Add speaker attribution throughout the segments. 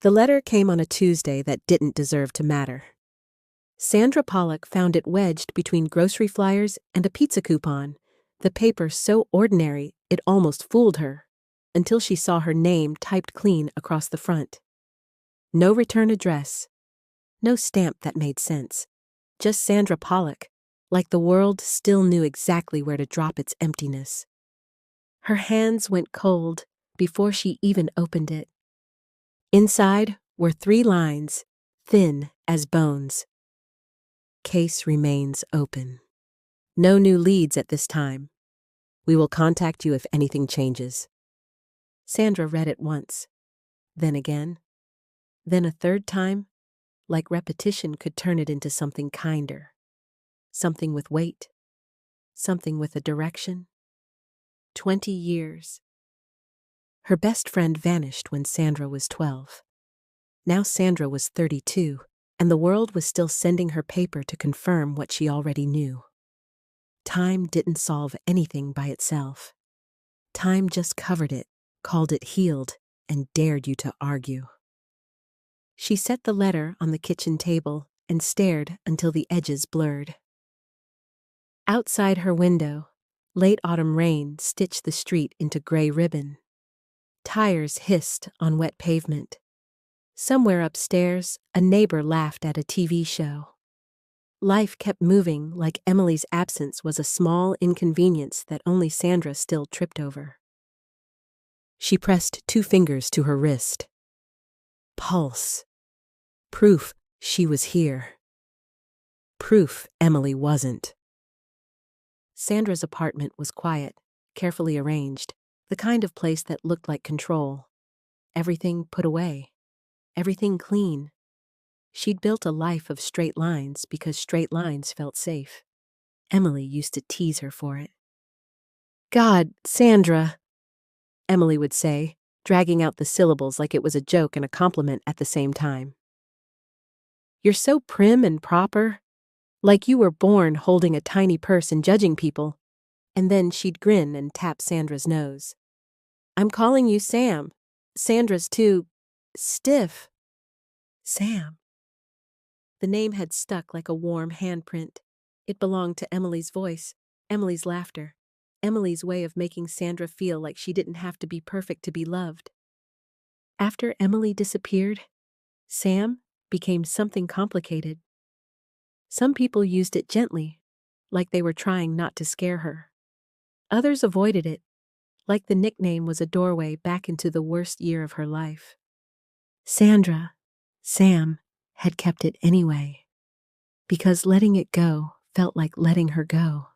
Speaker 1: The letter came on a Tuesday that didn't deserve to matter. Sandra Polluck found it wedged between grocery flyers and a pizza coupon, the paper so ordinary it almost fooled her, until she saw her name typed clean across the front. No return address. No stamp that made sense. Just Sandra Polluck, like the world still knew exactly where to drop its emptiness. Her hands went cold before she even opened it. Inside were 3 lines, thin as bones. Case remains open. No new leads at this time. We will contact you if anything changes. Sandra read it once, then again, then a third time, like repetition could turn it into something kinder, something with weight, something with a direction. 20 years. Her best friend vanished when Sandra was 12. Now Sandra was 32, and the world was still sending her paper to confirm what she already knew. Time didn't solve anything by itself. Time just covered it, called it healed, and dared you to argue. She set the letter on the kitchen table and stared until the edges blurred. Outside her window, late autumn rain stitched the street into gray ribbon. Tires hissed on wet pavement. Somewhere upstairs, a neighbor laughed at a TV show. Life kept moving like Emily's absence was a small inconvenience that only Sandra still tripped over. She pressed 2 fingers to her wrist. Pulse. Proof she was here. Proof Emily wasn't. Sandra's apartment was quiet, carefully arranged, the kind of place that looked like control. Everything put away. Everything clean. She'd built a life of straight lines because straight lines felt safe. Emily used to tease her for it. "God, Sandra," Emily would say, dragging out the syllables like it was a joke and a compliment at the same time. "You're so prim and proper, like you were born holding a tiny purse and judging people." And then she'd grin and tap Sandra's nose. "I'm calling you Sam. Sandra's too stiff." Sam. The name had stuck like a warm handprint. It belonged to Emily's voice, Emily's laughter, Emily's way of making Sandra feel like she didn't have to be perfect to be loved. After Emily disappeared, Sam became something complicated. Some people used it gently, like they were trying not to scare her. Others avoided it, like the nickname was a doorway back into the worst year of her life. Sandra, Sam, had kept it anyway, because letting it go felt like letting her go.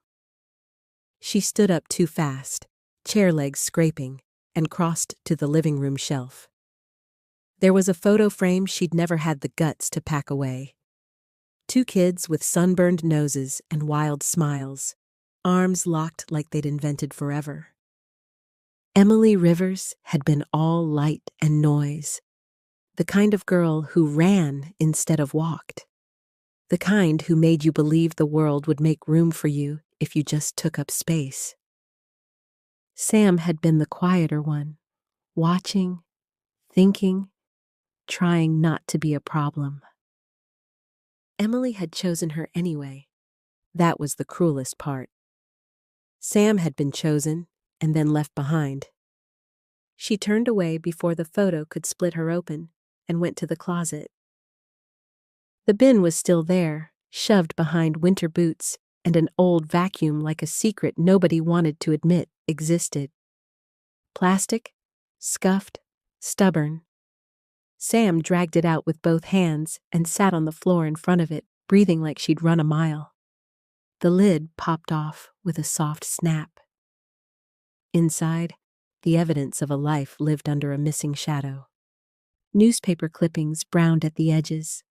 Speaker 1: She stood up too fast, chair legs scraping, and crossed to the living room shelf. There was a photo frame she'd never had the guts to pack away. 2 kids with sunburned noses and wild smiles, arms locked like they'd invented forever. Emily Rivers had been all light and noise, the kind of girl who ran instead of walked, the kind who made you believe the world would make room for you if you just took up space. Sam had been the quieter one, watching, thinking, trying not to be a problem. Emily had chosen her anyway. That was the cruelest part. Sam had been chosen and then left behind. She turned away before the photo could split her open and went to the closet. The bin was still there, shoved behind winter boots and an old vacuum like a secret nobody wanted to admit existed. Plastic, scuffed, stubborn. Sam dragged it out with both hands and sat on the floor in front of it, breathing like she'd run a mile. The lid popped off with a soft snap. Inside, the evidence of a life lived under a missing shadow. Newspaper clippings browned at the edges,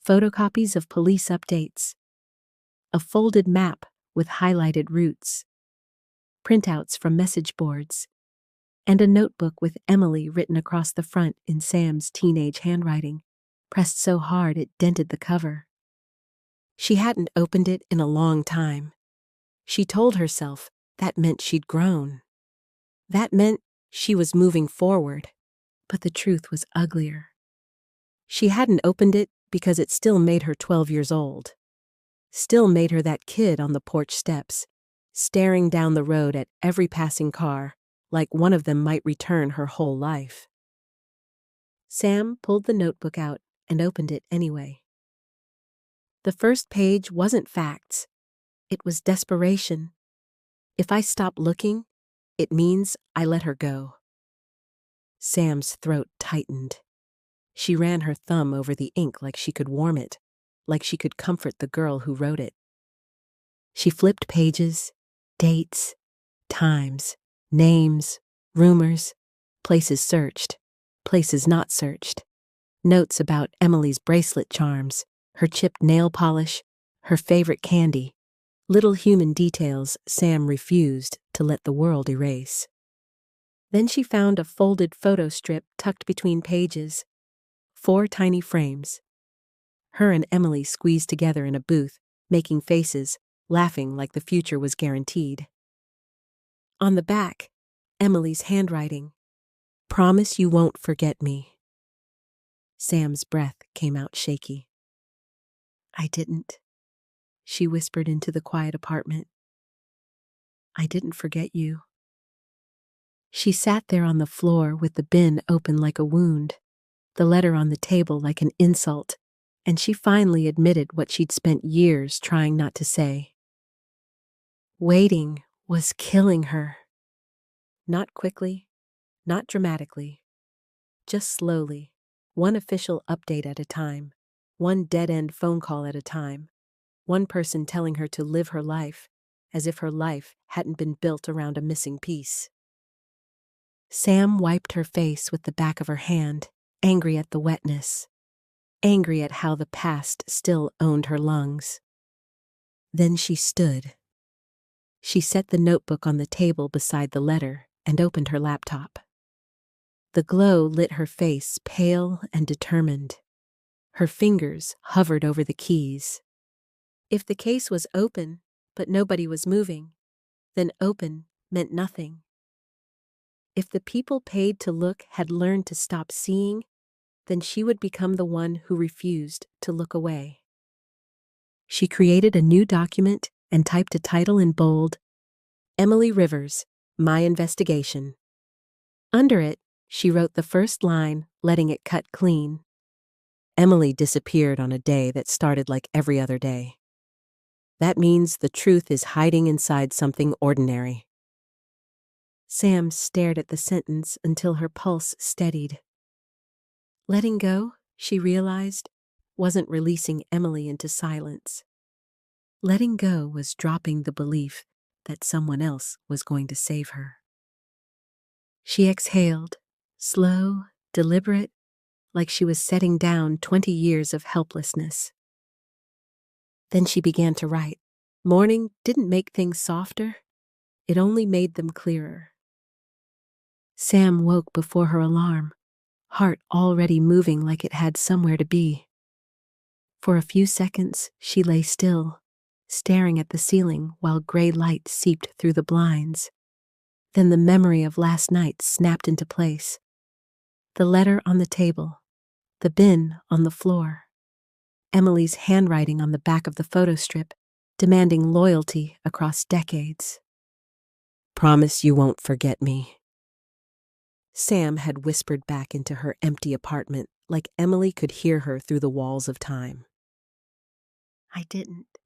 Speaker 1: photocopies of police updates, a folded map with highlighted routes, printouts from message boards, and a notebook with Emily written across the front in Sam's teenage handwriting, pressed so hard it dented the cover. She hadn't opened it in a long time. She told herself that meant she'd grown. That meant she was moving forward, but the truth was uglier. She hadn't opened it because it still made her 12 years old. Still made her that kid on the porch steps, staring down the road at every passing car, like one of them might return her whole life. Sam pulled the notebook out and opened it anyway. The first page wasn't facts. It was desperation. If I stop looking, it means I let her go. Sam's throat tightened. She ran her thumb over the ink like she could warm it, like she could comfort the girl who wrote it. She flipped pages, dates, times, names, rumors, places searched, places not searched, notes about Emily's bracelet charms, her chipped nail polish, her favorite candy, little human details Sam refused to let the world erase. Then she found a folded photo strip tucked between pages, 4 tiny frames. Her and Emily squeezed together in a booth, making faces, laughing like the future was guaranteed. On the back, Emily's handwriting. "Promise you won't forget me." Sam's breath came out shaky. "I didn't," she whispered into the quiet apartment. "I didn't forget you." She sat there on the floor with the bin open like a wound, the letter on the table like an insult, and she finally admitted what she'd spent years trying not to say. Waiting was killing her. Not quickly, not dramatically, just slowly, one official update at a time, one dead-end phone call at a time, one person telling her to live her life as if her life hadn't been built around a missing piece. Sam wiped her face with the back of her hand, angry at the wetness, angry at how the past still owned her lungs. Then she stood. She set the notebook on the table beside the letter and opened her laptop. The glow lit her face, pale and determined. Her fingers hovered over the keys. If the case was open, but nobody was moving, then open meant nothing. If the people paid to look had learned to stop seeing, then she would become the one who refused to look away. She created a new document and typed a title in bold, "Emily Rivers, My Investigation." Under it, she wrote the first line, letting it cut clean. Emily disappeared on a day that started like every other day. That means the truth is hiding inside something ordinary. Sam stared at the sentence until her pulse steadied. Letting go, she realized, wasn't releasing Emily into silence. Letting go was dropping the belief that someone else was going to save her. She exhaled, slow, deliberate, like she was setting down 20 years of helplessness. Then she began to write. Mourning didn't make things softer, it only made them clearer. Sam woke before her alarm, heart already moving like it had somewhere to be. For a few seconds, she lay still, staring at the ceiling while gray light seeped through the blinds. Then the memory of last night snapped into place. The letter on the table, the bin on the floor, Emily's handwriting on the back of the photo strip, demanding loyalty across decades. "Promise you won't forget me." Sam had whispered back into her empty apartment like Emily could hear her through the walls of time. "I didn't."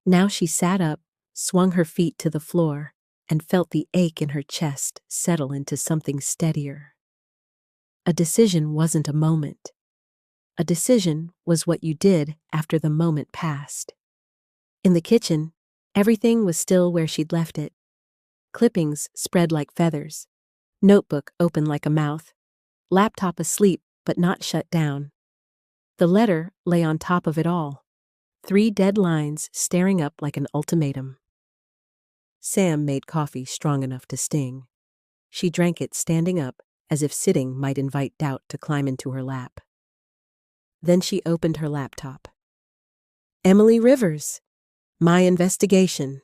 Speaker 1: Now she sat up, swung her feet to the floor, and felt the ache in her chest settle into something steadier. A decision wasn't a moment. A decision was what you did after the moment passed. In the kitchen, everything was still where she'd left it. Clippings spread like feathers, notebook open like a mouth, laptop asleep but not shut down. The letter lay on top of it all, 3 dead lines staring up like an ultimatum. Sam made coffee strong enough to sting. She drank it standing up, as if sitting might invite doubt to climb into her lap. Then she opened her laptop. "Emily Rivers, My Investigation."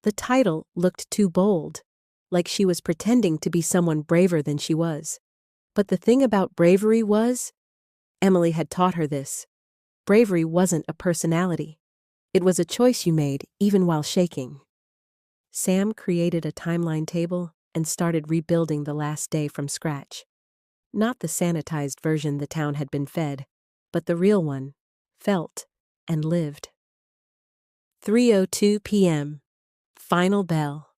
Speaker 1: The title looked too bold, like she was pretending to be someone braver than she was. But the thing about bravery was, Emily had taught her this. Bravery wasn't a personality. It was a choice you made, even while shaking. Sam created a timeline table and started rebuilding the last day from scratch. Not the sanitized version the town had been fed, but the real one, felt and lived. 3:02 p.m. Final bell.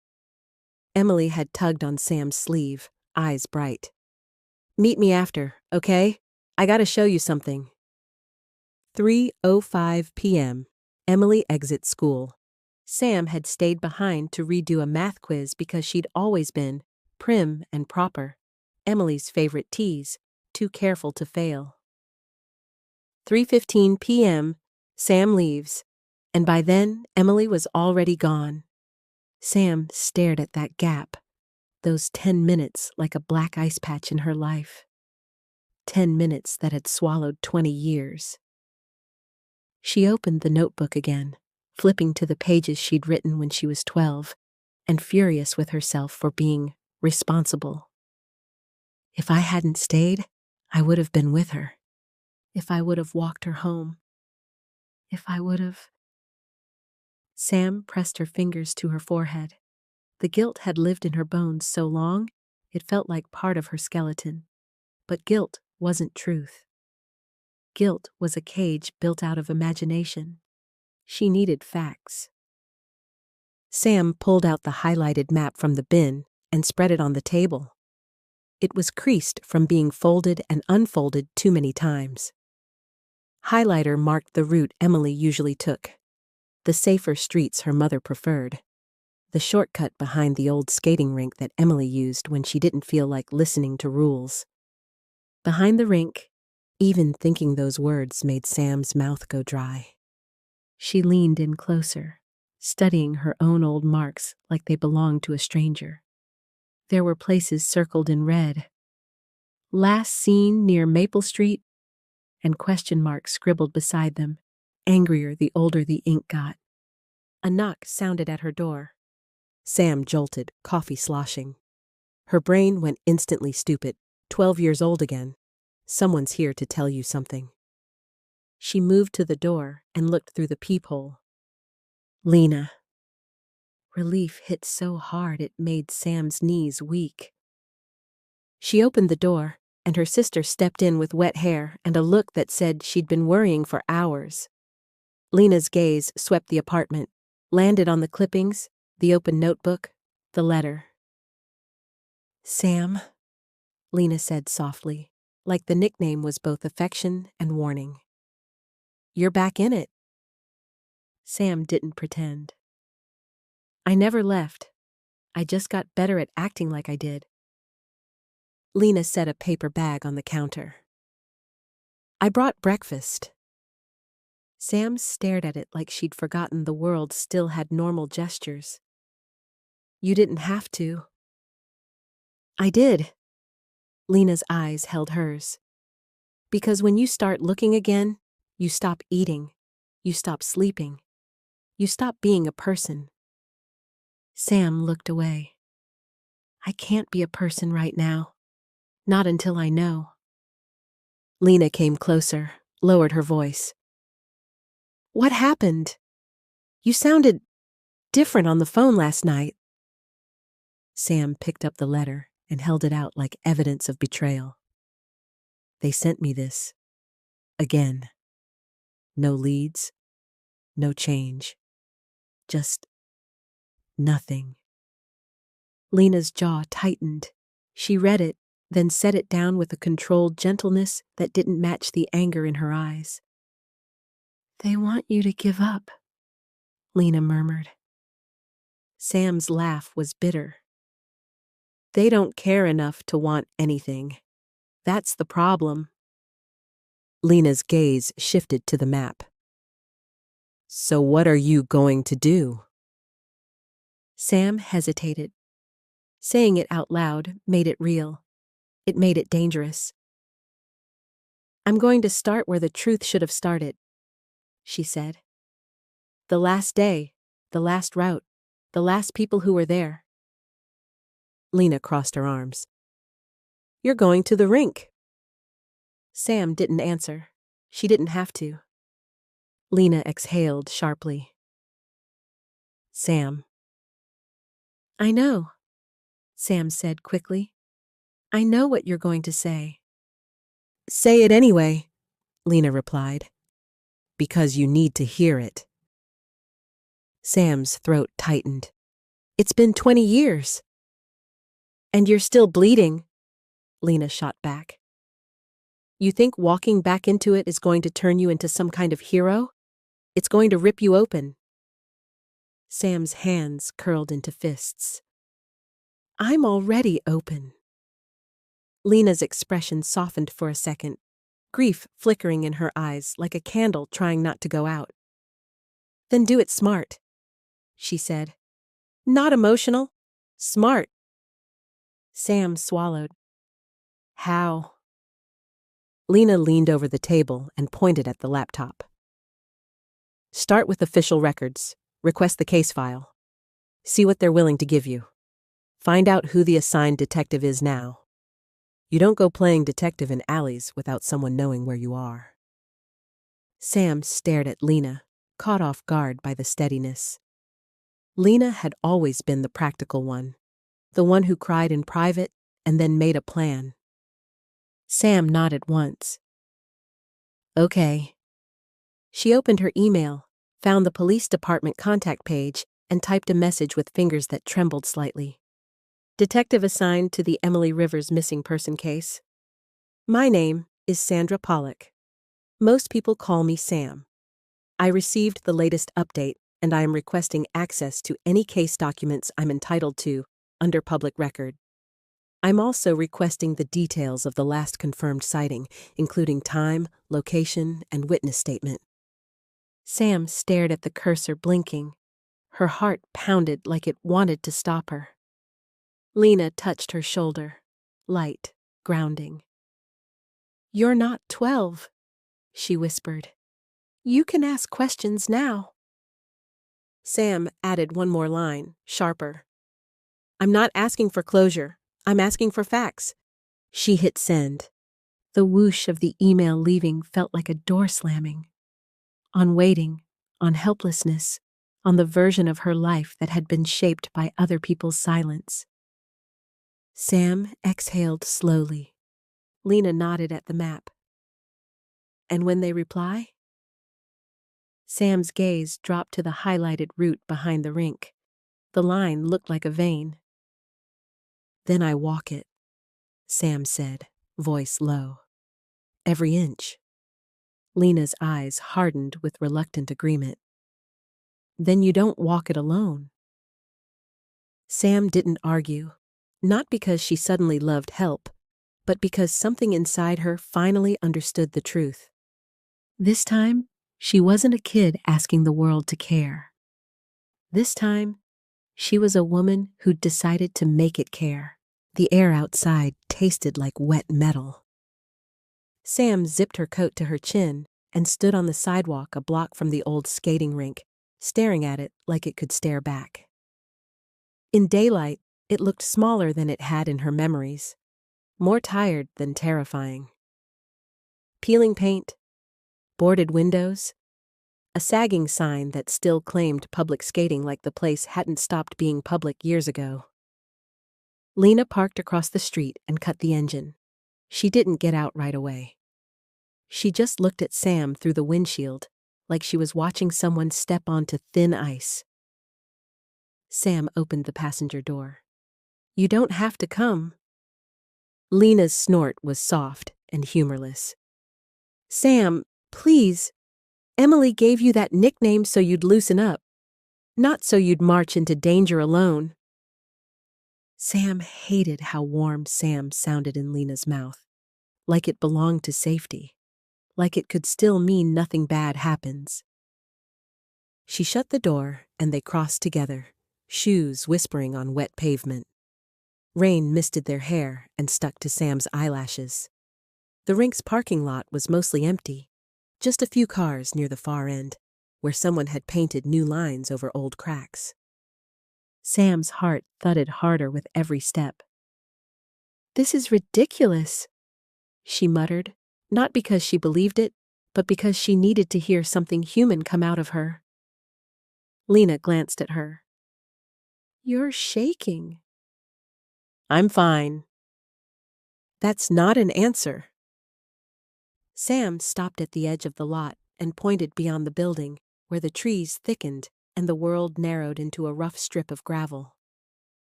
Speaker 1: Emily had tugged on Sam's sleeve, eyes bright. "Meet me after, okay? I gotta show you something." 3:05 p.m. Emily exits school. Sam had stayed behind to redo a math quiz because she'd always been prim and proper, Emily's favorite tease, too careful to fail. 3:15 p.m. Sam leaves, and by then Emily was already gone. Sam stared at that gap, those 10 minutes like a black ice patch in her life. 10 minutes that had swallowed 20 years. She opened the notebook again, flipping to the pages she'd written when she was 12, and furious with herself for being responsible. If I hadn't stayed, I would have been with her. If I would have walked her home. If I would have... Sam pressed her fingers to her forehead. The guilt had lived in her bones so long, it felt like part of her skeleton. But guilt wasn't truth. Guilt was a cage built out of imagination. She needed facts. Sam pulled out the highlighted map from the bin and spread it on the table. It was creased from being folded and unfolded too many times. Highlighter marked the route Emily usually took, the safer streets her mother preferred, the shortcut behind the old skating rink that Emily used when she didn't feel like listening to rules. Behind the rink, even thinking those words made Sam's mouth go dry. She leaned in closer, studying her own old marks like they belonged to a stranger. There were places circled in red. "Last seen near Maple Street," and question marks scribbled beside them, angrier the older the ink got. A knock sounded at her door. Sam jolted, coffee sloshing. Her brain went instantly stupid. 12 years old again. Someone's here to tell you something. She moved to the door and looked through the peephole. Lena. Relief hit so hard it made Sam's knees weak. She opened the door, and her sister stepped in with wet hair and a look that said she'd been worrying for hours. Lena's gaze swept the apartment, landed on the clippings, the open notebook, the letter. "Sam," Lena said softly, like the nickname was both affection and warning. "You're back in it." Sam didn't pretend. "I never left. I just got better at acting like I did." Lena set a paper bag on the counter. "I brought breakfast." Sam stared at it like she'd forgotten the world still had normal gestures. "You didn't have to." "I did." Lena's eyes held hers. "Because when you start looking again, you stop eating, you stop sleeping, you stop being a person." Sam looked away. "I can't be a person right now. Not until I know." Lena came closer, lowered her voice. "What happened? You sounded different on the phone last night." Sam picked up the letter and held it out like evidence of betrayal. "They sent me this. Again. No leads. No change. Just nothing." Lena's jaw tightened. She read it, then set it down with a controlled gentleness that didn't match the anger in her eyes. "They want you to give up," Lena murmured. Sam's laugh was bitter. "They don't care enough to want anything. That's the problem." Lena's gaze shifted to the map. "So what are you going to do?" Sam hesitated. Saying it out loud made it real. It made it dangerous. "I'm going to start where the truth should have started," she said. "The last day, the last route, the last people who were there." Lena crossed her arms. "You're going to the rink." Sam didn't answer. She didn't have to. Lena exhaled sharply. Sam. I know, Sam said quickly. I know what you're going to say. Say it anyway, Lena replied. Because you need to hear it. Sam's throat tightened. It's been 20 years. And you're still bleeding, Lena shot back. You think walking back into it is going to turn you into some kind of hero? It's going to rip you open. Sam's hands curled into fists. I'm already open. Lena's expression softened for a second, grief flickering in her eyes like a candle trying not to go out. Then do it smart, she said. Not emotional, smart. Sam swallowed. How? Lena leaned over the table and pointed at the laptop. Start with official records. Request the case file. See what they're willing to give you. Find out who the assigned detective is now. You don't go playing detective in alleys without someone knowing where you are. Sam stared at Lena, caught off guard by the steadiness. Lena had always been the practical one, the one who cried in private and then made a plan. Sam nodded once. Okay. She opened her email, found the police department contact page, and typed a message with fingers that trembled slightly. Detective assigned to the Emily Rivers missing person case. My name is Sandra Polluck. Most people call me Sam. I received the latest update, and I am requesting access to any case documents I'm entitled to under public record. I'm also requesting the details of the last confirmed sighting, including time, location, and witness statement. Sam stared at the cursor blinking. Her heart pounded like it wanted to stop her. Lena touched her shoulder, light, grounding. You're not 12, she whispered. You can ask questions now. Sam added one more line, sharper. I'm not asking for closure. I'm asking for facts. She hit send. The whoosh of the email leaving felt like a door slamming. On waiting, on helplessness, on the version of her life that had been shaped by other people's silence. Sam exhaled slowly. Lena nodded at the map. And when they reply? Sam's gaze dropped to the highlighted route behind the rink. The line looked like a vein. Then I walk it, Sam said, voice low. Every inch. Lena's eyes hardened with reluctant agreement. Then you don't walk it alone. Sam didn't argue, not because she suddenly loved help, but because something inside her finally understood the truth. This time, she wasn't a kid asking the world to care. This time, she was a woman who'd decided to make it care. The air outside tasted like wet metal. Sam zipped her coat to her chin and stood on the sidewalk a block from the old skating rink, staring at it like it could stare back. In daylight, it looked smaller than it had in her memories, more tired than terrifying. Peeling paint, boarded windows, a sagging sign that still claimed public skating like the place hadn't stopped being public years ago. Lena parked across the street and cut the engine. She didn't get out right away. She just looked at Sam through the windshield, like she was watching someone step onto thin ice. Sam opened the passenger door. You don't have to come. Lena's snort was soft and humorless. Sam, please. Emily gave you that nickname so you'd loosen up, not so you'd march into danger alone. Sam hated how warm Sam sounded in Lena's mouth, like it belonged to safety, like it could still mean nothing bad happens. She shut the door and they crossed together, shoes whispering on wet pavement. Rain misted their hair and stuck to Sam's eyelashes. The rink's parking lot was mostly empty, just a few cars near the far end, where someone had painted new lines over old cracks. Sam's heart thudded harder with every step. This is ridiculous, she muttered, Not because she believed it, but because she needed to hear something human come out of her. Lena glanced at her. "You're shaking." "I'm fine." "That's not an answer." Sam stopped at the edge of the lot and pointed beyond the building, where the trees thickened and the world narrowed into a rough strip of gravel.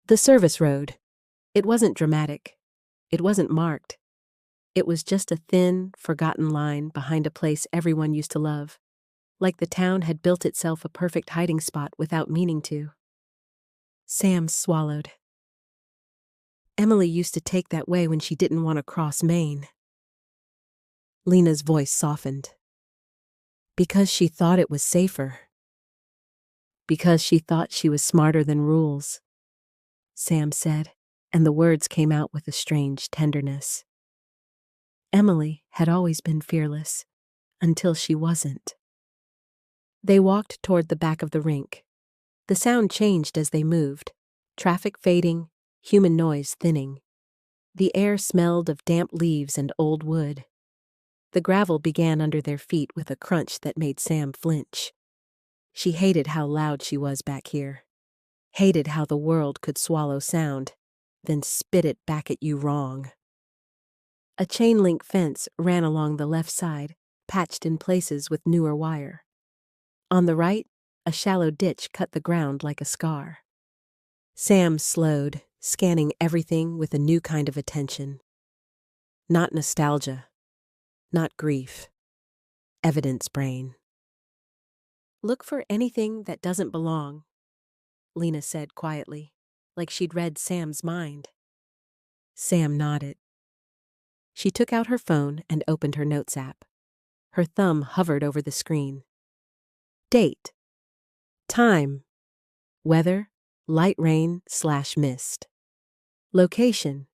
Speaker 1: The service road. It wasn't dramatic. It wasn't marked. It was just a thin, forgotten line behind a place everyone used to love, like the town had built itself a perfect hiding spot without meaning to. Sam swallowed. Emily used to take that way when she didn't want to cross Maine. Lena's voice softened. Because she thought it was safer. Because she thought she was smarter than rules, Sam said, and the words came out with a strange tenderness. Emily had always been fearless, until she wasn't. They walked toward the back of the rink. The sound changed as they moved, traffic fading, human noise thinning. The air smelled of damp leaves and old wood. The gravel began under their feet with a crunch that made Sam flinch. She hated how loud she was back here. Hated how the world could swallow sound, then spit it back at you wrong. A chain-link fence ran along the left side, patched in places with newer wire. On the right, a shallow ditch cut the ground like a scar. Sam slowed, scanning everything with a new kind of attention. Not nostalgia. Not grief. Evidence brain. "Look for anything that doesn't belong," Lena said quietly, like she'd read Sam's mind. Sam nodded. She took out her phone and opened her notes app. Her thumb hovered over the screen. Date. Time. Weather, light rain/mist. Location.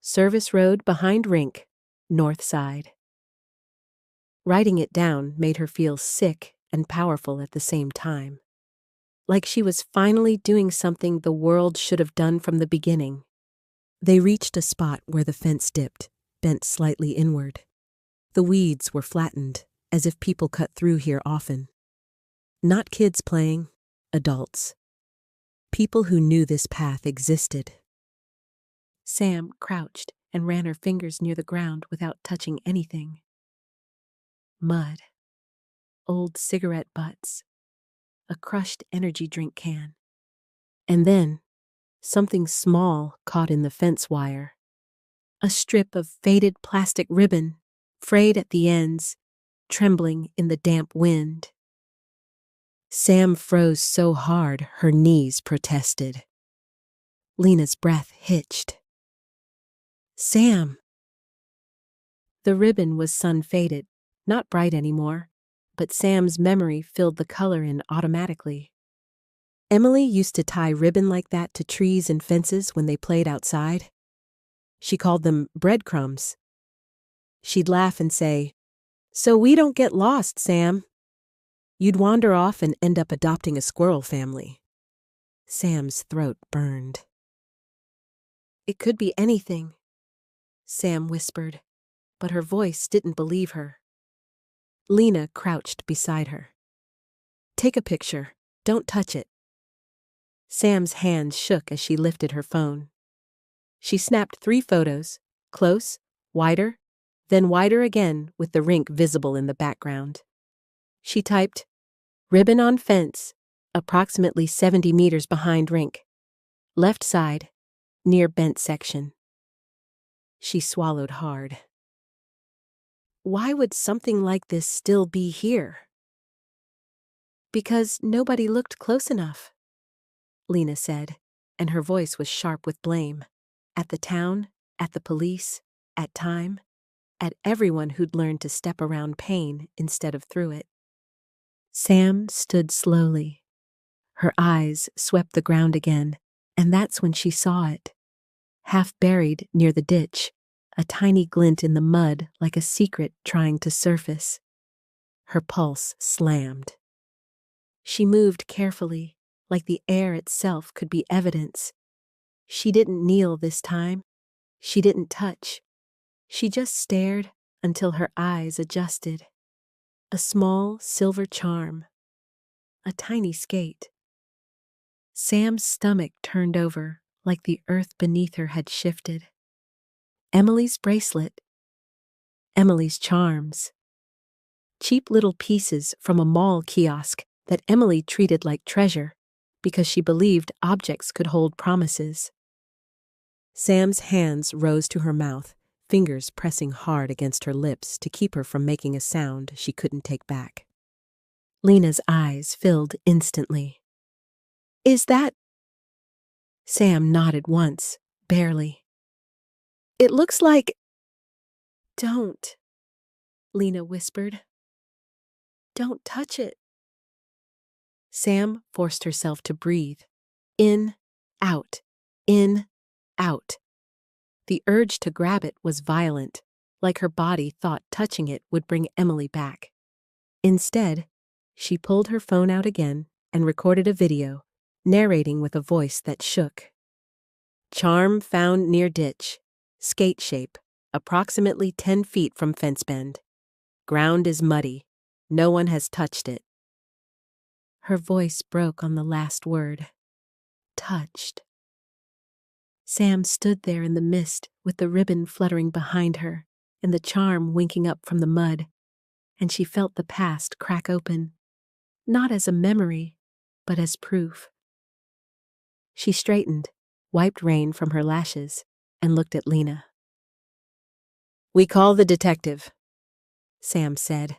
Speaker 1: Service road behind rink, north side. Writing it down made her feel sick and powerful at the same time. Like she was finally doing something the world should have done from the beginning. They reached a spot where the fence dipped, bent slightly inward. The weeds were flattened, as if people cut through here often. Not kids playing, adults. People who knew this path existed. Sam crouched and ran her fingers near the ground without touching anything. Mud. Old cigarette butts. A crushed energy drink can. And then, something small caught in the fence wire. A strip of faded plastic ribbon, frayed at the ends, trembling in the damp wind. Sam froze so hard her knees protested. Lena's breath hitched. Sam! The ribbon was sun-faded, not bright anymore, but Sam's memory filled the color in automatically. Emily used to tie ribbon like that to trees and fences when they played outside. She called them breadcrumbs. She'd laugh and say, "So we don't get lost, Sam." You'd wander off and end up adopting a squirrel family. Sam's throat burned. "It could be anything," Sam whispered, but her voice didn't believe her. Lena crouched beside her. "Take a picture. Don't touch it." Sam's hands shook as she lifted her phone. She snapped 3 photos, close, wider, then wider again with the rink visible in the background. She typed, "Ribbon on fence, approximately 70 meters behind rink. Left side, near bent section." She swallowed hard. Why would something like this still be here? "Because nobody looked close enough," Lena said, and her voice was sharp with blame. At the town, at the police, at time, at everyone who'd learned to step around pain instead of through it. Sam stood slowly. Her eyes swept the ground again, and that's when she saw it. Half buried near the ditch, a tiny glint in the mud like a secret trying to surface. Her pulse slammed. She moved carefully, like the air itself could be evidence. She didn't kneel this time. She didn't touch. She just stared until her eyes adjusted. A small silver charm. A tiny skate. Sam's stomach turned over like the earth beneath her had shifted. Emily's bracelet. Emily's charms. Cheap little pieces from a mall kiosk that Emily treated like treasure because she believed objects could hold promises. Sam's hands rose to her mouth, fingers pressing hard against her lips to keep her from making a sound she couldn't take back. Lena's eyes filled instantly. "Is that—" Sam nodded once, barely. "It looks like—" "Don't," Lena whispered. "Don't touch it." Sam forced herself to breathe. In, out, in, out. The urge to grab it was violent, like her body thought touching it would bring Emily back. Instead, she pulled her phone out again and recorded a video, narrating with a voice that shook. Charm found near ditch. Skate shape, approximately 10 feet from fence bend. Ground is muddy. No one has touched it. Her voice broke on the last word. Touched. Sam stood there in the mist with the ribbon fluttering behind her and the charm winking up from the mud, and she felt the past crack open, not as a memory, but as proof. She straightened, wiped rain from her lashes, and looked at Lena. "We call the detective," Sam said.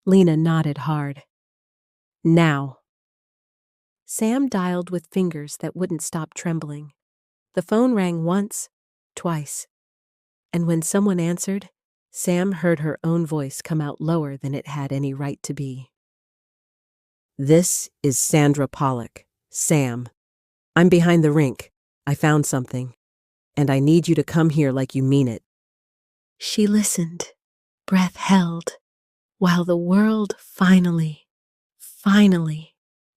Speaker 1: Lena nodded hard. "Now." Sam dialed with fingers that wouldn't stop trembling. The phone rang once, twice, and when someone answered, Sam heard her own voice come out lower than it had any right to be. "This is Sandra Polluck, Sam. I'm behind the rink. I found something, and I need you to come here like you mean it." She listened, breath held, while the world finally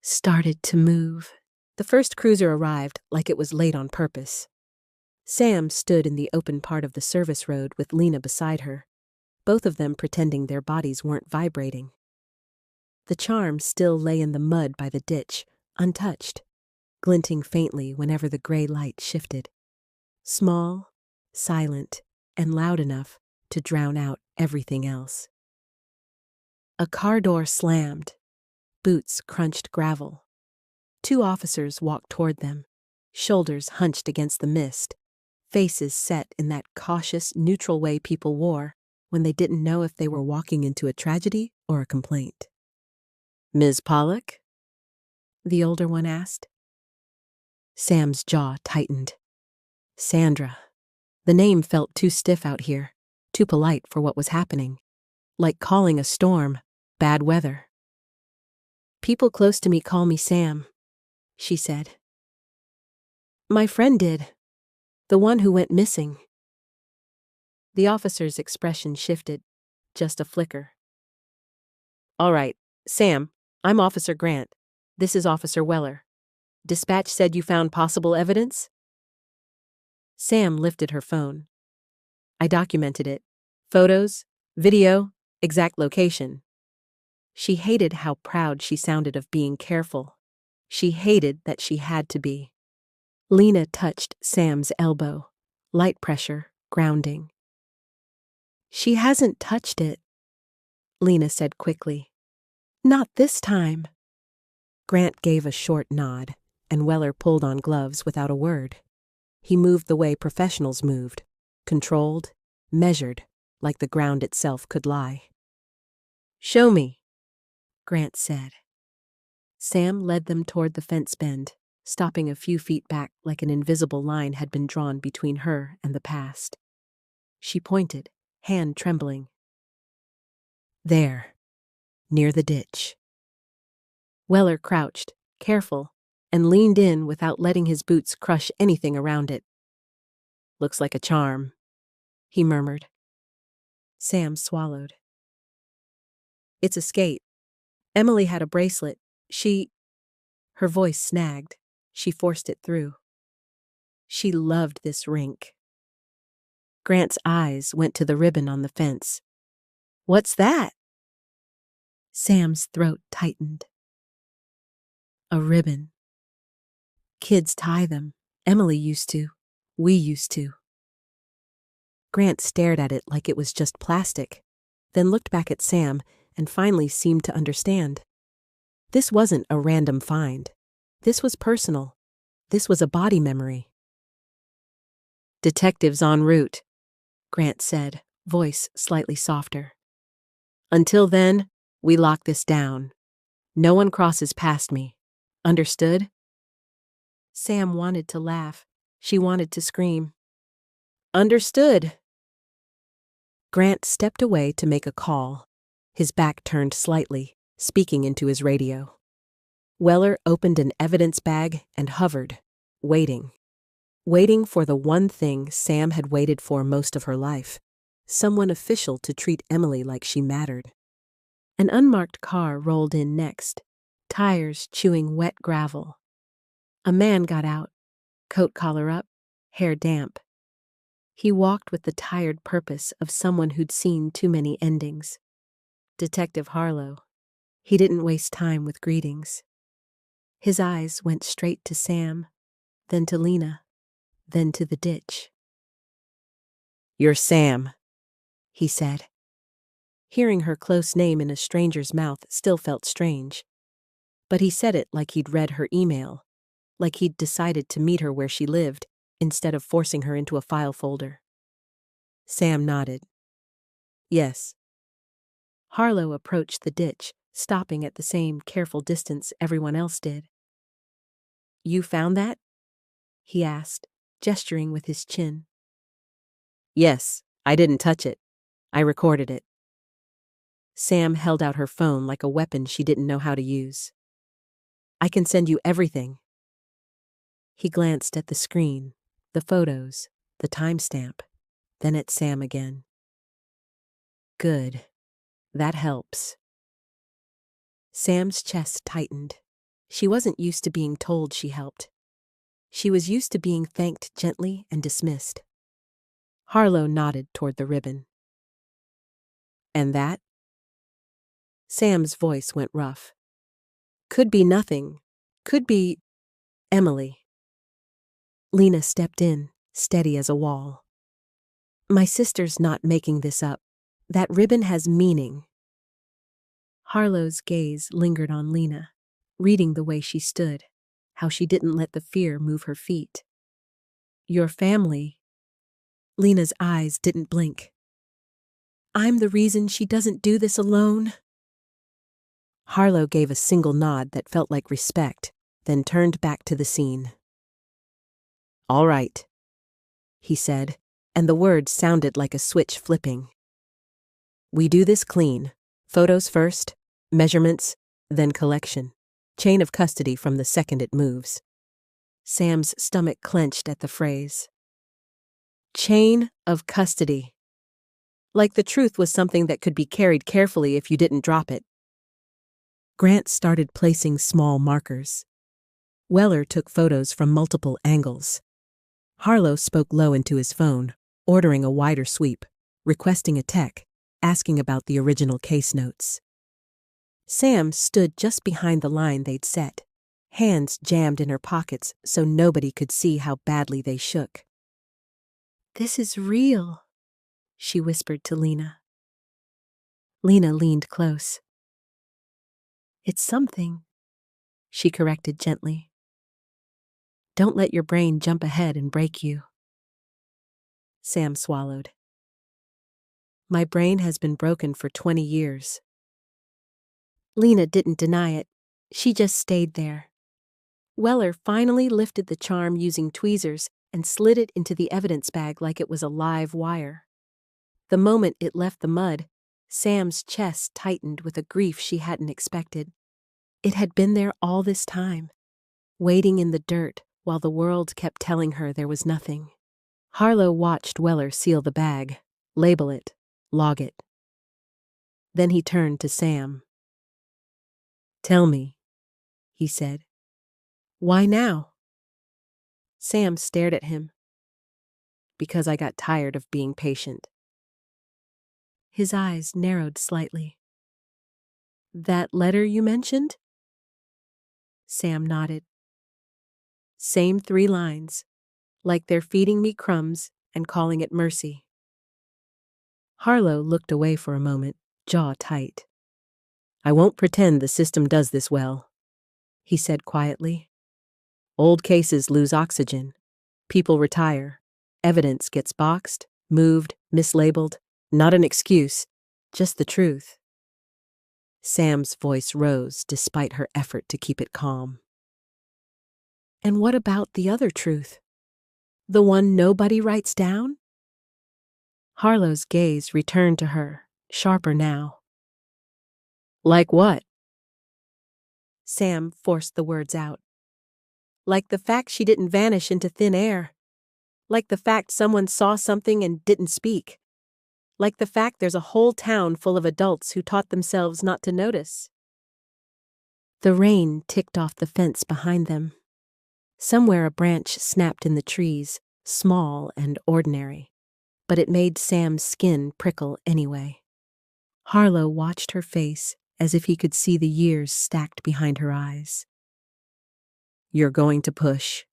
Speaker 1: started to move. The first cruiser arrived like it was late on purpose. Sam stood in the open part of the service road with Lena beside her, both of them pretending their bodies weren't vibrating. The charm still lay in the mud by the ditch, untouched, glinting faintly whenever the gray light shifted. Small, silent, and loud enough to drown out everything else. A car door slammed. Boots crunched gravel. 2 officers walked toward them, shoulders hunched against the mist, faces set in that cautious, neutral way people wore when they didn't know if they were walking into a tragedy or a complaint. "Ms. Polluck?" the older one asked. Sam's jaw tightened. Sandra. The name felt too stiff out here, too polite for what was happening. Like calling a storm, bad weather. "People close to me call me Sam," she said. "My friend did. The one who went missing." The officer's expression shifted, just a flicker. "All right, Sam, I'm Officer Grant. This is Officer Weller. Dispatch said you found possible evidence?" Sam lifted her phone. "I documented it. Photos, video, exact location." She hated how proud she sounded of being careful. She hated that she had to be. Lena touched Sam's elbow, light pressure, grounding. "She hasn't touched it," Lena said quickly. "Not this time." Grant gave a short nod, and Weller pulled on gloves without a word. He moved the way professionals moved, controlled, measured, like the ground itself could lie. "Show me," Grant said. Sam led them toward the fence bend, stopping a few feet back like an invisible line had been drawn between her and the past. She pointed, hand trembling. "There, near the ditch." Weller crouched, careful, and leaned in without letting his boots crush anything around it. "Looks like a charm," he murmured. Sam swallowed. "It's a skate. Emily had a bracelet. Her voice snagged. She forced it through. She loved this rink. Grant's eyes went to the ribbon on the fence, What's that? Sam's throat tightened. A ribbon. Kids tie them. Emily used to. We used to. Grant stared at it like it was just plastic, then looked back at Sam and finally seemed to understand. This wasn't a random find. This was personal. This was a body memory. Detectives en route, Grant said, voice slightly softer. Until then, we lock this down. No one crosses past me. Understood? Sam wanted to laugh. She wanted to scream. Understood. Grant stepped away to make a call, his back turned slightly, speaking into his radio. Weller opened an evidence bag and hovered, waiting. Waiting for the one thing Sam had waited for most of her life, someone official to treat Emily like she mattered. An unmarked car rolled in next, tires chewing wet gravel. A man got out, coat collar up, hair damp. He walked with the tired purpose of someone who'd seen too many endings. Detective Harlow. He didn't waste time with greetings. His eyes went straight to Sam, then to Lena, then to the ditch. "You're Sam," he said. Hearing her close name in a stranger's mouth still felt strange. But he said it like he'd read her email, like he'd decided to meet her where she lived, instead of forcing her into a file folder. Sam nodded. Yes. Harlow approached the ditch, stopping at the same careful distance everyone else did. You found that? He asked, gesturing with his chin. Yes, I didn't touch it. I recorded it. Sam held out her phone like a weapon she didn't know how to use. I can send you everything. He glanced at the screen, the photos, the timestamp, then at Sam again. Good. That helps. Sam's chest tightened. She wasn't used to being told she helped. She was used to being thanked gently and dismissed. Harlow nodded toward the ribbon. And that? Sam's voice went rough. Could be nothing. Could be Emily. Lena stepped in, steady as a wall. My sister's not making this up. That ribbon has meaning. Harlow's gaze lingered on Lena, reading the way she stood, how she didn't let the fear move her feet. Your family. Lena's eyes didn't blink. I'm the reason she doesn't do this alone. Harlow gave a single nod that felt like respect, then turned back to the scene. All right, he said, and the words sounded like a switch flipping. We do this clean. Photos first, measurements, then collection. Chain of custody from the second it moves. Sam's stomach clenched at the phrase. Chain of custody. Like the truth was something that could be carried carefully if you didn't drop it. Grant started placing small markers. Weller took photos from multiple angles. Harlow spoke low into his phone, ordering a wider sweep, requesting a tech, asking about the original case notes. Sam stood just behind the line they'd set, hands jammed in her pockets so nobody could see how badly they shook. This is real, she whispered to Lena. Lena leaned close. It's something, she corrected gently. Don't let your brain jump ahead and break you. Sam swallowed. My brain has been broken for 20 years. Lena didn't deny it. She just stayed there. Weller finally lifted the charm using tweezers and slid it into the evidence bag like it was a live wire. The moment it left the mud, Sam's chest tightened with a grief she hadn't expected. It had been there all this time, waiting in the dirt while the world kept telling her there was nothing. Harlow watched Weller seal the bag, label it, log it. Then he turned to Sam. Tell me, he said. Why now? Sam stared at him. Because I got tired of being patient. His eyes narrowed slightly. That letter you mentioned? Sam nodded. Same 3 lines, like they're feeding me crumbs and calling it mercy. Harlow looked away for a moment, jaw tight. I won't pretend the system does this well, he said quietly. Old cases lose oxygen. People retire. Evidence gets boxed, moved, mislabeled. Not an excuse, just the truth. Sam's voice rose despite her effort to keep it calm. And what about the other truth? The one nobody writes down? Harlow's gaze returned to her, sharper now. Like what? Sam forced the words out. Like the fact she didn't vanish into thin air. Like the fact someone saw something and didn't speak. Like the fact there's a whole town full of adults who taught themselves not to notice. The rain ticked off the fence behind them. Somewhere a branch snapped in the trees, small and ordinary, but it made Sam's skin prickle anyway. Harlow watched her face as if he could see the years stacked behind her eyes. You're going to push,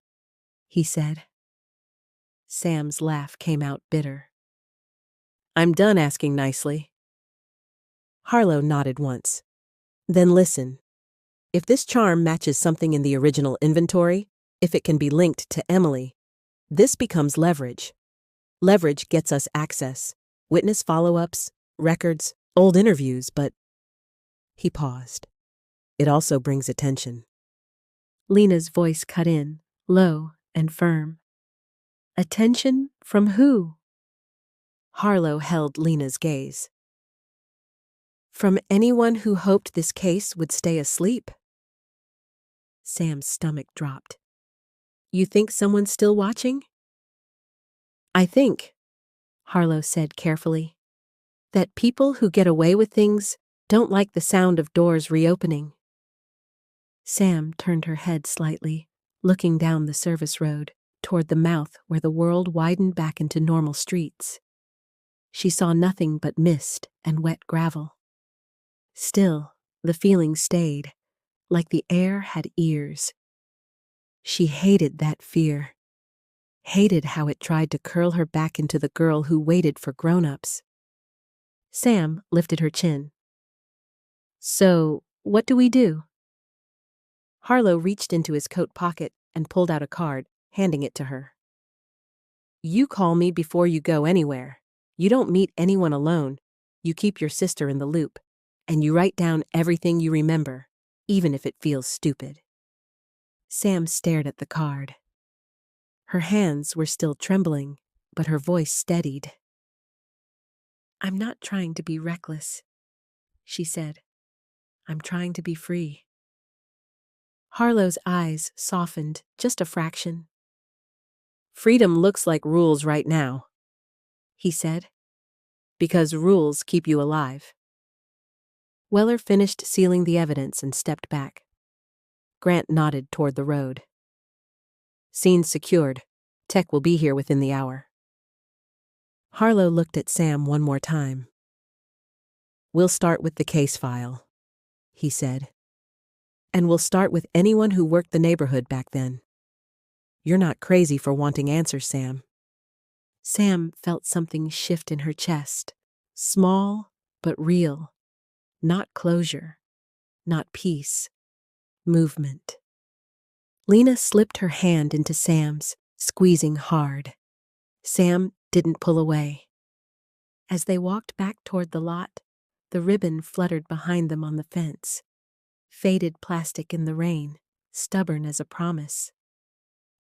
Speaker 1: he said. Sam's laugh came out bitter. I'm done asking nicely. Harlow nodded once. Then listen. If this charm matches something in the original inventory, if it can be linked to Emily, this becomes leverage. Leverage gets us access, witness follow-ups, records, old interviews, but... He paused. It also brings attention. Lena's voice cut in, low and firm. Attention from who? Harlow held Lena's gaze. From anyone who hoped this case would stay asleep. Sam's stomach dropped. You think someone's still watching? I think, Harlow said carefully, that people who get away with things don't like the sound of doors reopening. Sam turned her head slightly, looking down the service road, toward the mouth where the world widened back into normal streets. She saw nothing but mist and wet gravel. Still, the feeling stayed, like the air had ears. She hated that fear, hated how it tried to curl her back into the girl who waited for grown-ups. Sam lifted her chin. So, what do we do? Harlow reached into his coat pocket and pulled out a card, handing it to her. You call me before you go anywhere. You don't meet anyone alone. You keep your sister in the loop. And you write down everything you remember, even if it feels stupid. Sam stared at the card. Her hands were still trembling, but her voice steadied. I'm not trying to be reckless, she said. I'm trying to be free. Harlow's eyes softened just a fraction. Freedom looks like rules right now, he said, because rules keep you alive. Weller finished sealing the evidence and stepped back. Grant nodded toward the road. Scene's secured. Tech will be here within the hour. Harlow looked at Sam one more time. We'll start with the case file, he said. And we'll start with anyone who worked the neighborhood back then. You're not crazy for wanting answers, Sam. Sam felt something shift in her chest. Small, but real. Not closure. Not peace. Movement. Lena slipped her hand into Sam's, squeezing hard. Sam didn't pull away. As they walked back toward the lot, the ribbon fluttered behind them on the fence. Faded plastic in the rain, stubborn as a promise.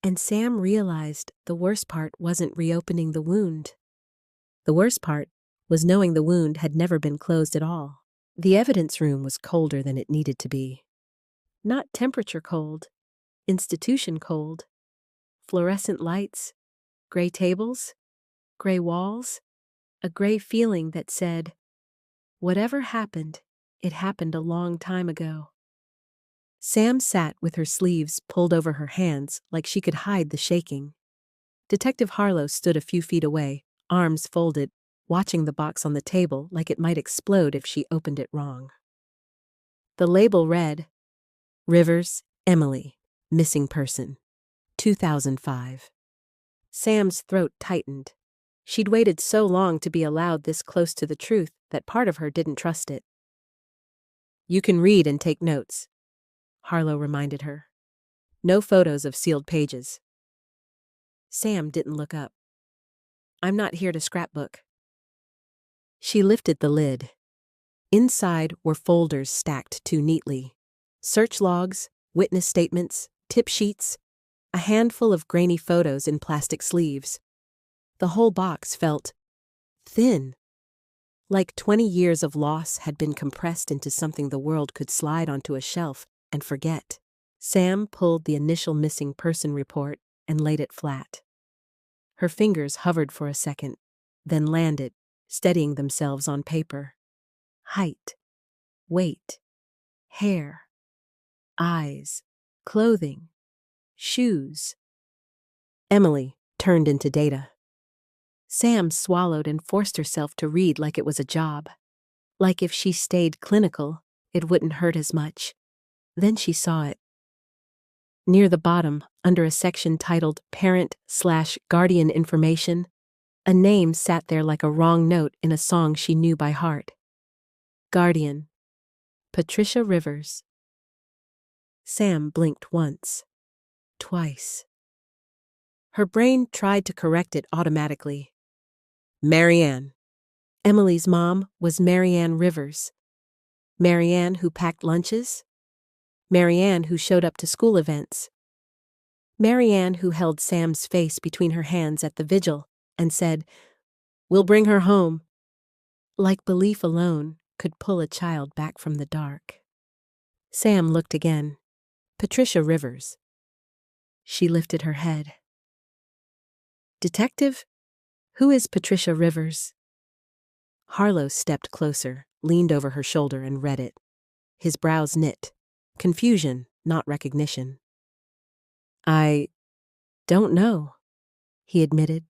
Speaker 1: And Sam realized the worst part wasn't reopening the wound. The worst part was knowing the wound had never been closed at all. The evidence room was colder than it needed to be. Not temperature cold, institution cold. Fluorescent lights, gray tables, gray walls, a gray feeling that said, whatever happened, it happened a long time ago. Sam sat with her sleeves pulled over her hands like she could hide the shaking. Detective Harlow stood a few feet away, arms folded, watching the box on the table like it might explode if she opened it wrong. The label read, Rivers, Emily, Missing Person, 2005. Sam's throat tightened. She'd waited so long to be allowed this close to the truth that part of her didn't trust it. You can read and take notes, Harlow reminded her. No photos of sealed pages. Sam didn't look up. I'm not here to scrapbook. She lifted the lid. Inside were folders stacked too neatly. Search logs, witness statements, tip sheets, a handful of grainy photos in plastic sleeves. The whole box felt thin, like 20 years of loss had been compressed into something the world could slide onto a shelf and forget. Sam pulled the initial missing person report and laid it flat. Her fingers hovered for a second, then landed, steadying themselves on paper. Height, weight, hair, eyes, clothing, shoes. Emily turned into data. Sam swallowed and forced herself to read like it was a job. Like if she stayed clinical, it wouldn't hurt as much. Then she saw it. Near the bottom, under a section titled Parent/Guardian Information, a name sat there like a wrong note in a song she knew by heart. Guardian, Patricia Rivers. Sam blinked once, twice. Her brain tried to correct it automatically. Marianne. Emily's mom was Marianne Rivers. Marianne who packed lunches. Marianne who showed up to school events. Marianne who held Sam's face between her hands at the vigil and said, We'll bring her home. Like belief alone could pull a child back from the dark. Sam looked again. Patricia Rivers. She lifted her head. Detective? Who is Patricia Rivers? Harlow stepped closer, leaned over her shoulder and read it. His brows knit. Confusion, not recognition. I don't know, he admitted.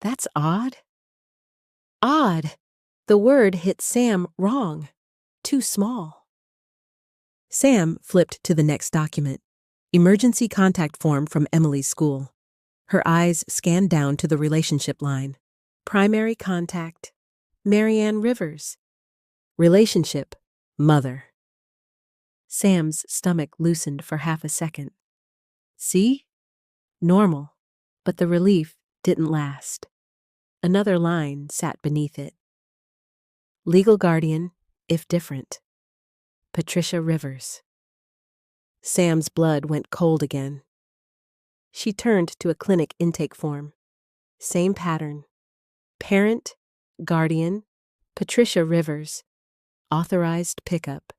Speaker 1: That's odd. Odd. The word hit Sam wrong. Too small. Sam flipped to the next document. Emergency contact form from Emily's school. Her eyes scanned down to the relationship line. Primary contact, Marianne Rivers. Relationship, mother. Sam's stomach loosened for half a second. See? Normal. But the relief didn't last. Another line sat beneath it. Legal guardian, if different. Patricia Rivers. Sam's blood went cold again. She turned to a clinic intake form. Same pattern. Parent, guardian, Patricia Rivers. Authorized pickup,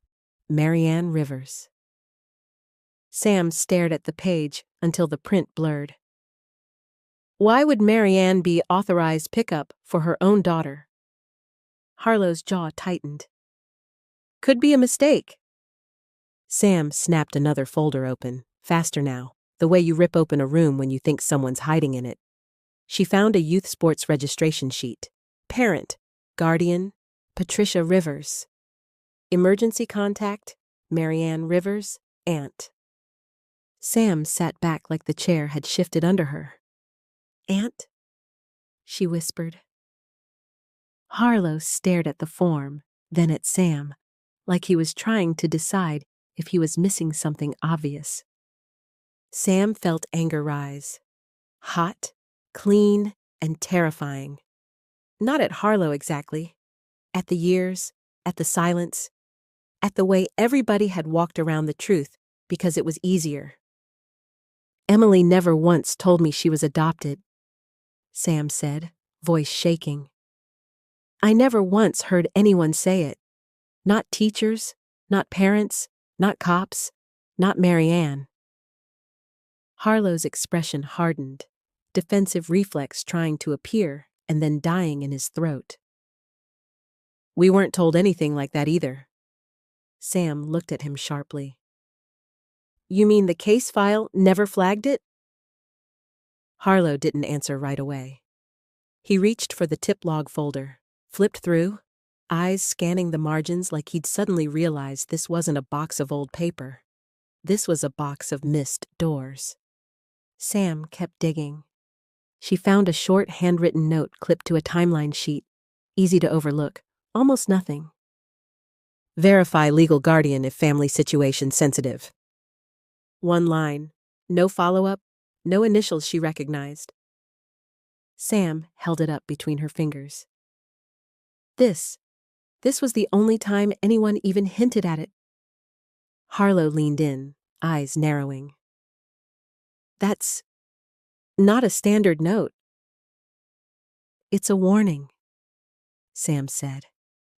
Speaker 1: Marianne Rivers. Sam stared at the page until the print blurred. Why would Marianne be authorized pickup for her own daughter? Harlow's jaw tightened. Could be a mistake. Sam snapped another folder open, faster now, the way you rip open a room when you think someone's hiding in it. She found a youth sports registration sheet. Parent, guardian, Patricia Rivers. Emergency contact, Marianne Rivers, aunt. Sam sat back like the chair had shifted under her. Aunt? She whispered. Harlow stared at the form, then at Sam, like he was trying to decide if he was missing something obvious. Sam felt anger rise. Hot, clean, and terrifying. Not at Harlow exactly. At the years, at the silence, at the way everybody had walked around the truth because it was easier. Emily never once told me she was adopted, Sam said, voice shaking. I never once heard anyone say it. Not teachers, not parents, not cops, not Marianne. Harlow's expression hardened, defensive reflex trying to appear and then dying in his throat. We weren't told anything like that either. Sam looked at him sharply. You mean the case file never flagged it? Harlow didn't answer right away. He reached for the tip log folder, flipped through, eyes scanning the margins like he'd suddenly realized this wasn't a box of old paper. This was a box of missed doors. Sam kept digging. She found a short handwritten note clipped to a timeline sheet, easy to overlook, almost nothing. Verify legal guardian if family situation sensitive. One line, no follow-up, no initials she recognized. Sam held it up between her fingers. This was the only time anyone even hinted at it. Harlow leaned in, eyes narrowing. That's not a standard note. It's a warning, Sam said.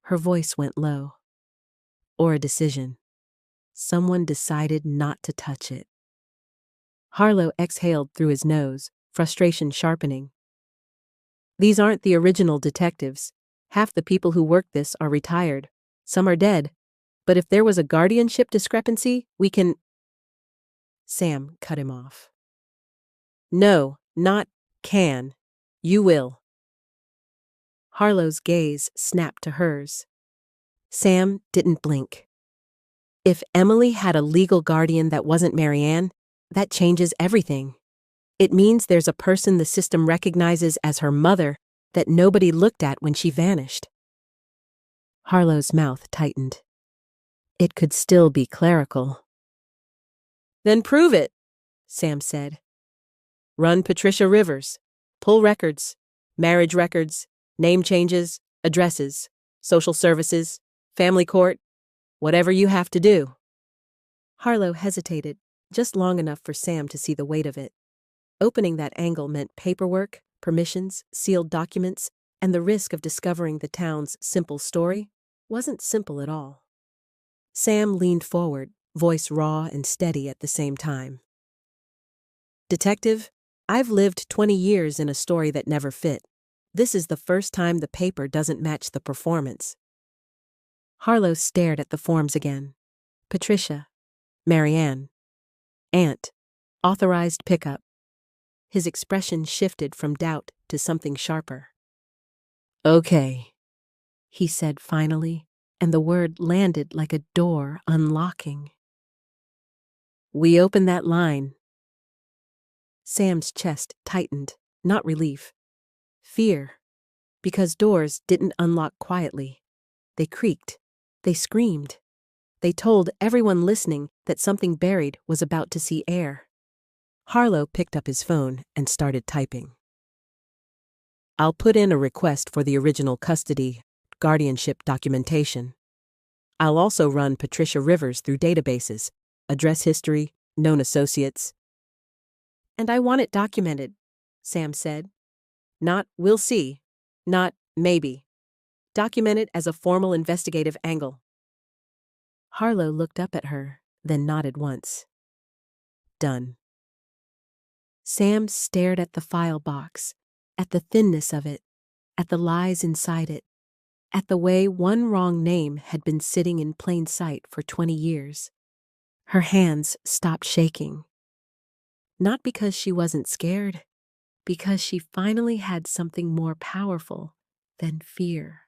Speaker 1: Her voice went low. Or a decision. Someone decided not to touch it. Harlow exhaled through his nose, frustration sharpening. These aren't the original detectives. Half the people who work this are retired. Some are dead. But if there was a guardianship discrepancy, we can... Sam cut him off. No, not can. You will. Harlow's gaze snapped to hers. Sam didn't blink. If Emily had a legal guardian that wasn't Marianne, that changes everything. It means there's a person the system recognizes as her mother that nobody looked at when she vanished. Harlow's mouth tightened. It could still be clerical. Then prove it, Sam said. Run Patricia Rivers. Pull records, marriage records, name changes, addresses, social services, family court, whatever you have to do. Harlow hesitated, just long enough for Sam to see the weight of it. Opening that angle meant paperwork, permissions, sealed documents, and the risk of discovering the town's simple story wasn't simple at all. Sam leaned forward, voice raw and steady at the same time. Detective, I've lived 20 years in a story that never fit. This is the first time the paper doesn't match the performance. Harlow stared at the forms again. Patricia, Marianne, Aunt, authorized pickup. His expression shifted from doubt to something sharper. Okay, he said finally, and the word landed like a door unlocking. We open that line. Sam's chest tightened, not relief. Fear. Because doors didn't unlock quietly. They creaked. They screamed. They told everyone listening that something buried was about to see air. Harlow picked up his phone and started typing. I'll put in a request for the original custody, guardianship documentation. I'll also run Patricia Rivers through databases, address history, known associates. And I want it documented, Sam said. Not we'll see, not maybe. Document it as a formal investigative angle. Harlow looked up at her, then nodded once. Done. Sam stared at the file box, at the thinness of it, at the lies inside it, at the way one wrong name had been sitting in plain sight for 20 years. Her hands stopped shaking. Not because she wasn't scared, because she finally had something more powerful than fear.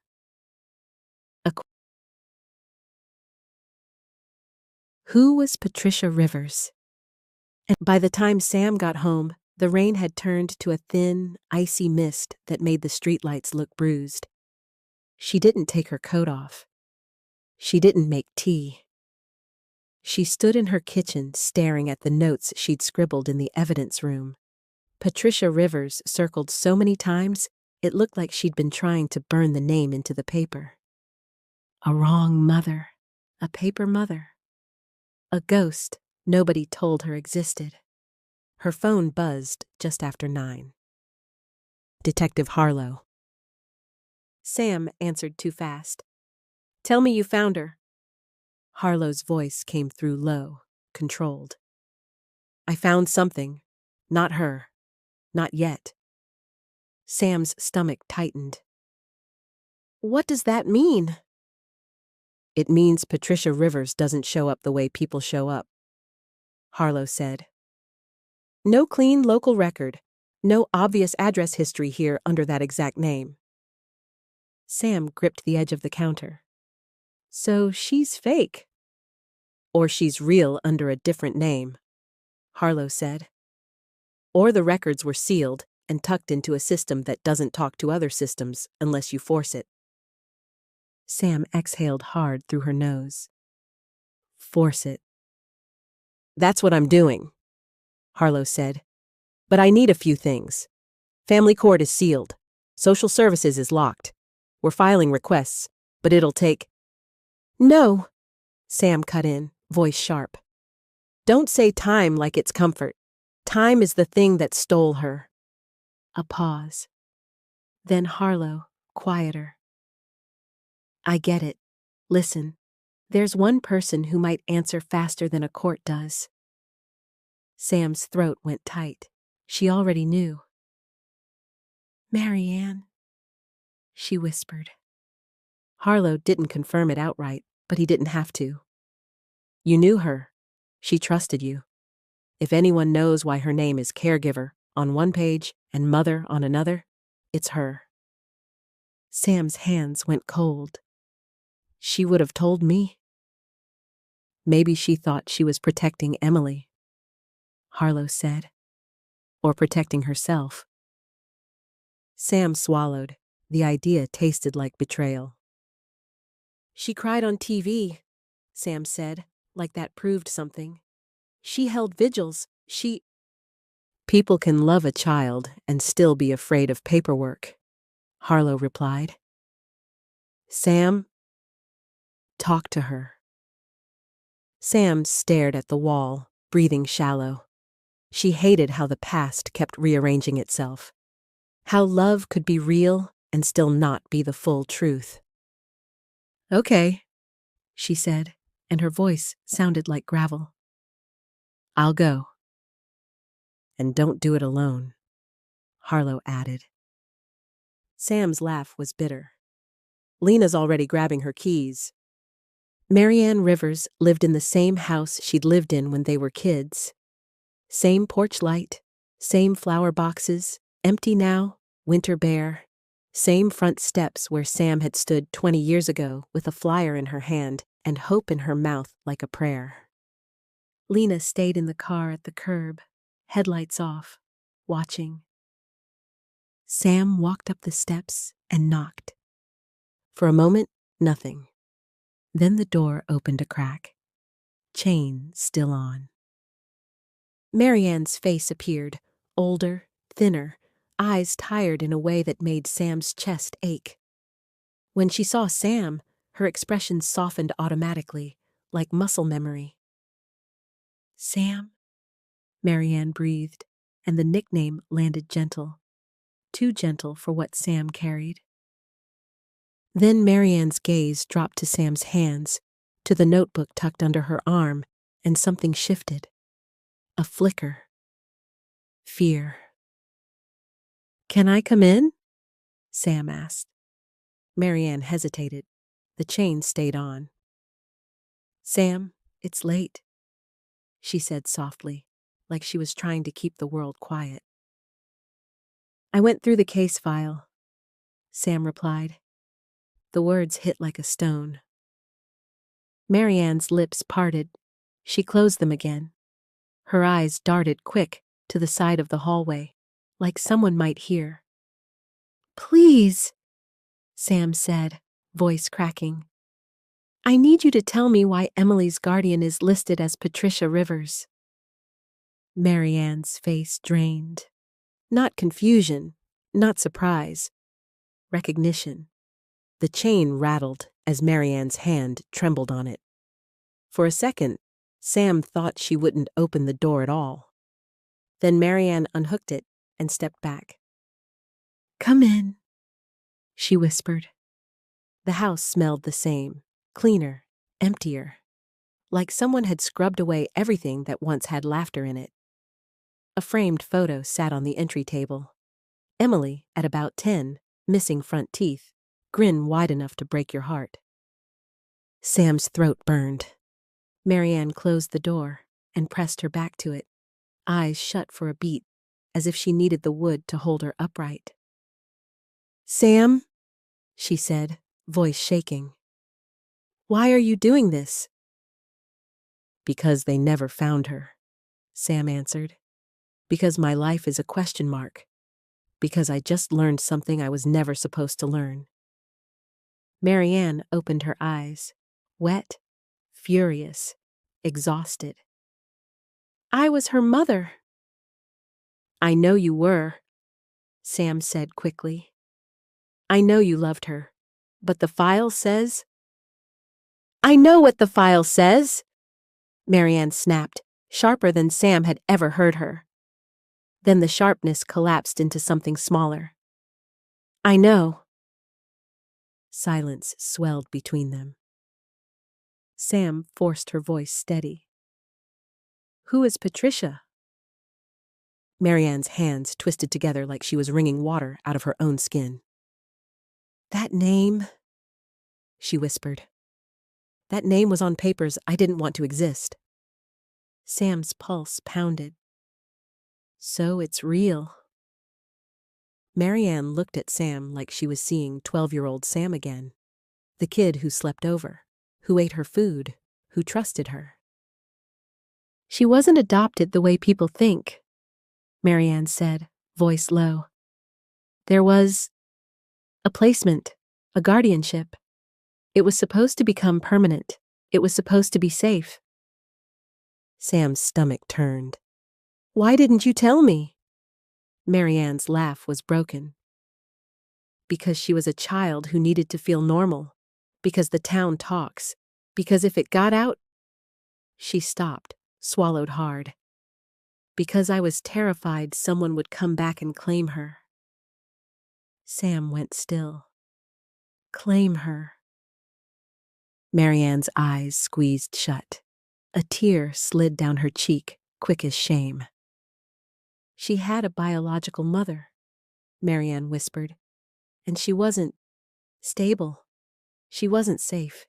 Speaker 1: Who was Patricia Rivers? And by the time Sam got home, the rain had turned to a thin, icy mist that made the streetlights look bruised. She didn't take her coat off. She didn't make tea. She stood in her kitchen staring at the notes she'd scribbled in the evidence room. Patricia Rivers circled so many times, it looked like she'd been trying to burn the name into the paper. A wrong mother. A paper mother. A ghost nobody told her existed. Her phone buzzed just after 9. Detective Harlow. Sam answered too fast. Tell me you found her. Harlow's voice came through low, controlled. I found something. Not her. Not yet. Sam's stomach tightened. What does that mean? It means Patricia Rivers doesn't show up the way people show up, Harlow said. No clean local record. No obvious address history here under that exact name. Sam gripped the edge of the counter. So she's fake. Or she's real under a different name, Harlow said. Or the records were sealed and tucked into a system that doesn't talk to other systems unless you force it. Sam exhaled hard through her nose. Force it. That's what I'm doing, Harlow said. But I need a few things. Family court is sealed. Social services is locked. We're filing requests, but it'll take... No, Sam cut in, voice sharp. Don't say time like it's comfort. Time is the thing that stole her. A pause. Then Harlow, quieter. I get it. Listen, there's one person who might answer faster than a court does. Sam's throat went tight. She already knew. Marianne, she whispered. Harlow didn't confirm it outright, but he didn't have to. You knew her. She trusted you. If anyone knows why her name is caregiver on one page and mother on another, it's her. Sam's hands went cold. She would have told me. Maybe she thought she was protecting Emily, Harlow said, or protecting herself. Sam swallowed. The idea tasted like betrayal. She cried on TV, Sam said, like that proved something. She held vigils. People can love a child and still be afraid of paperwork, Harlow replied. Sam, talk to her. Sam stared at the wall, breathing shallow. She hated how the past kept rearranging itself. How love could be real and still not be the full truth. Okay, she said, and her voice sounded like gravel. I'll go. And don't do it alone, Harlow added. Sam's laugh was bitter. Lena's already grabbing her keys. Marianne Rivers lived in the same house she'd lived in when they were kids. Same porch light, same flower boxes, empty now, winter bare. Same front steps where Sam had stood 20 years ago with a flyer in her hand and hope in her mouth like a prayer. Lena stayed in the car at the curb, headlights off, watching. Sam walked up the steps and knocked. For a moment, nothing. Then the door opened a crack. Chain still on. Marianne's face appeared, older, thinner, eyes tired in a way that made Sam's chest ache. When she saw Sam, her expression softened automatically, like muscle memory. Sam, Marianne breathed, and the nickname landed gentle. Too gentle for what Sam carried. Then Marianne's gaze dropped to Sam's hands, to the notebook tucked under her arm, and something shifted. A flicker. Fear. Can I come in? Sam asked. Marianne hesitated. The chain stayed on. Sam, it's late, she said softly, like she was trying to keep the world quiet. I went through the case file, Sam replied. The words hit like a stone. Marianne's lips parted. She closed them again. Her eyes darted quick to the side of the hallway, like someone might hear. Please, Sam said, voice cracking. I need you to tell me why Emily's guardian is listed as Patricia Rivers. Marianne's face drained. Not confusion, not surprise. Recognition. The chain rattled as Marianne's hand trembled on it. For a second, Sam thought she wouldn't open the door at all. Then Marianne unhooked it and stepped back. Come in, she whispered. The house smelled the same, cleaner, emptier, like someone had scrubbed away everything that once had laughter in it. A framed photo sat on the entry table. Emily, at about 10, missing front teeth, grin wide enough to break your heart. Sam's throat burned. Marianne closed the door and pressed her back to it, eyes shut for a beat, as if she needed the wood to hold her upright. "Sam," she said, voice shaking. "Why are you doing this?" "Because they never found her," Sam answered. "Because my life is a question mark. Because I just learned something I was never supposed to learn." Marianne opened her eyes, wet, furious, exhausted. "I was her mother." "I know you were," Sam said quickly. "I know you loved her, but the file says—" "I know what the file says!" Marianne snapped, sharper than Sam had ever heard her. Then the sharpness collapsed into something smaller. "I know." Silence swelled between them. Sam forced her voice steady. "Who is Patricia?" Marianne's hands twisted together like she was wringing water out of her own skin. "That name," she whispered. "That name was on papers I didn't want to exist." Sam's pulse pounded. "So it's real." Marianne looked at Sam like she was seeing 12-year-old Sam again. The kid who slept over, who ate her food, who trusted her. "She wasn't adopted the way people think," Marianne said, voice low. "There was a placement, a guardianship. It was supposed to become permanent. It was supposed to be safe." Sam's stomach turned. "Why didn't you tell me?" Marianne's laugh was broken. "Because she was a child who needed to feel normal. Because the town talks. Because if it got out—" She stopped, swallowed hard. "Because I was terrified someone would come back and claim her." Sam went still. Claim her. Marianne's eyes squeezed shut. A tear slid down her cheek, quick as shame. "She had a biological mother," Marianne whispered, "and she wasn't stable. She wasn't safe.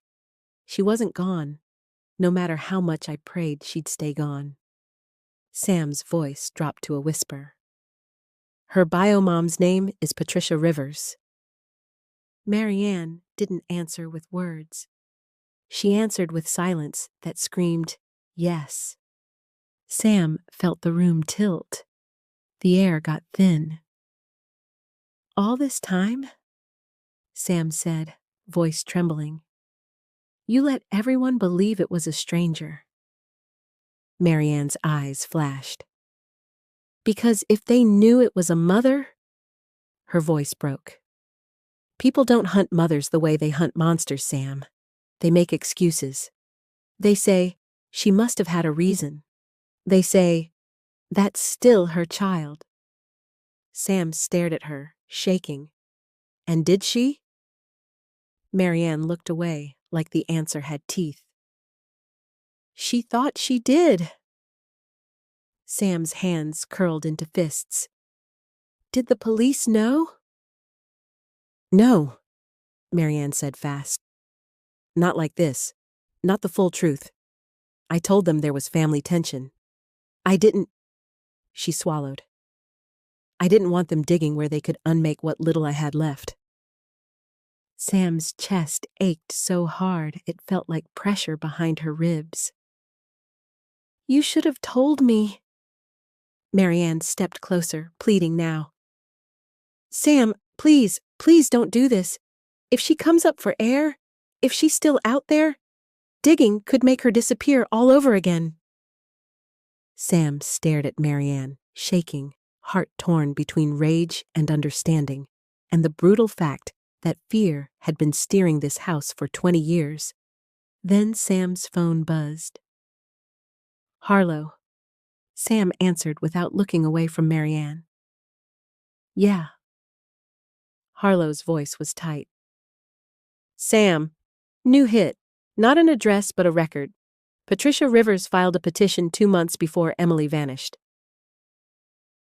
Speaker 1: She wasn't gone, no matter how much I prayed she'd stay gone." Sam's voice dropped to a whisper. "Her bio-mom's name is Patricia Rivers." Marianne didn't answer with words. She answered with silence that screamed, "Yes." Sam felt the room tilt. The air got thin. "All this time?" Sam said, voice trembling. "You let everyone believe it was a stranger." Marianne's eyes flashed. "Because if they knew it was a mother—" Her voice broke. "People don't hunt mothers the way they hunt monsters, Sam. They make excuses. They say, she must have had a reason. They say, that's still her child." Sam stared at her, shaking. "And did she?" Marianne looked away like the answer had teeth. "She thought she did." Sam's hands curled into fists. "Did the police know?" "No," Marianne said fast. "Not like this. Not the full truth. I told them there was family tension. I didn't—" She swallowed. "I didn't want them digging where they could unmake what little I had left." Sam's chest ached so hard it felt like pressure behind her ribs. "You should have told me." Marianne stepped closer, pleading now. "Sam, please, please don't do this. If she comes up for air, if she's still out there, digging could make her disappear all over again." Sam stared at Marianne, shaking, heart torn between rage and understanding, and the brutal fact that fear had been steering this house for 20 years. Then Sam's phone buzzed. "Harlow." Sam answered without looking away from Marianne. "Yeah." Harlow's voice was tight. "Sam, new hit. Not an address, but a record. Patricia Rivers filed a petition 2 months before Emily vanished."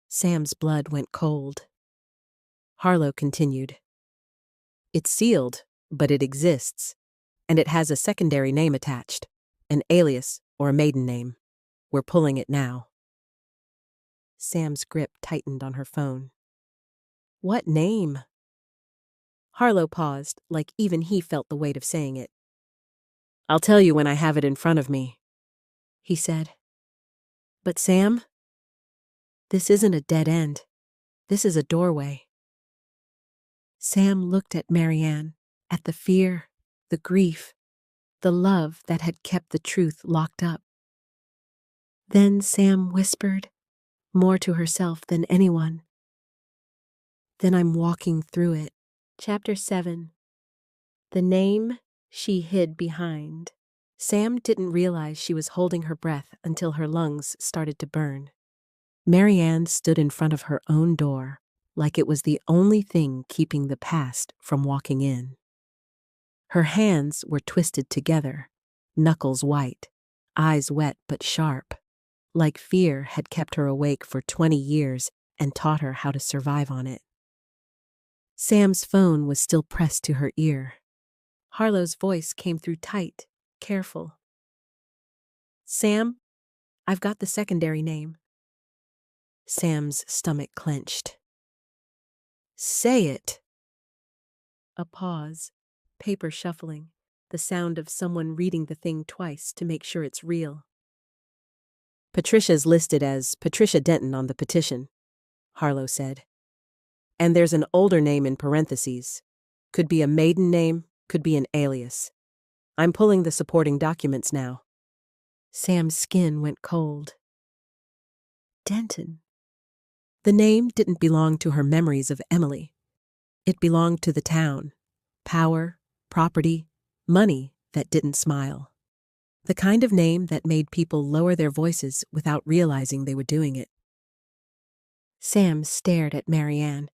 Speaker 1: Sam's blood went cold. Harlow continued. "It's sealed, but it exists. And it has a secondary name attached. An alias or a maiden name. We're pulling it now." Sam's grip tightened on her phone. What name? Harlow paused, like even he felt the weight of saying it. I'll tell you when I have it in front of me, he said. But Sam, this isn't a dead end. This is a doorway. Sam looked at Marianne, at the fear, the grief, the love that had kept the truth locked up. Then Sam whispered, more to herself than anyone. Then I'm walking through it. Chapter 7. The name she hid behind. Sam didn't realize she was holding her breath until her lungs started to burn. Marianne stood in front of her own door, like it was the only thing keeping the past from walking in. Her hands were twisted together, knuckles white, eyes wet but sharp, like fear had kept her awake for 20 years and taught her how to survive on it. Sam's phone was still pressed to her ear. Harlow's voice came through tight, careful. Sam, I've got the secondary name. Sam's stomach clenched. Say it. A pause, paper shuffling, the sound of someone reading the thing twice to make sure it's real. Patricia's listed as Patricia Denton on the petition, Harlow said. And there's an older name in parentheses. Could be a maiden name, could be an alias. I'm pulling the supporting documents now. Sam's skin went cold. Denton. The name didn't belong to her memories of Emily. It belonged to the town. Power, property, money that didn't smile. The kind of name that made people lower their voices without realizing they were doing it. Sam stared at Marianne,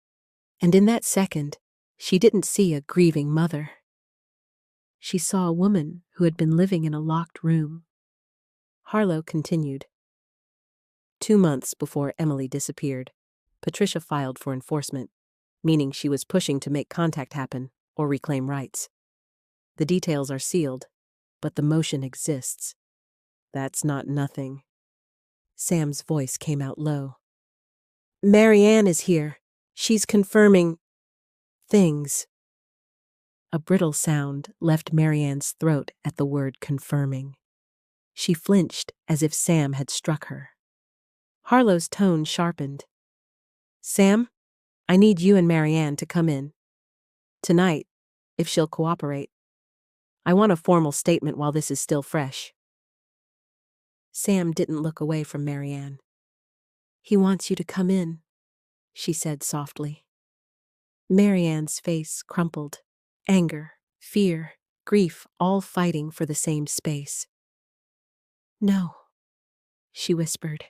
Speaker 1: and in that second, she didn't see a grieving mother. She saw a woman who had been living in a locked room. Harlow continued. 2 months before Emily disappeared, Patricia filed for enforcement, meaning she was pushing to make contact happen or reclaim rights. The details are sealed, but the motion exists. That's not nothing. Sam's voice came out low. Marianne is here. She's confirming things. A brittle sound left Marianne's throat at the word confirming. She flinched as if Sam had struck her. Harlow's tone sharpened. Sam, I need you and Marianne to come in. Tonight, if she'll cooperate. I want a formal statement while this is still fresh. Sam didn't look away from Marianne. He wants you to come in, she said softly. Marianne's face crumpled. Anger, fear, grief, all fighting for the same space. No, she whispered.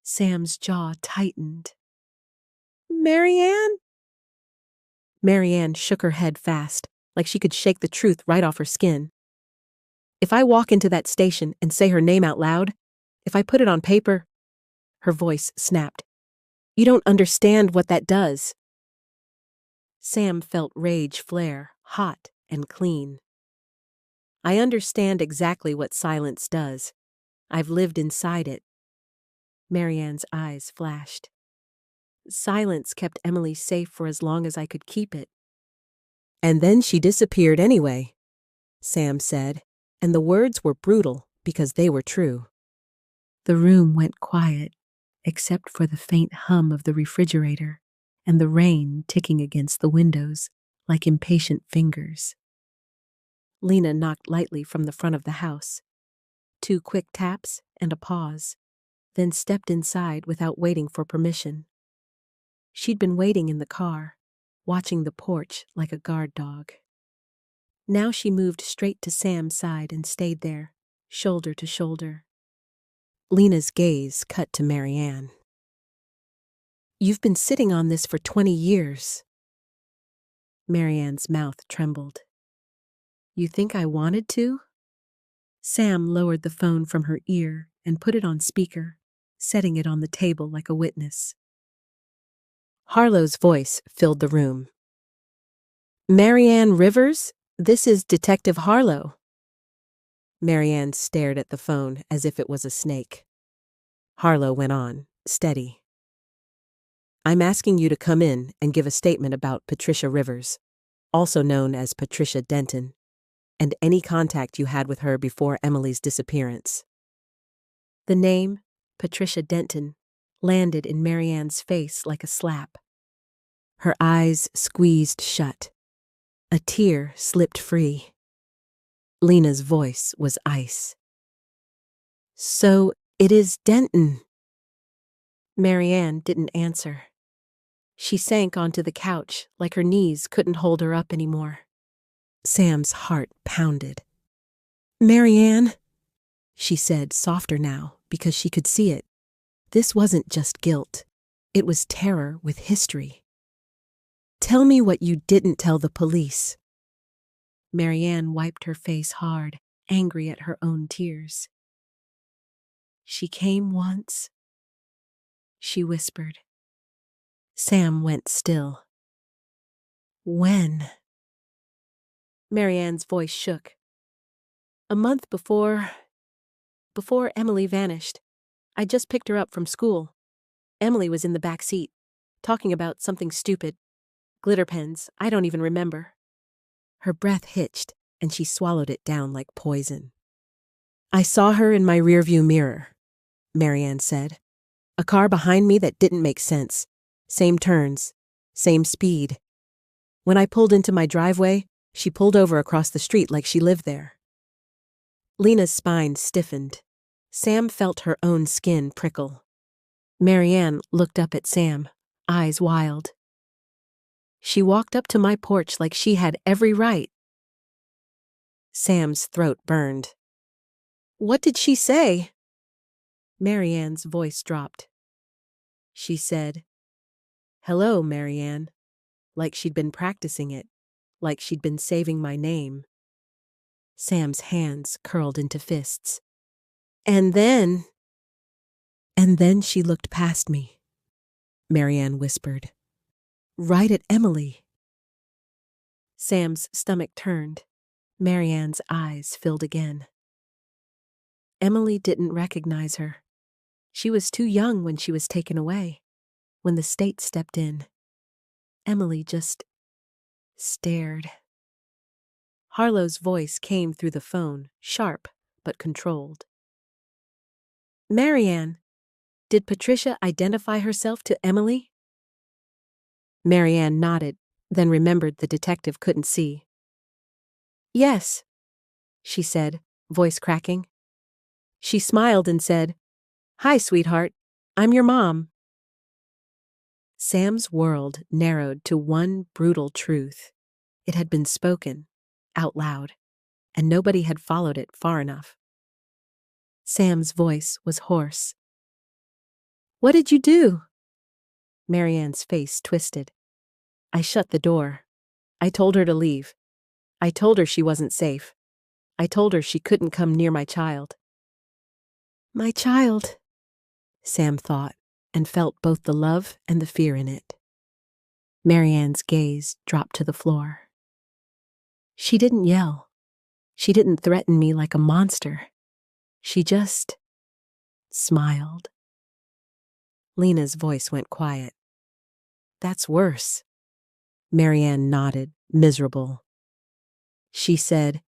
Speaker 1: Sam's jaw tightened. Marianne? Marianne shook her head fast, like she could shake the truth right off her skin. If I walk into that station and say her name out loud, if I put it on paper, her voice snapped. You don't understand what that does. Sam felt rage flare, hot and clean. I understand exactly what silence does. I've lived inside it. Marianne's eyes flashed. Silence kept Emily safe for as long as I could keep it. And then she disappeared anyway, Sam said, and the words were brutal because they were true. The room went quiet, except for the faint hum of the refrigerator and the rain ticking against the windows like impatient fingers. Lena knocked lightly from the front of the house. 2 quick taps and a pause, then stepped inside without waiting for permission. She'd been waiting in the car, watching the porch like a guard dog. Now she moved straight to Sam's side and stayed there, shoulder to shoulder. Lena's gaze cut to Marianne. You've been sitting on this for 20 years. Marianne's mouth trembled. You think I wanted to? Sam lowered the phone from her ear and put it on speaker, setting it on the table like a witness. Harlow's voice filled the room. Marianne Rivers, this is Detective Harlow. Marianne stared at the phone as if it was a snake. Harlow went on, steady. "I'm asking you to come in and give a statement about Patricia Rivers, also known as Patricia Denton, and any contact you had with her before Emily's disappearance." The name, Patricia Denton, landed in Marianne's face like a slap. Her eyes squeezed shut. A tear slipped free. Lena's voice was ice. "So it is Denton." Marianne didn't answer. She sank onto the couch like her knees couldn't hold her up anymore. Sam's heart pounded. "Marianne," she said, softer now because she could see it. This wasn't just guilt. It was terror with history. "Tell me what you didn't tell the police." Marianne wiped her face hard, angry at her own tears. "She came once," she whispered. Sam went still. "When?" Marianne's voice shook. "A month before Emily vanished. I just picked her up from school. Emily was in the back seat, talking about something stupid. Glitter pens, I don't even remember." Her breath hitched, and she swallowed it down like poison. "I saw her in my rearview mirror," Marianne said. "A car behind me that didn't make sense. Same turns, same speed. When I pulled into my driveway, she pulled over across the street like she lived there." Lena's spine stiffened. Sam felt her own skin prickle. Marianne looked up at Sam, eyes wild. "She walked up to my porch like she had every right." Sam's throat burned. "What did she say?" Marianne's voice dropped. She said, "Hello, Marianne," like she'd been practicing it, like she'd been saving my name. Sam's hands curled into fists. And then she looked past me," Marianne whispered. "Right at Emily." Sam's stomach turned. Marianne's eyes filled again. Emily didn't recognize her. She was too young when she was taken away, when the state stepped in. Emily just stared. Harlow's voice came through the phone, sharp but controlled. "Marianne, did Patricia identify herself to Emily?" Marianne nodded, then remembered the detective couldn't see. "Yes," she said, voice cracking. She smiled and said, "Hi, sweetheart. I'm your mom." Sam's world narrowed to one brutal truth. It had been spoken, out loud, and nobody had followed it far enough. Sam's voice was hoarse. "What did you do?" Marianne's face twisted. "I shut the door. I told her to leave. I told her she wasn't safe. I told her she couldn't come near my child." "My child," Sam thought, and felt both the love and the fear in it. Marianne's gaze dropped to the floor. "She didn't yell. She didn't threaten me like a monster. She just smiled." Lena's voice went quiet. "That's worse." Marianne nodded, miserable. She said,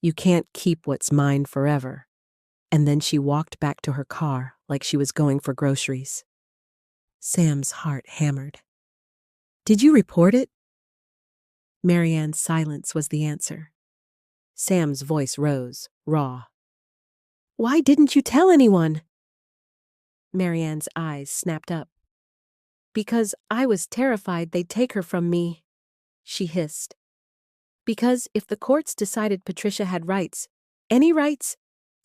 Speaker 1: "You can't keep what's mine forever." And then she walked back to her car like she was going for groceries. Sam's heart hammered. "Did you report it?" Marianne's silence was the answer. Sam's voice rose, raw. "Why didn't you tell anyone?" Marianne's eyes snapped up. "Because I was terrified they'd take her from me," she hissed. "Because if the courts decided Patricia had rights, any rights,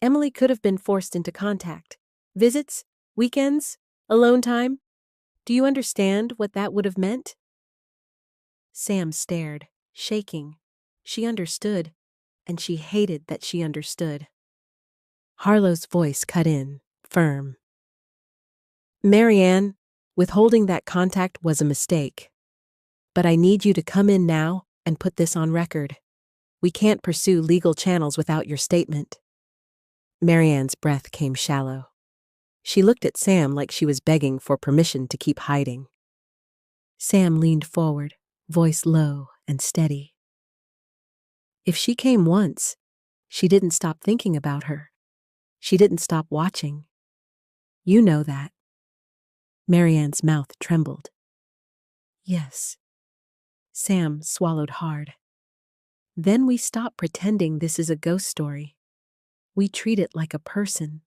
Speaker 1: Emily could have been forced into contact. Visits, weekends, alone time. Do you understand what that would have meant?" Sam stared, shaking. She understood, and she hated that she understood. Harlow's voice cut in, firm. "Marianne, withholding that contact was a mistake. But I need you to come in now and put this on record. We can't pursue legal channels without your statement." Marianne's breath came shallow. She looked at Sam like she was begging for permission to keep hiding. Sam leaned forward, voice low and steady. If she came once, she didn't stop thinking about her. She didn't stop watching. You know that. Marianne's mouth trembled. Yes. Sam swallowed hard. Then we stop pretending this is a ghost story. We treat it like a person.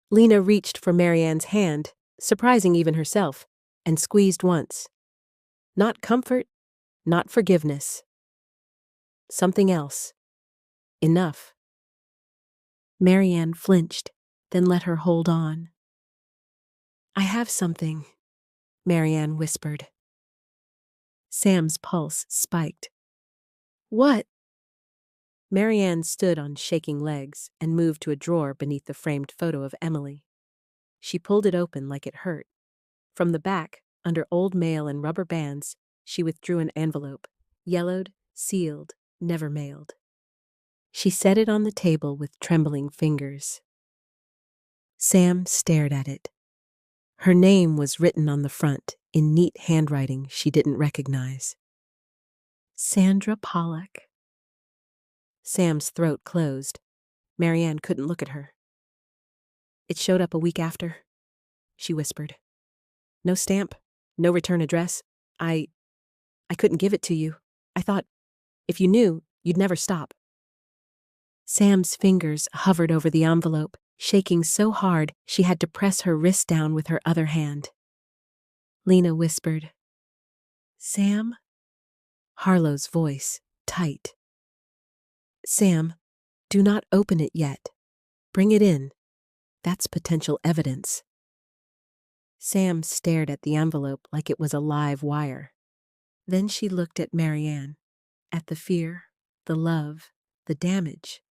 Speaker 1: Lena reached for Marianne's hand, surprising even herself, and squeezed once. Not comfort, not forgiveness. Something else. Enough. Marianne flinched, then let her hold on. I have something, Marianne whispered. Sam's pulse spiked. What? Marianne stood on shaking legs and moved to a drawer beneath the framed photo of Emily. She pulled it open like it hurt. From the back, under old mail and rubber bands, she withdrew an envelope, yellowed, sealed, never mailed. She set it on the table with trembling fingers. Sam stared at it. Her name was written on the front in neat handwriting she didn't recognize. Sandra Polluck. Sam's throat closed. Marianne couldn't look at her. It showed up a week after, she whispered. No stamp, no return address. I couldn't give it to you. I thought, if you knew, you'd never stop. Sam's fingers hovered over the envelope, shaking so hard she had to press her wrist down with her other hand. Lena whispered, Sam? Harlow's voice, tight. Sam, do not open it yet. Bring it in. That's potential evidence. Sam stared at the envelope like it was a live wire. Then she looked at Marianne, at the fear, the love, the damage.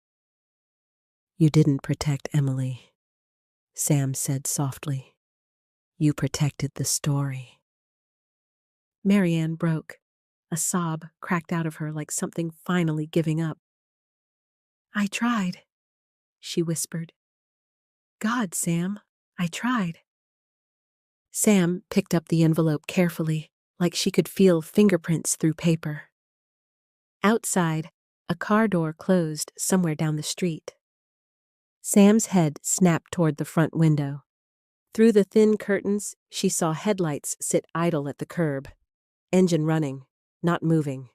Speaker 1: You didn't protect Emily, Sam said softly. You protected the story. Marianne broke. A sob cracked out of her like something finally giving up. I tried, she whispered. God, Sam, I tried. Sam picked up the envelope carefully, like she could feel fingerprints through paper. Outside, a car door closed somewhere down the street. Sam's head snapped toward the front window. Through the thin curtains, she saw headlights sit idle at the curb. Engine running, not moving.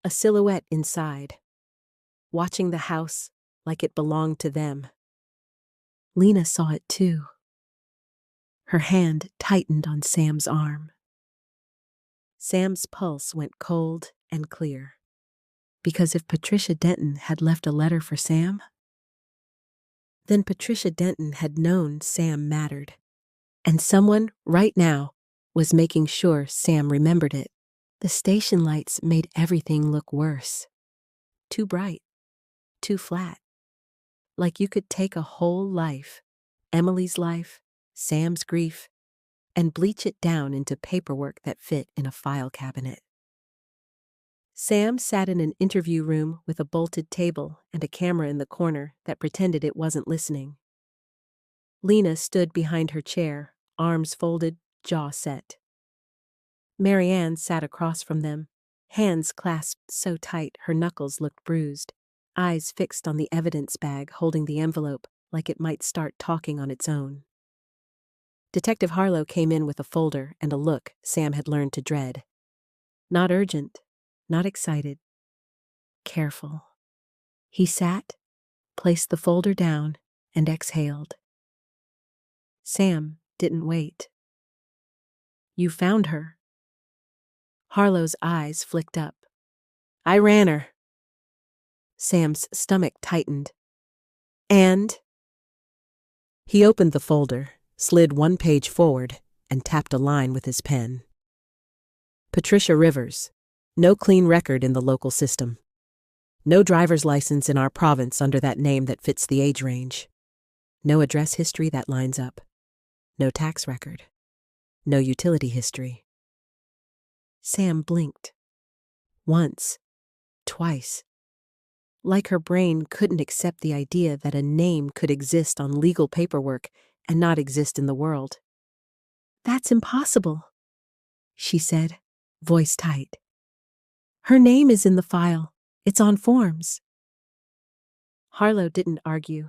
Speaker 1: A silhouette inside. Watching the house like it belonged to them. Lena saw it too. Her hand tightened on Sam's arm. Sam's pulse went cold and clear. Because if Patricia Denton had left a letter for Sam, then Patricia Denton had known Sam mattered. And someone, right now, was making sure Sam remembered it. The station lights made everything look worse. Too bright. Too flat. Like you could take a whole life, Emily's life, Sam's grief, and bleach it down into paperwork that fit in a file cabinet. Sam sat in an interview room with a bolted table and a camera in the corner that pretended it wasn't listening. Lena stood behind her chair, arms folded, jaw set. Marianne sat across from them, hands clasped so tight her knuckles looked bruised, eyes fixed on the evidence bag holding the envelope like it might start talking on its own. Detective Harlow came in with a folder and a look Sam had learned to dread. Not urgent, not excited. Careful. He sat, placed the folder down, and exhaled. Sam didn't wait. You found her. Harlow's eyes flicked up. I ran her. Sam's stomach tightened. And? He opened the folder, slid one page forward, and tapped a line with his pen. Patricia Rivers. No clean record in the local system. No driver's license in our province under that name that fits the age range. No address history that lines up. No tax record. No utility history. Sam blinked. Once. Twice. Like her brain couldn't accept the idea that a name could exist on legal paperwork and not exist in the world. That's impossible, she said, voice tight. Her name is in the file. It's on forms. Harlow didn't argue.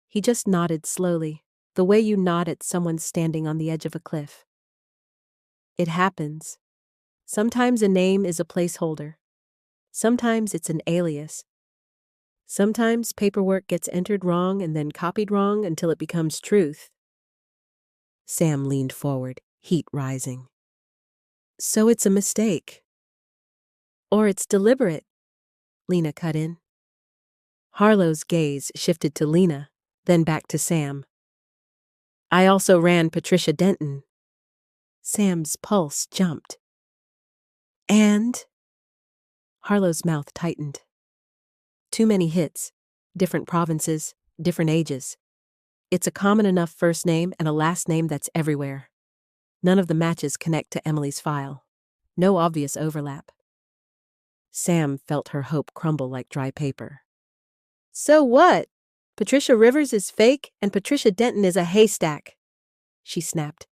Speaker 1: He just nodded slowly, the way you nod at someone standing on the edge of a cliff. It happens. Sometimes a name is a placeholder. Sometimes it's an alias. Sometimes paperwork gets entered wrong and then copied wrong until it becomes truth. Sam leaned forward, heat rising. So it's a mistake. Or it's deliberate, Lena cut in. Harlow's gaze shifted to Lena, then back to Sam. I also ran Patricia Denton. Sam's pulse jumped. And? Harlow's mouth tightened. Too many hits, different provinces, different ages. It's a common enough first name and a last name that's everywhere. None of the matches connect to Emily's file. No obvious overlap. Sam felt her hope crumble like dry paper. So what? Patricia Rivers is fake and Patricia Denton is a haystack, she snapped.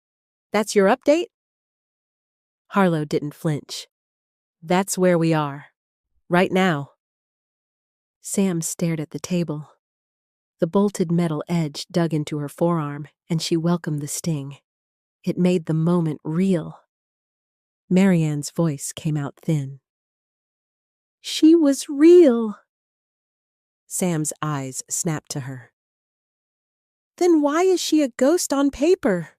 Speaker 1: That's your update? Harlow didn't flinch. That's where we are. Right now. Sam stared at the table. The bolted metal edge dug into her forearm, and she welcomed the sting. It made the moment real. Marianne's voice came out thin. She was real. Sam's eyes snapped to her. Then why is she a ghost on paper?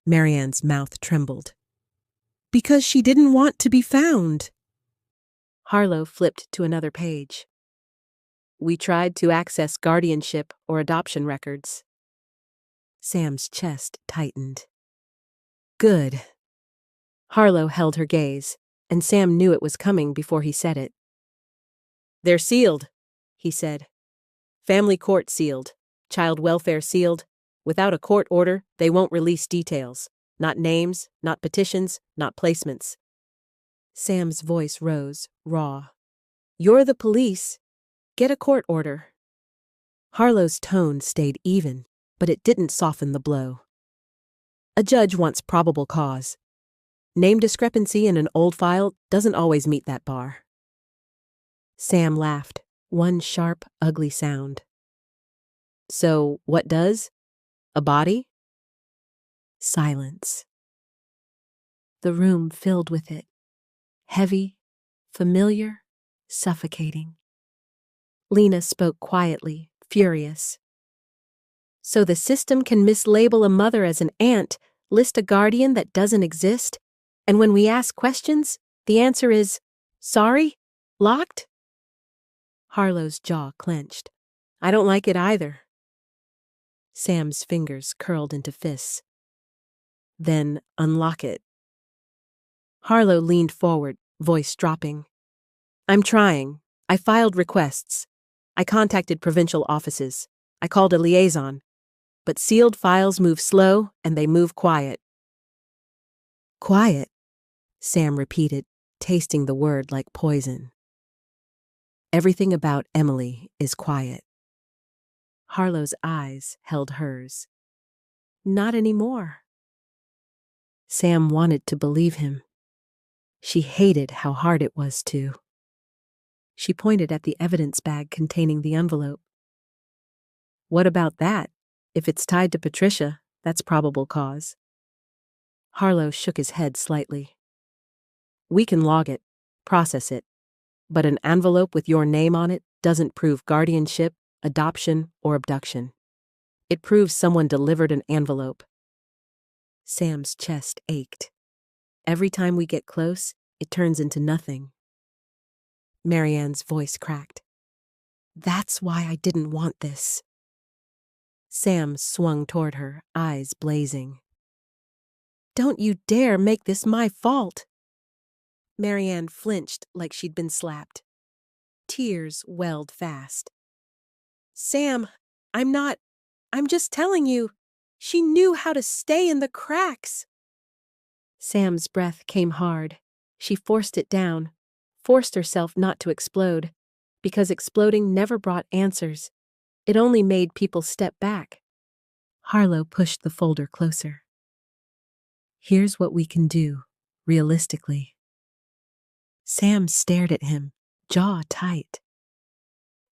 Speaker 1: Marianne's mouth trembled. Because she didn't want to be found. Harlow flipped to another page. We tried to access guardianship or adoption records. Sam's chest tightened. Good. Harlow held her gaze, and Sam knew it was coming before he said it. They're sealed, he said. Family court sealed, child welfare sealed. Without a court order, they won't release details. Not names, not petitions, not placements. Sam's voice rose, raw. You're the police. Get a court order. Harlow's tone stayed even, but it didn't soften the blow. A judge wants probable cause. Name discrepancy in an old file doesn't always meet that bar. Sam laughed, one sharp, ugly sound. So, what does? A body? Silence. The room filled with it. Heavy, familiar, suffocating. Lena spoke quietly, furious. So the system can mislabel a mother as an aunt, list a guardian that doesn't exist, and when we ask questions, the answer is, sorry? Locked? Harlow's jaw clenched. I don't like it either. Sam's fingers curled into fists. Then unlock it. Harlow leaned forward, voice dropping. I'm trying. I filed requests. I contacted provincial offices. I called a liaison. But sealed files move slow and they move quiet. Quiet, Sam repeated, tasting the word like poison. Everything about Emily is quiet. Harlow's eyes held hers. Not anymore. Sam wanted to believe him. She hated how hard it was to. She pointed at the evidence bag containing the envelope. What about that? If it's tied to Patricia, that's probable cause. Harlow shook his head slightly. We can log it, process it, but an envelope with your name on it doesn't prove guardianship, adoption, or abduction. It proves someone delivered an envelope. Sam's chest ached. Every time we get close, it turns into nothing. Marianne's voice cracked. That's why I didn't want this. Sam swung toward her, eyes blazing. Don't you dare make this my fault. Marianne flinched like she'd been slapped. Tears welled fast. Sam, I'm just telling you. She knew how to stay in the cracks. Sam's breath came hard. She forced it down, forced herself not to explode, because exploding never brought answers. It only made people step back. Harlow pushed the folder closer. Here's what we can do, realistically. Sam stared at him, jaw tight.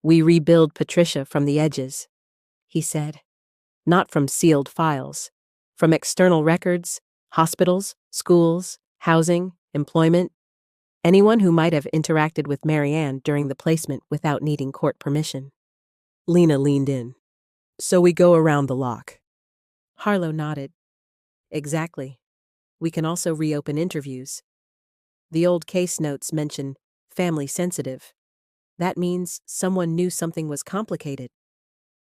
Speaker 1: We rebuild Patricia from the edges, he said. Not from sealed files. From external records, hospitals, schools, housing, employment. Anyone who might have interacted with Marianne during the placement without needing court permission. Lena leaned in. So we go around the lock. Harlow nodded. Exactly. We can also reopen interviews. The old case notes mention family sensitive. That means someone knew something was complicated.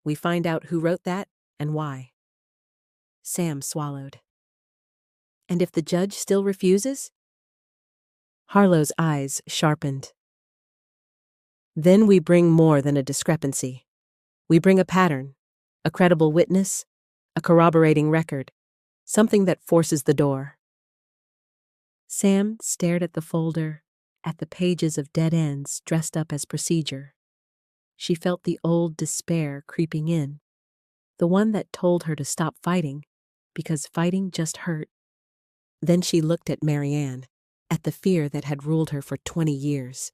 Speaker 1: We find out who wrote that and why. Sam swallowed. And if the judge still refuses? Harlow's eyes sharpened. Then we bring more than a discrepancy. We bring a pattern, a credible witness, a corroborating record, something that forces the door. Sam stared at the folder, at the pages of dead ends dressed up as procedure. She felt the old despair creeping in, the one that told her to stop fighting, because fighting just hurt. Then she looked at Marianne, at the fear that had ruled her for 20 years.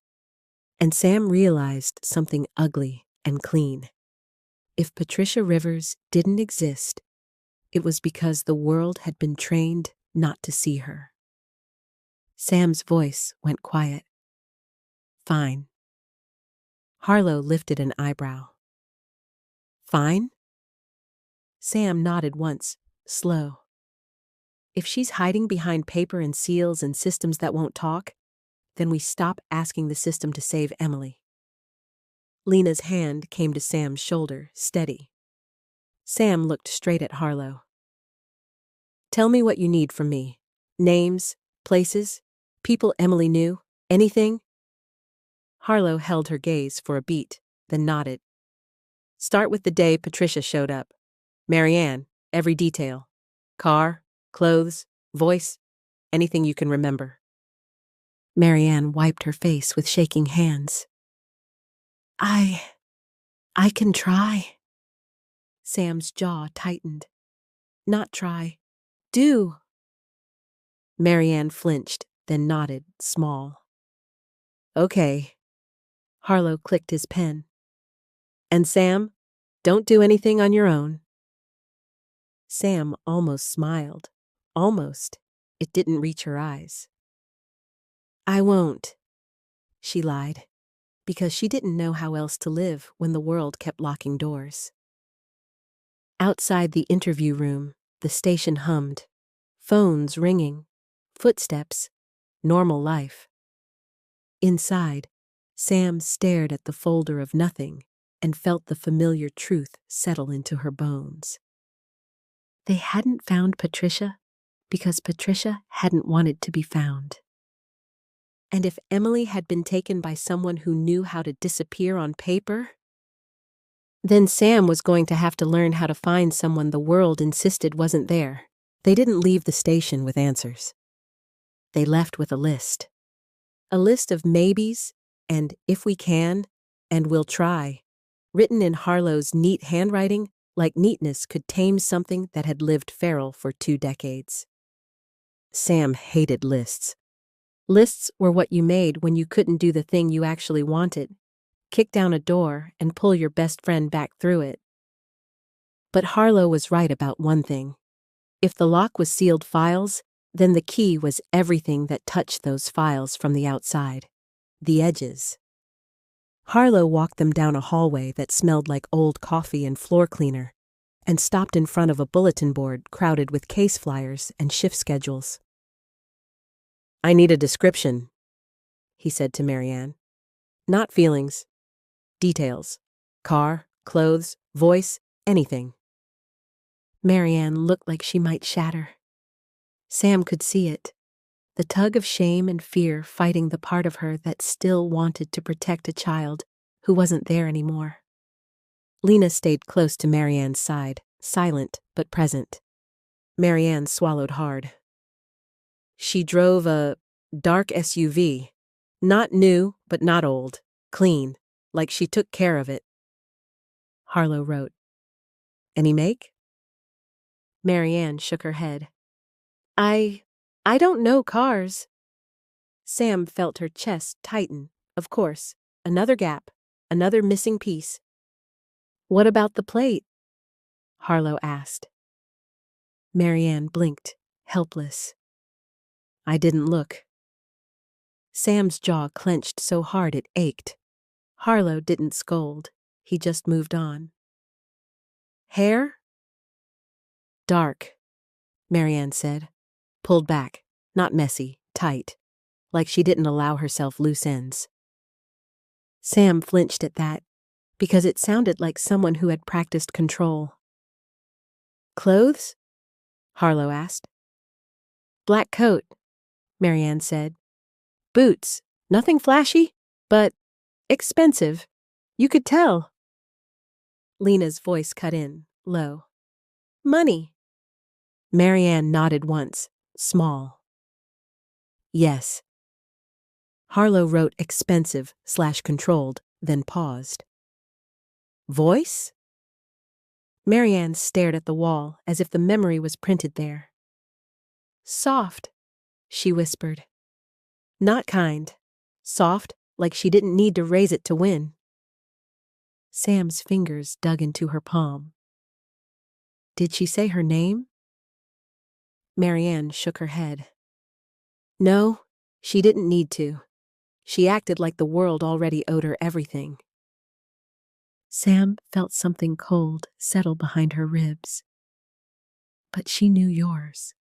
Speaker 1: And Sam realized something ugly and clean. If Patricia Rivers didn't exist, it was because the world had been trained not to see her. Sam's voice went quiet. Fine. Harlow lifted an eyebrow. Fine? Sam nodded once, slow. If she's hiding behind paper and seals and systems that won't talk, then we stop asking the system to save Emily. Lena's hand came to Sam's shoulder, steady. Sam looked straight at Harlow. Tell me what you need from me. Names, places, people Emily knew, anything? Harlow held her gaze for a beat, then nodded. Start with the day Patricia showed up. Marianne, every detail. Car, clothes, voice, anything you can remember. Marianne wiped her face with shaking hands. I can try. Sam's jaw tightened. Not try. Do. Marianne flinched, then nodded, small. Okay. Harlow clicked his pen. And Sam, don't do anything on your own. Sam almost smiled. Almost. It didn't reach her eyes. I won't, she lied, because she didn't know how else to live when the world kept locking doors. Outside the interview room, the station hummed. Phones ringing. Footsteps. Normal life. Inside, Sam stared at the folder of nothing and felt the familiar truth settle into her bones. They hadn't found Patricia because Patricia hadn't wanted to be found. And if Emily had been taken by someone who knew how to disappear on paper, then Sam was going to have to learn how to find someone the world insisted wasn't there. They didn't leave the station with answers. They left with a list. A list of maybes and if we can and we'll try, written in Harlow's neat handwriting like neatness could tame something that had lived feral for 2 decades. Sam hated lists. Lists were what you made when you couldn't do the thing you actually wanted, kick down a door and pull your best friend back through it. But Harlow was right about one thing. If the lock was sealed files, then the key was everything that touched those files from the outside, the edges. Harlow walked them down a hallway that smelled like old coffee and floor cleaner, and stopped in front of a bulletin board crowded with case flyers and shift schedules. I need a description, he said to Marianne. Not feelings. Details. Car, clothes, voice, anything. Marianne looked like she might shatter. Sam could see it, the tug of shame and fear fighting the part of her that still wanted to protect a child who wasn't there anymore. Lena stayed close to Marianne's side, silent but present. Marianne swallowed hard. She drove a dark SUV. Not new, but not old. Clean, like she took care of it. Harlow wrote, Any make? Marianne shook her head. I don't know cars. Sam felt her chest tighten. Of course, another gap, another missing piece. What about the plate? Harlow asked. Marianne blinked, helpless. I didn't look. Sam's jaw clenched so hard it ached. Harlow didn't scold. He just moved on. Hair? Dark, Marianne said. Pulled back, not messy, tight, like she didn't allow herself loose ends. Sam flinched at that, because it sounded like someone who had practiced control. Clothes? Harlow asked. Black coat, Marianne said. Boots, nothing flashy, but expensive. You could tell. Lena's voice cut in, low. Money. Marianne nodded once, small. Yes. Harlow wrote expensive/controlled, then paused. Voice? Marianne stared at the wall as if the memory was printed there. Soft, she whispered. Not kind. Soft, like she didn't need to raise it to win. Sam's fingers dug into her palm. Did she say her name? Marianne shook her head. No, she didn't need to. She acted like the world already owed her everything. Sam felt something cold settle behind her ribs. But she knew yours.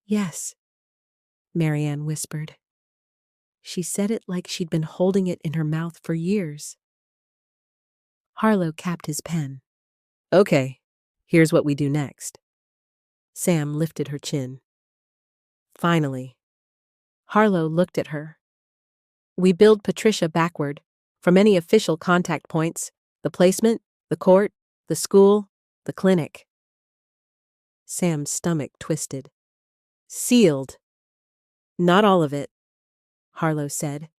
Speaker 1: Yes, Marianne whispered. She said it like she'd been holding it in her mouth for years. Harlow capped his pen. Okay, here's what we do next. Sam lifted her chin. Finally. Harlow looked at her. We build Patricia backward, from any official contact points, the placement, the court, the school, the clinic. Sam's stomach twisted. Sealed. Not all of it, Harlow said.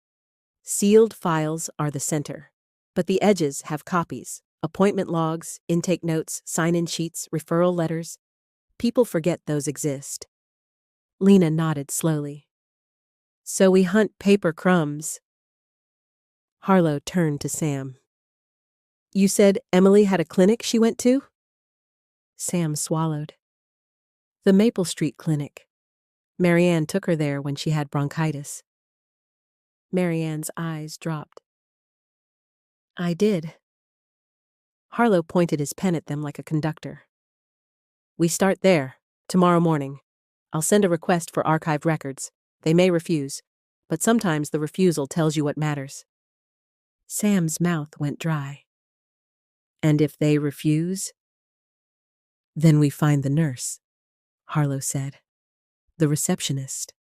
Speaker 1: Sealed files are the center, but the edges have copies, appointment logs, intake notes, sign-in sheets, referral letters. People forget those exist. Lena nodded slowly. So we hunt paper crumbs. Harlow turned to Sam. You said Emily had a clinic she went to? Sam swallowed. The Maple Street Clinic. Marianne took her there when she had bronchitis. Marianne's eyes dropped. I did. Harlow pointed his pen at them like a conductor. We start there, tomorrow morning. I'll send a request for archived records. They may refuse, but sometimes the refusal tells you what matters. Sam's mouth went dry. And if they refuse? Then we find the nurse, Harlow said. The receptionist.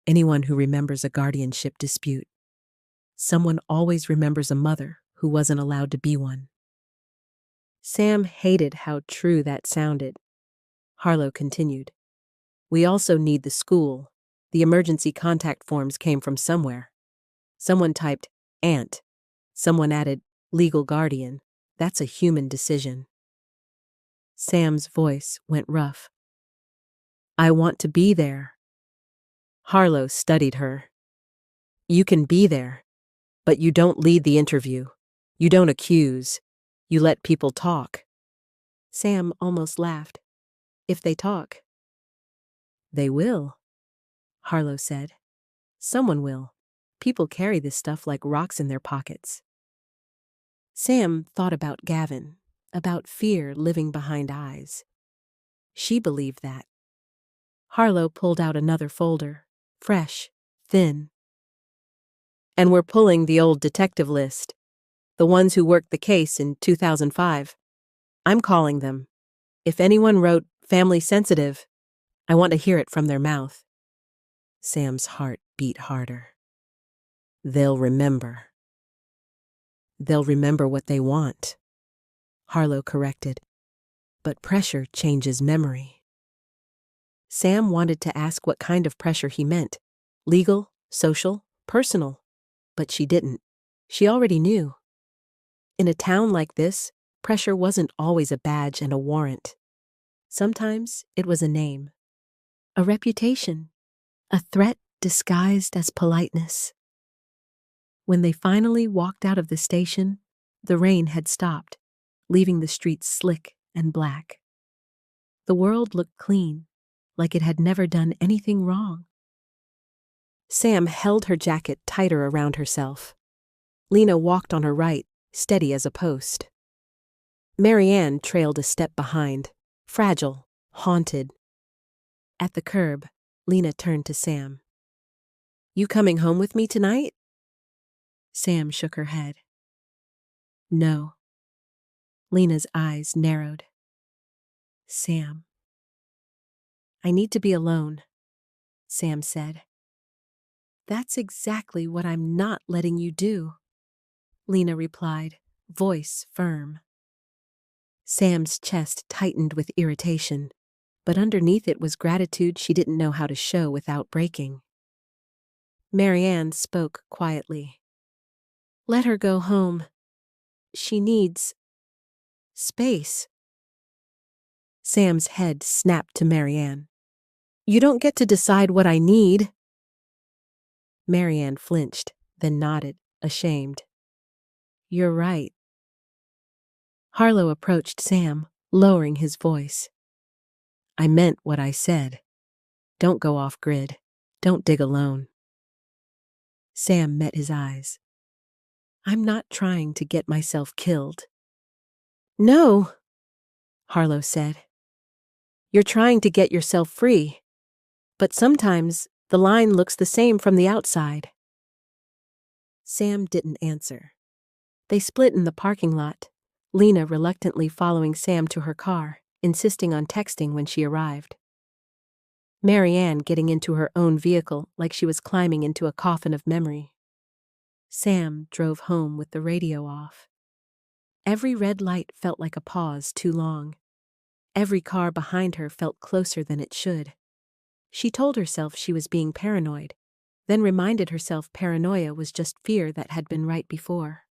Speaker 1: Anyone who remembers a guardianship dispute. Someone always remembers a mother who wasn't allowed to be one. Sam hated how true that sounded. Harlow continued. We also need the school. The emergency contact forms came from somewhere. Someone typed aunt. Someone added legal guardian. That's a human decision. Sam's voice went rough. I want to be there. Harlow studied her. You can be there, but you don't lead the interview. You don't accuse. You let people talk. Sam almost laughed. If they talk. They will, Harlow said. Someone will. People carry this stuff like rocks in their pockets. Sam thought about Gavin, about fear living behind eyes. She believed that. Harlow pulled out another folder, fresh, thin. And we're pulling the old detective list, the ones who worked the case in 2005. I'm calling them. If anyone wrote family sensitive, I want to hear it from their mouth. Sam's heart beat harder. They'll remember. They'll remember what they want, Harlow corrected. But pressure changes memory. Sam wanted to ask what kind of pressure he meant. Legal, social, personal. But she didn't. She already knew. In a town like this, pressure wasn't always a badge and a warrant. Sometimes it was a name, a reputation, a threat disguised as politeness. When they finally walked out of the station, the rain had stopped, leaving the streets slick and black. The world looked clean, like it had never done anything wrong. Sam held her jacket tighter around herself. Lena walked on her right, steady as a post. Marianne trailed a step behind, fragile, haunted. At the curb, Lena turned to Sam. "You coming home with me tonight?" Sam shook her head. "No." Lena's eyes narrowed. "Sam." "I need to be alone," Sam said. "That's exactly what I'm not letting you do," Lena replied, voice firm. Sam's chest tightened with irritation, but underneath it was gratitude she didn't know how to show without breaking. Marianne spoke quietly. "Let her go home. She needs space." Sam's head snapped to Marianne. "You don't get to decide what I need." Marianne flinched, then nodded, ashamed. "You're right." Harlow approached Sam, lowering his voice. "I meant what I said. Don't go off grid. Don't dig alone." Sam met his eyes. "I'm not trying to get myself killed." "No," Harlow said. "You're trying to get yourself free. But sometimes the line looks the same from the outside." Sam didn't answer. They split in the parking lot, Lena reluctantly following Sam to her car, insisting on texting when she arrived. Marianne getting into her own vehicle like she was climbing into a coffin of memory. Sam drove home with the radio off. Every red light felt like a pause too long. Every car behind her felt closer than it should. She told herself she was being paranoid, then reminded herself paranoia was just fear that had been right before.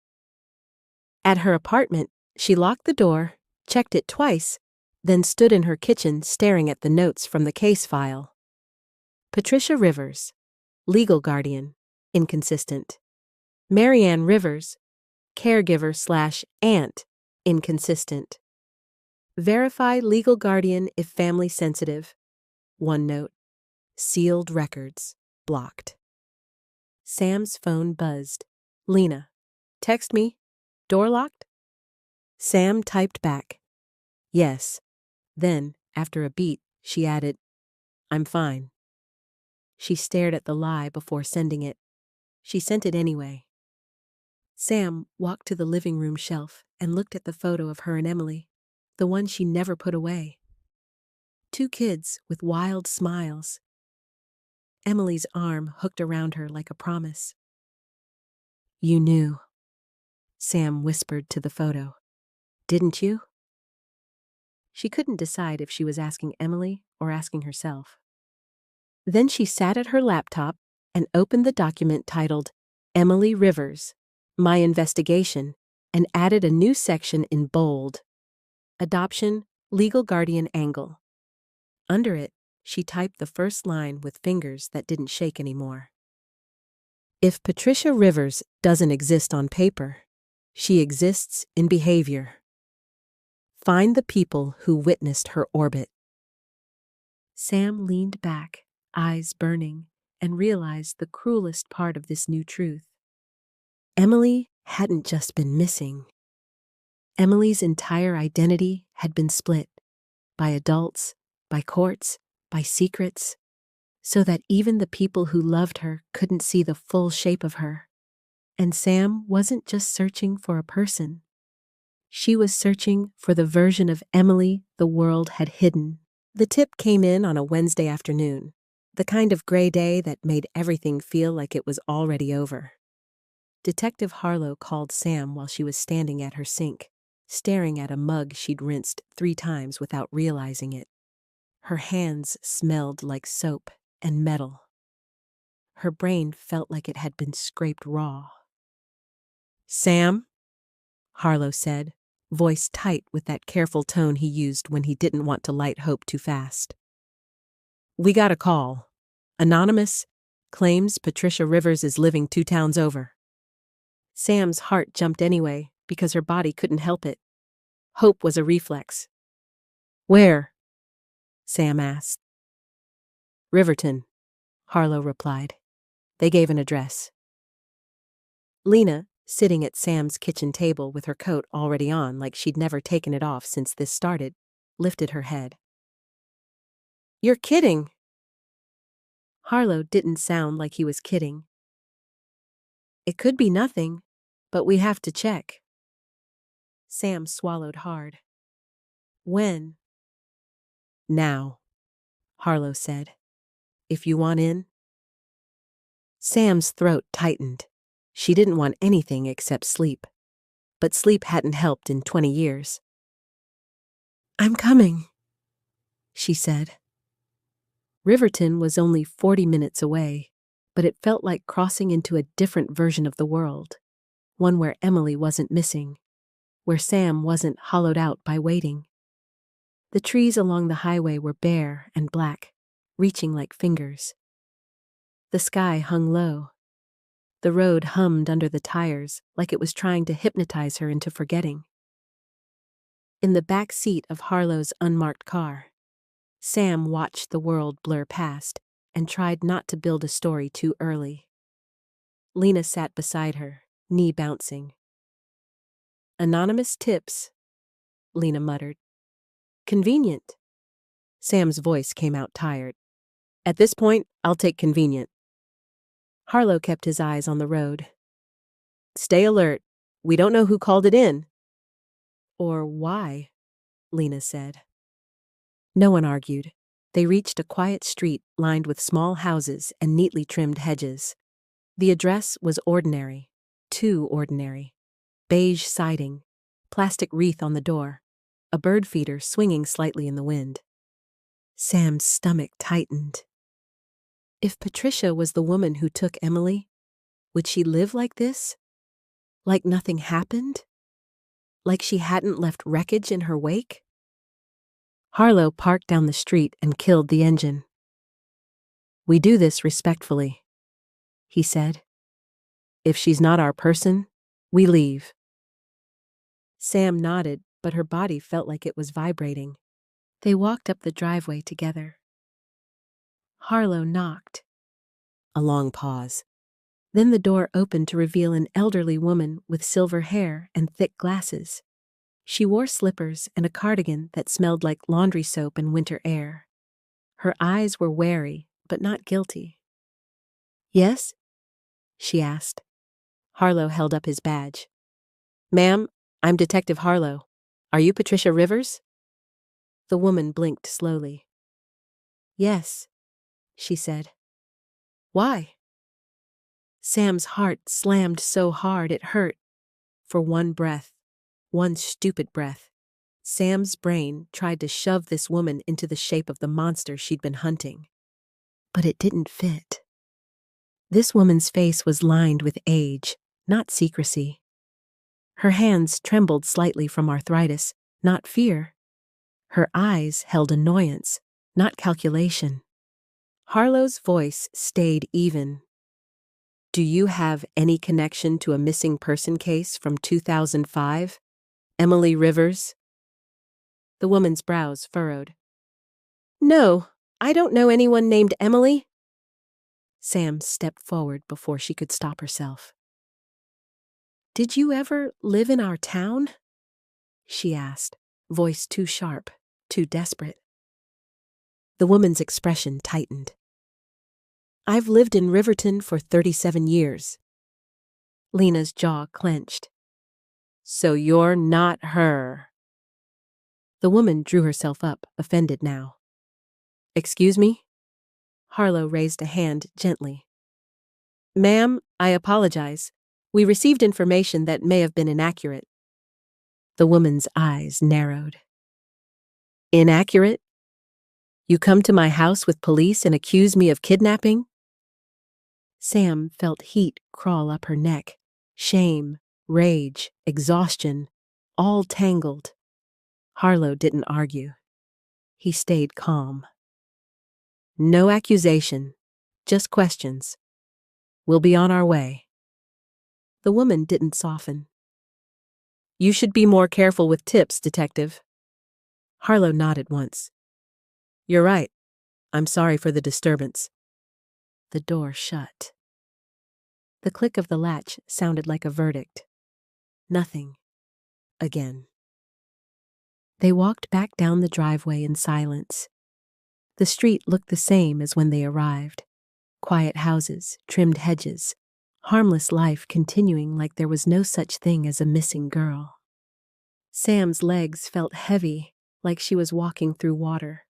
Speaker 1: At her apartment, she locked the door, checked it twice, then stood in her kitchen staring at the notes from the case file. Patricia Rivers, legal guardian, inconsistent. Marianne Rivers, caregiver/aunt, inconsistent. Verify legal guardian if family sensitive. One note. Sealed records, blocked. Sam's phone buzzed. "Lena, text me. Door locked?" Sam typed back, "Yes." Then, after a beat, she added, "I'm fine." She stared at the lie before sending it. She sent it anyway. Sam walked to the living room shelf and looked at the photo of her and Emily, the one she never put away. 2 kids with wild smiles. Emily's arm hooked around her like a promise. "You knew," Sam whispered to the photo. "Didn't you?" She couldn't decide if she was asking Emily or asking herself. Then she sat at her laptop and opened the document titled Emily Rivers, My Investigation, and added a new section in bold. Adoption, Legal Guardian Angle. Under it, she typed the first line with fingers that didn't shake anymore. If Patricia Rivers doesn't exist on paper, she exists in behavior. Find the people who witnessed her orbit. Sam leaned back, eyes burning, and realized the cruelest part of this new truth. Emily hadn't just been missing. Emily's entire identity had been split by adults, by courts, by secrets, so that even the people who loved her couldn't see the full shape of her. And Sam wasn't just searching for a person. She was searching for the version of Emily the world had hidden. The tip came in on a Wednesday afternoon, the kind of gray day that made everything feel like it was already over. Detective Harlow called Sam while she was standing at her sink, staring at a mug she'd rinsed 3 times without realizing it. Her hands smelled like soap and metal. Her brain felt like it had been scraped raw. "Sam?" Harlow said, voice tight with that careful tone he used when he didn't want to light hope too fast. "We got a call. Anonymous claims Patricia Rivers is living 2 towns over." Sam's heart jumped anyway because her body couldn't help it. Hope was a reflex. "Where?" Sam asked. "Riverton," Harlow replied. They gave an address. Lena, sitting at Sam's kitchen table with her coat already on like she'd never taken it off since this started, lifted her head. "You're kidding!" Harlow didn't sound like he was kidding. "It could be nothing, but we have to check." Sam swallowed hard. "When?" "Now," Harlow said. "If you want in." Sam's throat tightened. She didn't want anything except sleep. But sleep hadn't helped in 20 years. "I'm coming," she said. Riverton was only 40 minutes away, but it felt like crossing into a different version of the world, one where Emily wasn't missing, where Sam wasn't hollowed out by waiting. The trees along the highway were bare and black, reaching like fingers. The sky hung low. The road hummed under the tires like it was trying to hypnotize her into forgetting. In the back seat of Harlow's unmarked car, Sam watched the world blur past and tried not to build a story too early. Lena sat beside her, knee bouncing. "Anonymous tips," Lena muttered. "Convenient." Sam's voice came out tired. "At this point, I'll take convenient." Harlow kept his eyes on the road. "Stay alert. We don't know who called it in." "Or why," Lena said. No one argued. They reached a quiet street lined with small houses and neatly trimmed hedges. The address was ordinary, too ordinary. Beige siding, plastic wreath on the door, a bird feeder swinging slightly in the wind. Sam's stomach tightened. If Patricia was the woman who took Emily, would she live like this? Like nothing happened? Like she hadn't left wreckage in her wake? Harlow parked down the street and killed the engine. "We do this respectfully," he said. "If she's not our person, we leave." Sam nodded, but her body felt like it was vibrating. They walked up the driveway together. Harlow knocked. A long pause. Then the door opened to reveal an elderly woman with silver hair and thick glasses. She wore slippers and a cardigan that smelled like laundry soap and winter air. Her eyes were wary, but not guilty. "Yes?" she asked. Harlow held up his badge. "Ma'am, I'm Detective Harlow. Are you Patricia Rivers?" The woman blinked slowly. "Yes," she said. "Why?" Sam's heart slammed so hard it hurt. For one breath, one stupid breath, Sam's brain tried to shove this woman into the shape of the monster she'd been hunting. But it didn't fit. This woman's face was lined with age, not secrecy. Her hands trembled slightly from arthritis, not fear. Her eyes held annoyance, not calculation. Harlow's voice stayed even. "Do you have any connection to a missing person case from 2005? Emily Rivers?" The woman's brows furrowed. "No, I don't know anyone named Emily." Sam stepped forward before she could stop herself. "Did you ever live in our town?" she asked, voice too sharp, too desperate. The woman's expression tightened. "I've lived in Riverton for 37 years. Lena's jaw clenched. "So you're not her." The woman drew herself up, offended now. "Excuse me?" Harlow raised a hand gently. "Ma'am, I apologize. We received information that may have been inaccurate." The woman's eyes narrowed. "Inaccurate? You come to my house with police and accuse me of kidnapping?" Sam felt heat crawl up her neck. Shame, rage, exhaustion, all tangled. Harlow didn't argue. He stayed calm. No accusation, just questions. We'll be on our way. The woman didn't soften. You should be more careful with tips, Detective. Harlow nodded once. You're right. I'm sorry for the disturbance. The door shut. The click of the latch sounded like a verdict. Nothing. Again. They walked back down the driveway in silence. The street looked the same as when they arrived. Quiet houses, trimmed hedges, harmless life continuing like there was no such thing as a missing girl. Sam's legs felt heavy, like she was walking through water.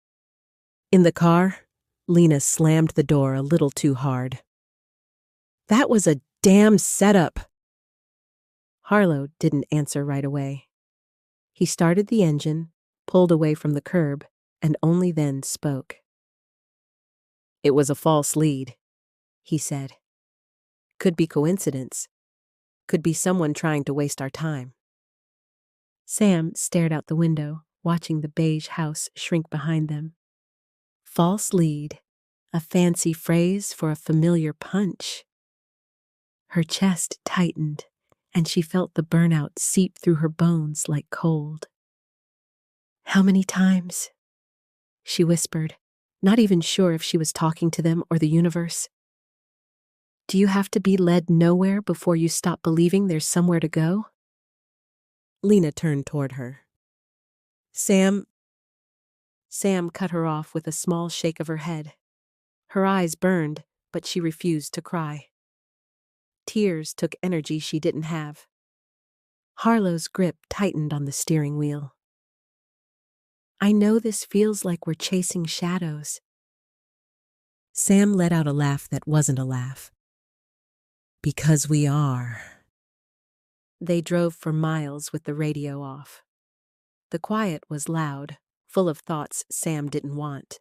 Speaker 1: In the car, Lena slammed the door a little too hard. That was a damn setup. Harlow didn't answer right away. He started the engine, pulled away from the curb, and only then spoke. It was a false lead, he said. Could be coincidence. Could be someone trying to waste our time. Sam stared out the window, watching the beige house shrink behind them. False lead, a fancy phrase for a familiar punch. Her chest tightened, and she felt the burnout seep through her bones like cold. How many times? She whispered, not even sure if she was talking to them or the universe. Do you have to be led nowhere before you stop believing there's somewhere to go? Lena turned toward her. Sam cut her off with a small shake of her head. Her eyes burned, but she refused to cry. Tears took energy she didn't have. Harlow's grip tightened on the steering wheel. I know this feels like we're chasing shadows. Sam let out a laugh that wasn't a laugh. Because we are. They drove for miles with the radio off. The quiet was loud, full of thoughts Sam didn't want.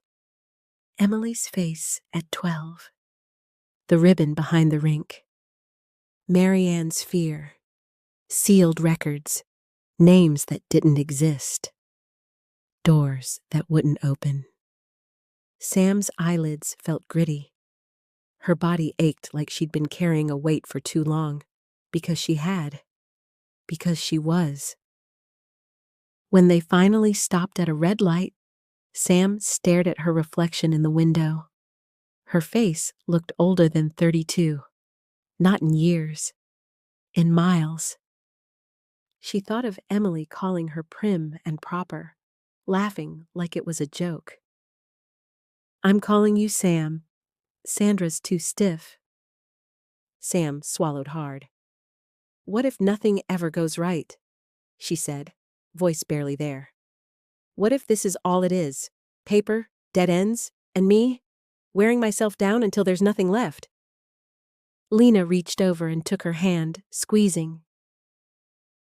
Speaker 1: Emily's face at 12. The ribbon behind the rink. Marianne's fear. Sealed records. Names that didn't exist. Doors that wouldn't open. Sam's eyelids felt gritty. Her body ached like she'd been carrying a weight for too long, because she had. Because she was. When they finally stopped at a red light, Sam stared at her reflection in the window. Her face looked older than 32. Not in years. In miles. She thought of Emily calling her prim and proper, laughing like it was a joke. I'm calling you Sam. Sandra's too stiff. Sam swallowed hard. What if nothing ever goes right? She said, voice barely there. What if this is all it is? Paper, dead ends, and me, wearing myself down until there's nothing left. Lena reached over and took her hand, squeezing.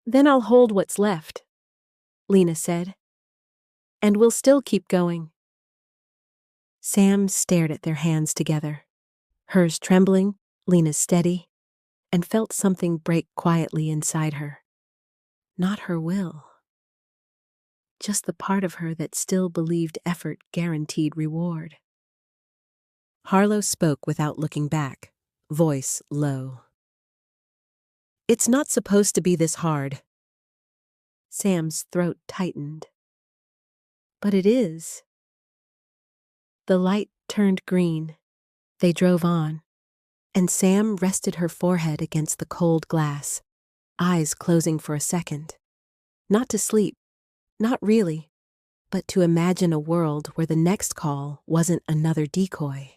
Speaker 1: Then I'll hold what's left, Lena said. And we'll still keep going. Sam stared at their hands together, hers trembling, Lena's steady, and felt something break quietly inside her. Not her will. Just the part of her that still believed effort guaranteed reward. Harlow spoke without looking back, voice low. It's not supposed to be this hard. Sam's throat tightened. But it is. The light turned green. They drove on, and Sam rested her forehead against the cold glass, eyes closing for a second. Not to sleep, not really, but to imagine a world where the next call wasn't another decoy.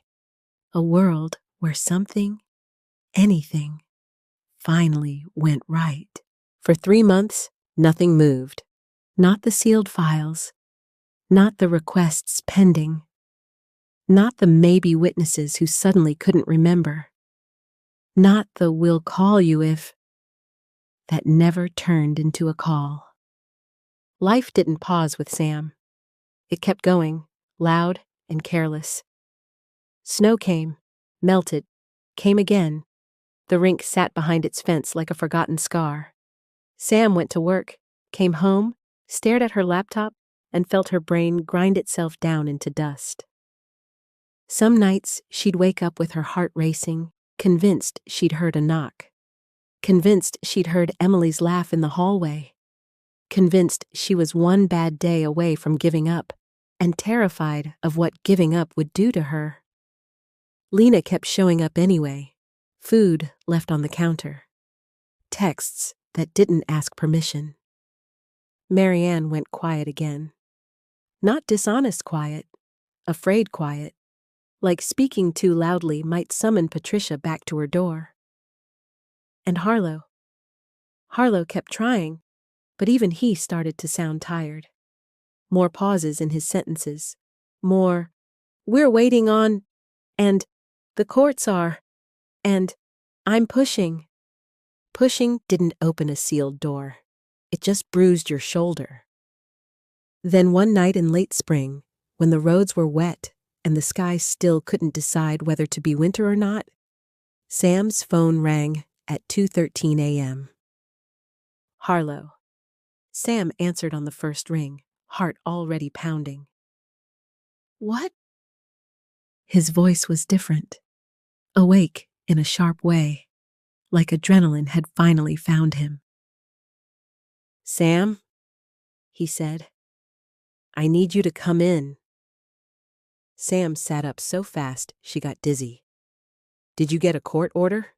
Speaker 1: A world where something, anything, finally went right. For 3 months, nothing moved. Not the sealed files, not the requests pending, not the maybe witnesses who suddenly couldn't remember, not the we'll call you if that never turned into a call. Life didn't pause with Sam. It kept going, loud and careless. Snow came, melted, came again. The rink sat behind its fence like a forgotten scar. Sam went to work, came home, stared at her laptop, and felt her brain grind itself down into dust. Some nights she'd wake up with her heart racing, convinced she'd heard a knock. Convinced she'd heard Emily's laugh in the hallway. Convinced she was one bad day away from giving up, and terrified of what giving up would do to her. Lena kept showing up anyway. Food left on the counter. Texts that didn't ask permission. Marianne went quiet again. Not dishonest quiet, afraid quiet, like speaking too loudly might summon Patricia back to her door. And Harlow kept trying, but even he started to sound tired. More pauses in his sentences. More, "We're waiting on," and "the courts are," and "I'm pushing." Pushing didn't open a sealed door. It just bruised your shoulder. Then one night in late spring, when the roads were wet and the sky still couldn't decide whether to be winter or not, Sam's phone rang at 2:13 a.m. Harlow. Sam answered on the first ring, heart already pounding. "What?" His voice was different, awake in a sharp way, like adrenaline had finally found him. "Sam," he said, "I need you to come in." Sam sat up so fast she got dizzy. "Did you get a court order?"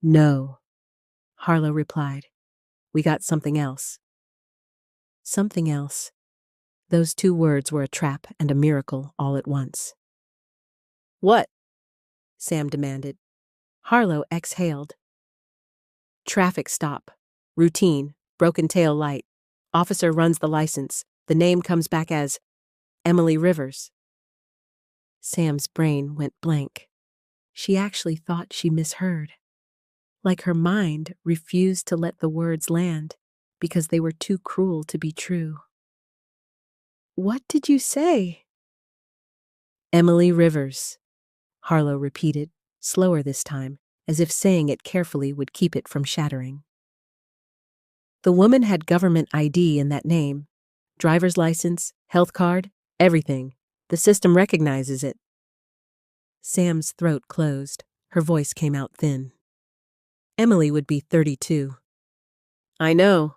Speaker 1: "No," Harlow replied. "We got something else." Something else. Those two words were a trap and a miracle all at once. "What?" Sam demanded. Harlow exhaled. "Traffic stop. Routine. Broken tail light. Officer runs the license. The name comes back as Emily Rivers." Sam's brain went blank. She actually thought she misheard. Like her mind refused to let the words land because they were too cruel to be true. "What did you say?" "Emily Rivers," Harlow repeated, slower this time, as if saying it carefully would keep it from shattering. The woman had government ID in that name. Driver's license, health card, everything. The system recognizes it. Sam's throat closed. Her voice came out thin. Emily would be 32. "I know,"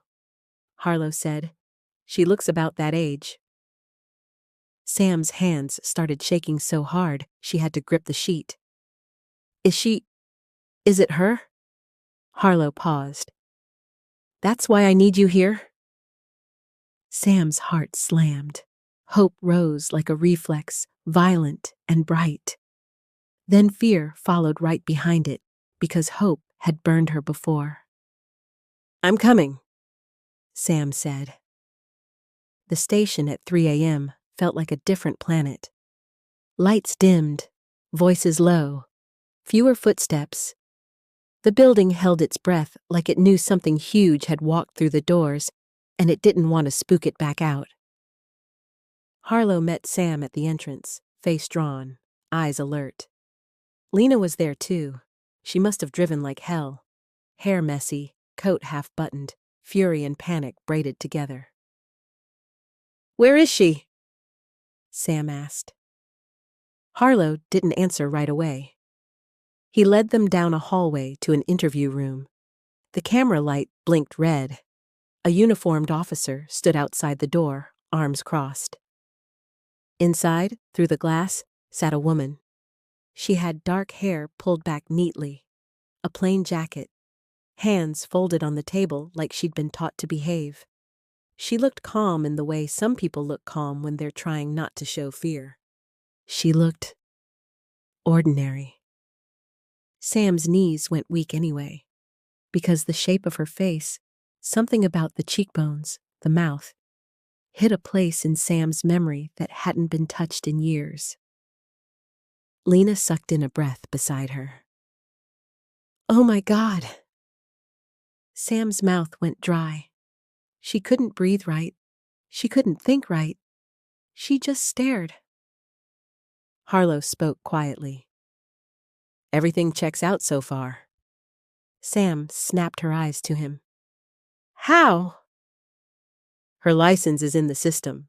Speaker 1: Harlow said. "She looks about that age." Sam's hands started shaking so hard she had to grip the sheet. Is it her?" Harlow paused. "That's why I need you here?" Sam's heart slammed. Hope rose like a reflex, violent and bright. Then fear followed right behind it, because hope had burned her before. "I'm coming," Sam said. The station at 3 a.m. felt like a different planet. Lights dimmed, voices low, fewer footsteps. The building held its breath like it knew something huge had walked through the doors, and it didn't want to spook it back out. Harlow met Sam at the entrance, face drawn, eyes alert. Lena was there too. She must have driven like hell. Hair messy, coat half-buttoned, fury and panic braided together. "Where is she?" Sam asked. Harlow didn't answer right away. He led them down a hallway to an interview room. The camera light blinked red. A uniformed officer stood outside the door, arms crossed. Inside, through the glass, sat a woman. She had dark hair pulled back neatly, a plain jacket, hands folded on the table like she'd been taught to behave. She looked calm in the way some people look calm when they're trying not to show fear. She looked ordinary. Sam's knees went weak anyway, because the shape of her face, something about the cheekbones, the mouth, hit a place in Sam's memory that hadn't been touched in years. Lena sucked in a breath beside her. "Oh my God!" Sam's mouth went dry. She couldn't breathe right. She couldn't think right. She just stared. Harlow spoke quietly. "Everything checks out so far." Sam snapped her eyes to him. "How?" Her license is in the system,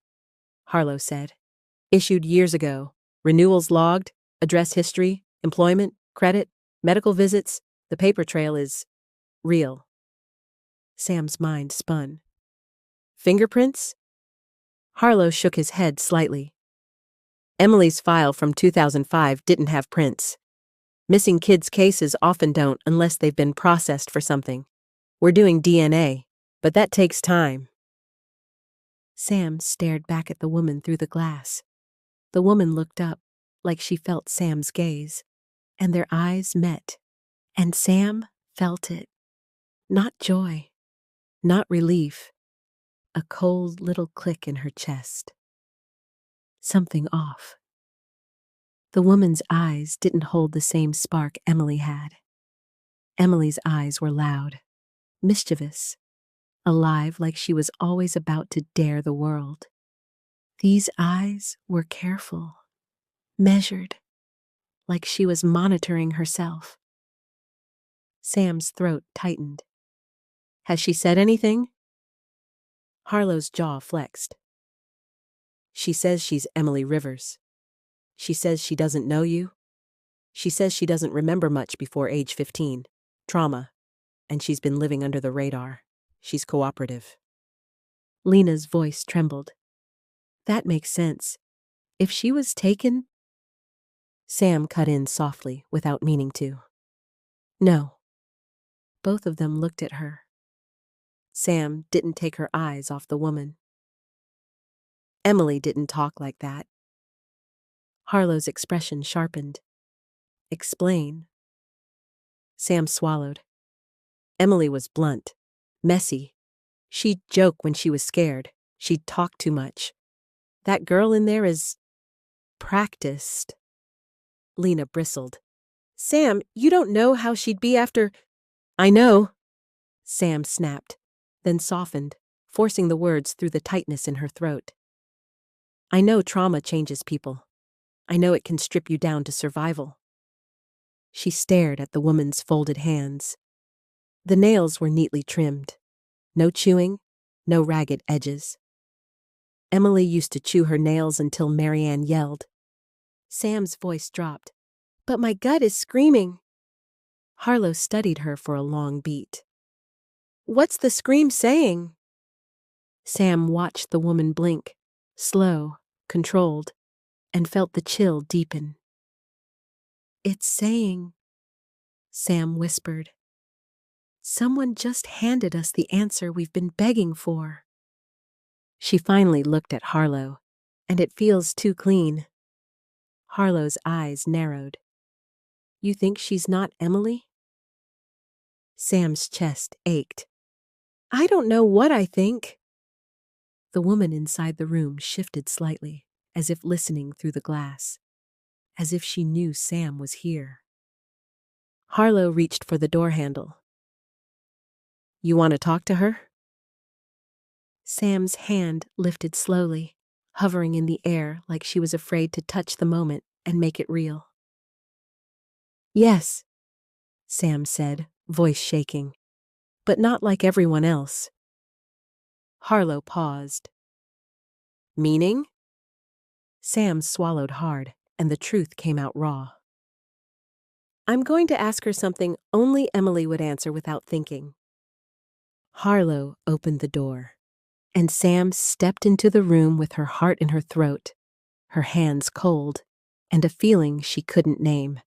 Speaker 1: Harlow said. Issued years ago. Renewals logged, address history, employment, credit, medical visits. The paper trail is real. Sam's mind spun. Fingerprints? Harlow shook his head slightly. Emily's file from 2005 didn't have prints. Missing kids' cases often don't unless they've been processed for something. We're doing DNA, but that takes time. Sam stared back at the woman through the glass. The woman looked up, like she felt Sam's gaze, and their eyes met. And Sam felt it. Not joy, not relief. A cold little click in her chest. Something off. The woman's eyes didn't hold the same spark Emily had. Emily's eyes were loud, mischievous, alive like she was always about to dare the world. These eyes were careful, measured, like she was monitoring herself. Sam's throat tightened. Has she said anything? Harlow's jaw flexed. She says she's Emily Rivers. She says she doesn't know you. She says she doesn't remember much before age 15. Trauma. And she's been living under the radar. She's cooperative. Lena's voice trembled. That makes sense. If she was taken... Sam cut in softly, without meaning to. No. Both of them looked at her. Sam didn't take her eyes off the woman. Emily didn't talk like that. Harlow's expression sharpened. Explain. Sam swallowed. Emily was blunt, messy. She'd joke when she was scared. She'd talk too much. That girl in there is... practiced. Lena bristled. Sam, you don't know how she'd be after... I know. Sam snapped, then softened, forcing the words through the tightness in her throat. I know trauma changes people. I know it can strip you down to survival. She stared at the woman's folded hands. The nails were neatly trimmed. No chewing, no ragged edges. Emily used to chew her nails until Marianne yelled. Sam's voice dropped. But my gut is screaming. Harlow studied her for a long beat. What's the scream saying? Sam watched the woman blink, slow, controlled, and felt the chill deepen. It's saying, Sam whispered. Someone just handed us the answer we've been begging for. She finally looked at Harlow, and it feels too clean. Harlow's eyes narrowed. You think she's not Emily? Sam's chest ached. I don't know what I think. The woman inside the room shifted slightly, as if listening through the glass, as if she knew Sam was here. Harlow reached for the door handle. You want to talk to her? Sam's hand lifted slowly, hovering in the air like she was afraid to touch the moment and make it real. Yes, Sam said, voice shaking, but not like everyone else. Harlow paused. Meaning? Sam swallowed hard, and the truth came out raw. I'm going to ask her something only Emily would answer without thinking. Harlow opened the door, and Sam stepped into the room with her heart in her throat, her hands cold, and a feeling she couldn't name.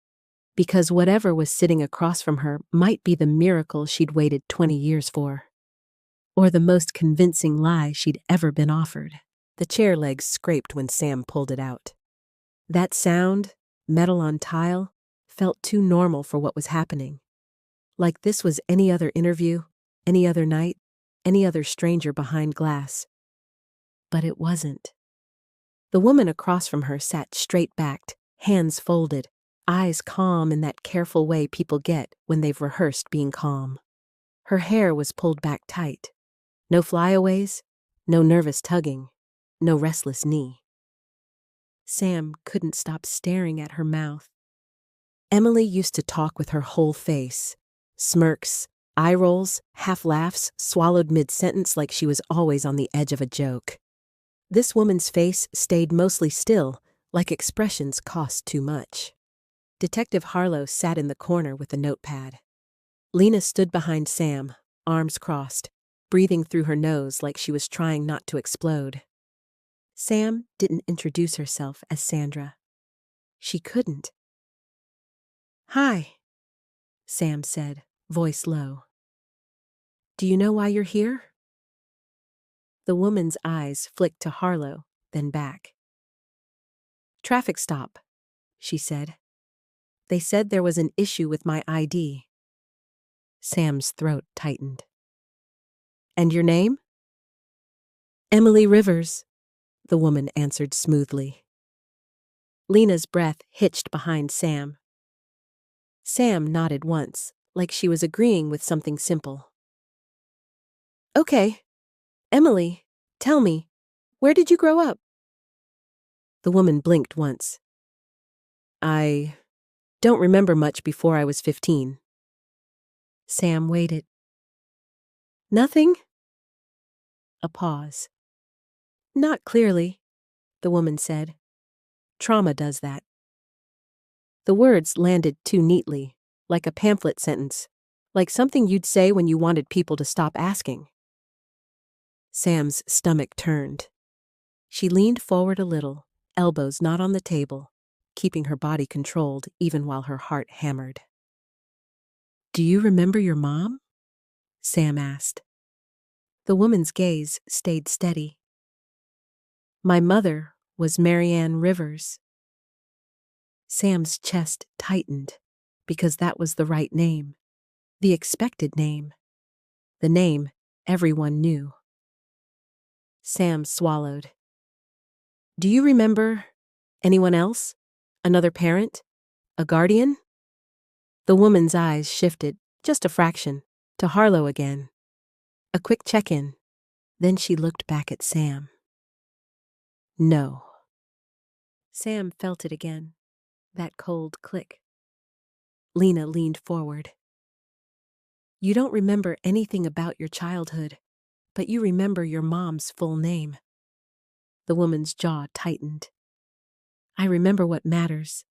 Speaker 1: Because whatever was sitting across from her might be the miracle she'd waited 20 years for. Or the most convincing lie she'd ever been offered. The chair legs scraped when Sam pulled it out. That sound, metal on tile, felt too normal for what was happening. Like this was any other interview, any other night, any other stranger behind glass. But it wasn't. The woman across from her sat straight-backed, hands folded, eyes calm in that careful way people get when they've rehearsed being calm. Her hair was pulled back tight. No flyaways, no nervous tugging, no restless knee. Sam couldn't stop staring at her mouth. Emily used to talk with her whole face, smirks, eye rolls, half laughs, swallowed mid-sentence like she was always on the edge of a joke. This woman's face stayed mostly still, like expressions cost too much. Detective Harlow sat in the corner with a notepad. Lena stood behind Sam, arms crossed, breathing through her nose like she was trying not to explode. Sam didn't introduce herself as Sandra. She couldn't. "Hi," Sam said, voice low. "Do you know why you're here?" The woman's eyes flicked to Harlow, then back. "Traffic stop," she said. "They said there was an issue with my ID." Sam's throat tightened. "And your name?" "Emily Rivers," the woman answered smoothly. Lena's breath hitched behind Sam. Sam nodded once, like she was agreeing with something simple. "Okay. Emily, tell me, where did you grow up?" The woman blinked once. "I don't remember much before I was 15. Sam waited. "Nothing?" A pause. "Not clearly," the woman said. "Trauma does that." The words landed too neatly, like a pamphlet sentence, like something you'd say when you wanted people to stop asking. Sam's stomach turned. She leaned forward a little, elbows not on the table, keeping her body controlled even while her heart hammered. "Do you remember your mom?" Sam asked. The woman's gaze stayed steady. "My mother was Marianne Rivers." Sam's chest tightened, because that was the right name, the expected name, the name everyone knew. Sam swallowed. "Do you remember anyone else? Another parent? A guardian?" The woman's eyes shifted, just a fraction, to Harlow again. A quick check-in. Then she looked back at Sam. "No." Sam felt it again, that cold click. Lena leaned forward. "You don't remember anything about your childhood, but you remember your mom's full name." The woman's jaw tightened. "I remember what matters."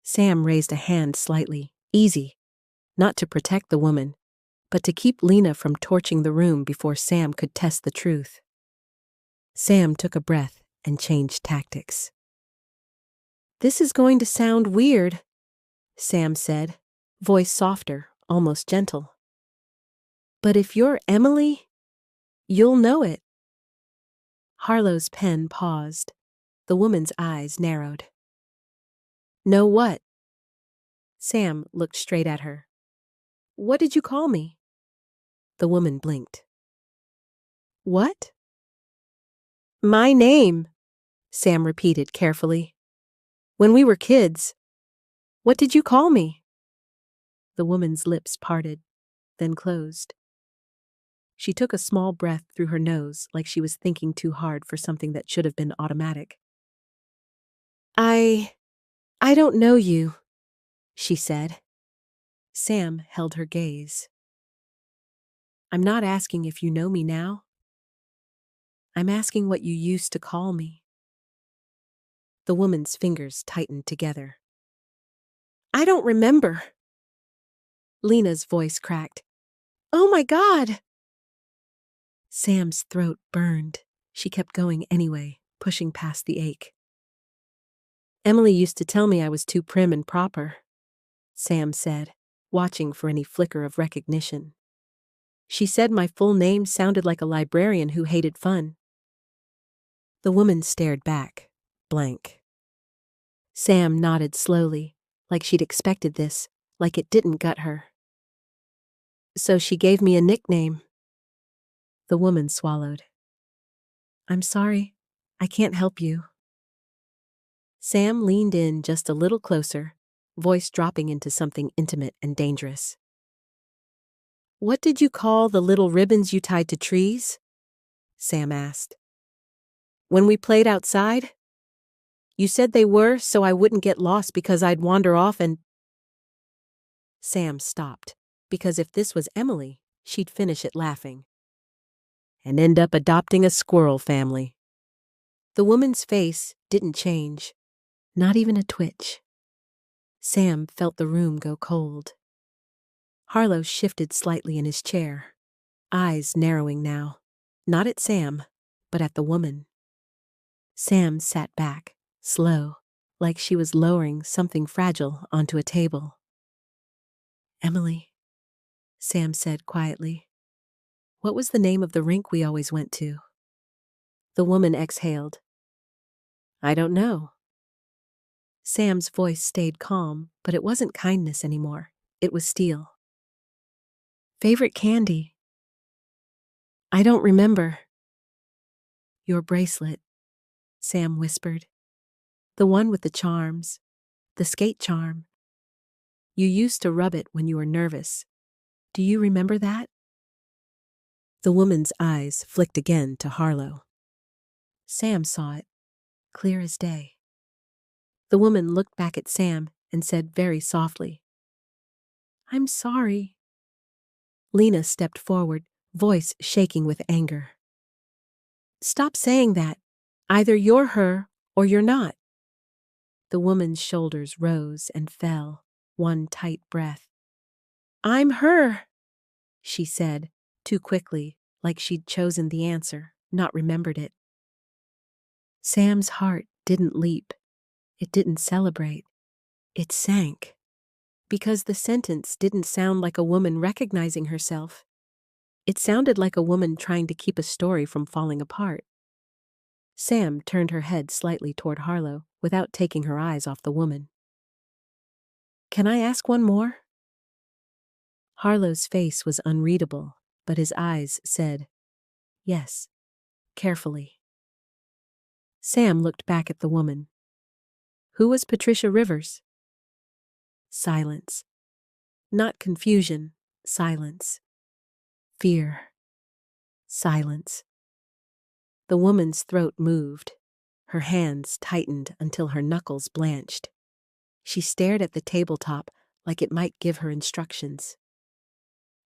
Speaker 1: Sam raised a hand slightly, easy, not to protect the woman, but to keep Lena from torching the room before Sam could test the truth. Sam took a breath and changed tactics. "This is going to sound weird," Sam said, voice softer, almost gentle. "But if you're Emily, you'll know it." Harlow's pen paused. The woman's eyes narrowed. "Know what?" Sam looked straight at her. "What did you call me?" The woman blinked. "What?" "My name," Sam repeated carefully. "When we were kids. What did you call me?" The woman's lips parted, then closed. She took a small breath through her nose like she was thinking too hard for something that should have been automatic. I don't know you," she said. Sam held her gaze. "I'm not asking if you know me now. I'm asking what you used to call me." The woman's fingers tightened together. "I don't remember." Lena's voice cracked. "Oh my God!" Sam's throat burned. She kept going anyway, pushing past the ache. "Emily used to tell me I was too prim and proper," Sam said, watching for any flicker of recognition. "She said my full name sounded like a librarian who hated fun." The woman stared back, blank. Sam nodded slowly, like she'd expected this, like it didn't gut her. "So she gave me a nickname." The woman swallowed. "I'm sorry. I can't help you." Sam leaned in just a little closer, voice dropping into something intimate and dangerous. "What did you call the little ribbons you tied to trees?" Sam asked. "When we played outside? You said they were so I wouldn't get lost because I'd wander off and—" Sam stopped. because if this was Emily, she'd finish it laughing. And end up adopting a squirrel family. The woman's face didn't change, not even a twitch. Sam felt the room go cold. Harlow shifted slightly in his chair, eyes narrowing now, not at Sam, but at the woman. Sam sat back, slow, like she was lowering something fragile onto a table. Emily, Sam said quietly. What was the name of the rink we always went to? The woman exhaled. I don't know. Sam's voice stayed calm, but it wasn't kindness anymore. It was steel. Favorite candy? I don't remember. Your bracelet, Sam whispered. The one with the charms. The skate charm. You used to rub it when you were nervous. Do you remember that? The woman's eyes flicked again to Harlow. Sam saw it, clear as day. The woman looked back at Sam and said very softly, I'm sorry. Lena stepped forward, voice shaking with anger. Stop saying that. Either you're her or you're not. The woman's shoulders rose and fell, one tight breath. I'm her, she said, too quickly, like she'd chosen the answer, not remembered it. Sam's heart didn't leap. It didn't celebrate. It sank. Because the sentence didn't sound like a woman recognizing herself. It sounded like a woman trying to keep a story from falling apart. Sam turned her head slightly toward Harlow without taking her eyes off the woman. Can I ask one more? Harlow's face was unreadable, but his eyes said, yes, carefully. Sam looked back at the woman. Who was Patricia Rivers? Silence. Not confusion, silence. Fear. Silence. The woman's throat moved. Her hands tightened until her knuckles blanched. She stared at the tabletop like it might give her instructions.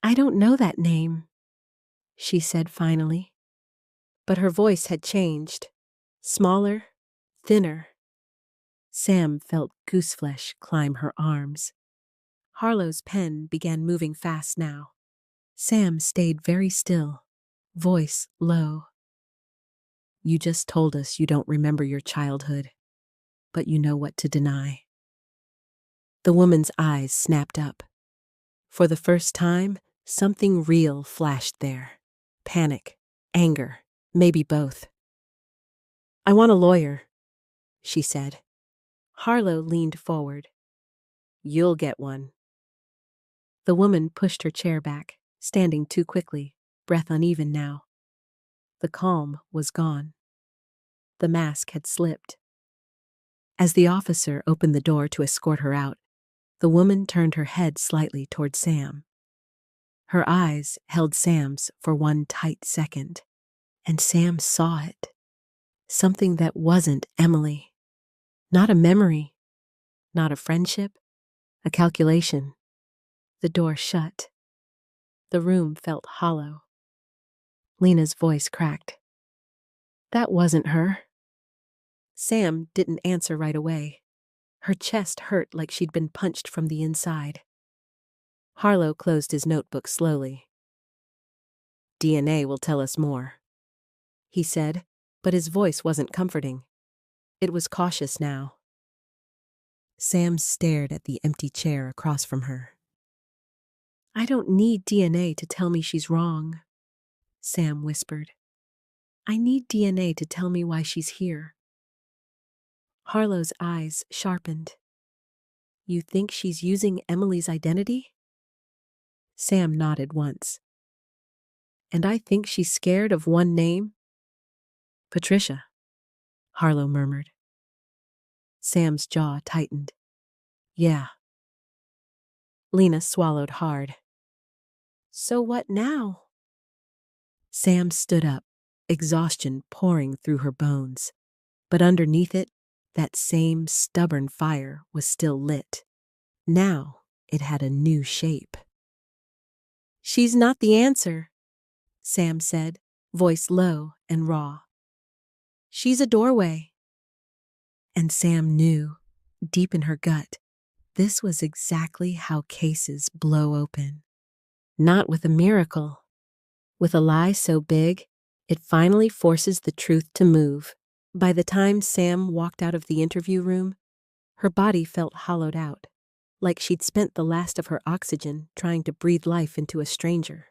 Speaker 1: I don't know that name, she said finally. But her voice had changed. Smaller, thinner. Sam felt gooseflesh climb her arms. Harlow's pen began moving fast now. Sam stayed very still, voice low. You just told us you don't remember your childhood, but you know what to deny. The woman's eyes snapped up. For the first time, something real flashed there. Panic, anger, maybe both. I want a lawyer, she said. Harlow leaned forward. You'll get one. The woman pushed her chair back, standing too quickly, breath uneven now. The calm was gone. The mask had slipped. As the officer opened the door to escort her out, the woman turned her head slightly toward Sam. Her eyes held Sam's for one tight second, and Sam saw it. Something that wasn't Emily. Not a memory, not a friendship, a calculation. The door shut. The room felt hollow. Lena's voice cracked. That wasn't her. Sam didn't answer right away. Her chest hurt like she'd been punched from the inside. Harlow closed his notebook slowly. DNA will tell us more, he said, but his voice wasn't comforting. It was cautious now. Sam stared at the empty chair across from her. I don't need DNA to tell me she's wrong, Sam whispered. I need DNA to tell me why she's here. Harlow's eyes sharpened. You think she's using Emily's identity? Sam nodded once. And I think she's scared of one name? Patricia, Harlow murmured. Sam's jaw tightened. Yeah. Lena swallowed hard. So what now? Sam stood up, exhaustion pouring through her bones. But underneath it, that same stubborn fire was still lit. Now it had a new shape. She's not the answer, Sam said, voice low and raw. She's a doorway. And Sam knew, deep in her gut, this was exactly how cases blow open. Not with a miracle. With a lie so big, it finally forces the truth to move. By the time Sam walked out of the interview room, her body felt hollowed out, like she'd spent the last of her oxygen trying to breathe life into a stranger.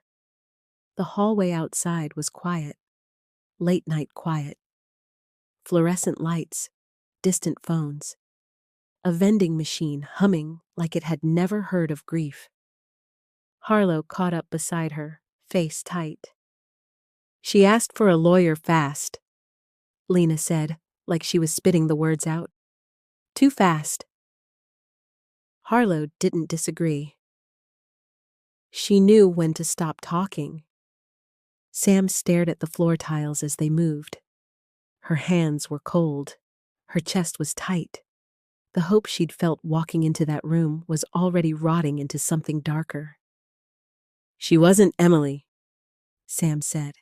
Speaker 1: The hallway outside was quiet, late-night quiet. Fluorescent lights, distant phones. A vending machine humming like it had never heard of grief. Harlow caught up beside her, face tight. She asked for a lawyer fast, Lena said, like she was spitting the words out. Too fast. Harlow didn't disagree. She knew when to stop talking. Sam stared at the floor tiles as they moved. Her hands were cold. Her chest was tight. The hope she'd felt walking into that room was already rotting into something darker. She wasn't Emily, Sam said.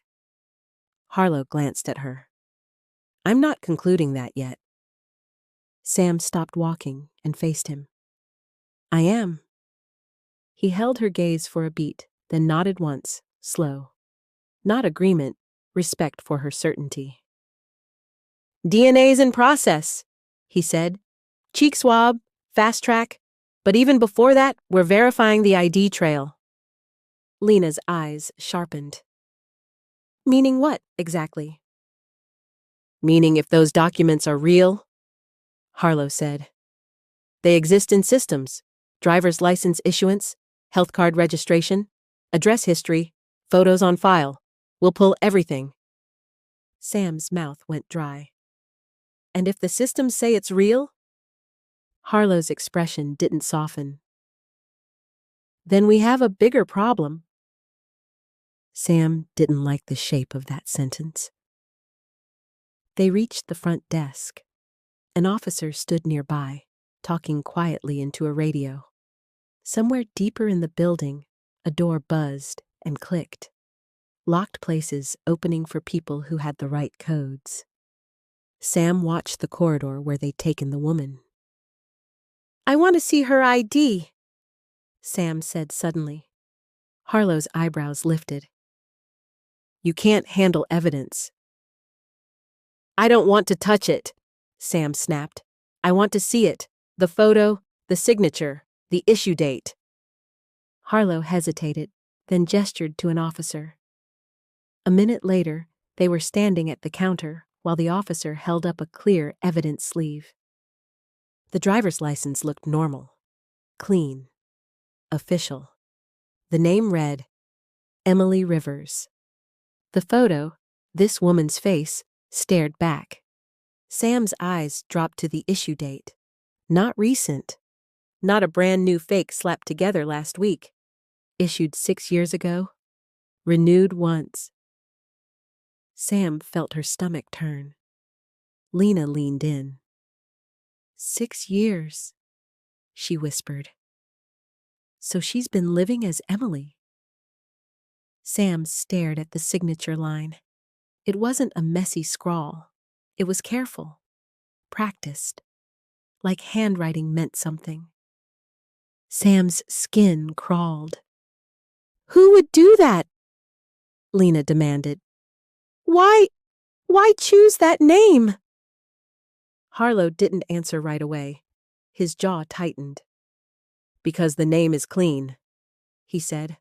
Speaker 1: Harlow glanced at her. I'm not concluding that yet. Sam stopped walking and faced him. I am. He held her gaze for a beat, then nodded once, slow. Not agreement, respect for her certainty. DNA's in process, he said. Cheek swab, fast track, but even before that, we're verifying the ID trail. Lena's eyes sharpened. Meaning what, exactly? Meaning if those documents are real, Harlow said. They exist in systems, driver's license issuance, health card registration, address history, photos on file. We'll pull everything. Sam's mouth went dry. And if the systems say it's real? Harlow's expression didn't soften. Then we have a bigger problem. Sam didn't like the shape of that sentence. They reached the front desk. An officer stood nearby, talking quietly into a radio. Somewhere deeper in the building, a door buzzed and clicked. Locked places opening for people who had the right codes. Sam watched the corridor where they'd taken the woman. I want to see her ID, Sam said suddenly. Harlow's eyebrows lifted. You can't handle evidence. I don't want to touch it, Sam snapped. I want to see it. The photo, the signature, the issue date. Harlow hesitated, then gestured to an officer. A minute later, they were standing at the counter while the officer held up a clear evidence sleeve. The driver's license looked normal, clean, official. The name read, Emily Rivers. The photo, this woman's face, stared back. Sam's eyes dropped to the issue date. Not recent. Not a brand new fake slapped together last week. Issued 6 years ago. Renewed once. Sam felt her stomach turn. Lena leaned in. 6 years, she whispered. So she's been living as Emily. Sam stared at the signature line. It wasn't a messy scrawl. It was careful, practiced, like handwriting meant something. Sam's skin crawled. Who would do that? Lena demanded. Why choose that name? Harlow didn't answer right away. His jaw tightened. Because the name is clean, he said.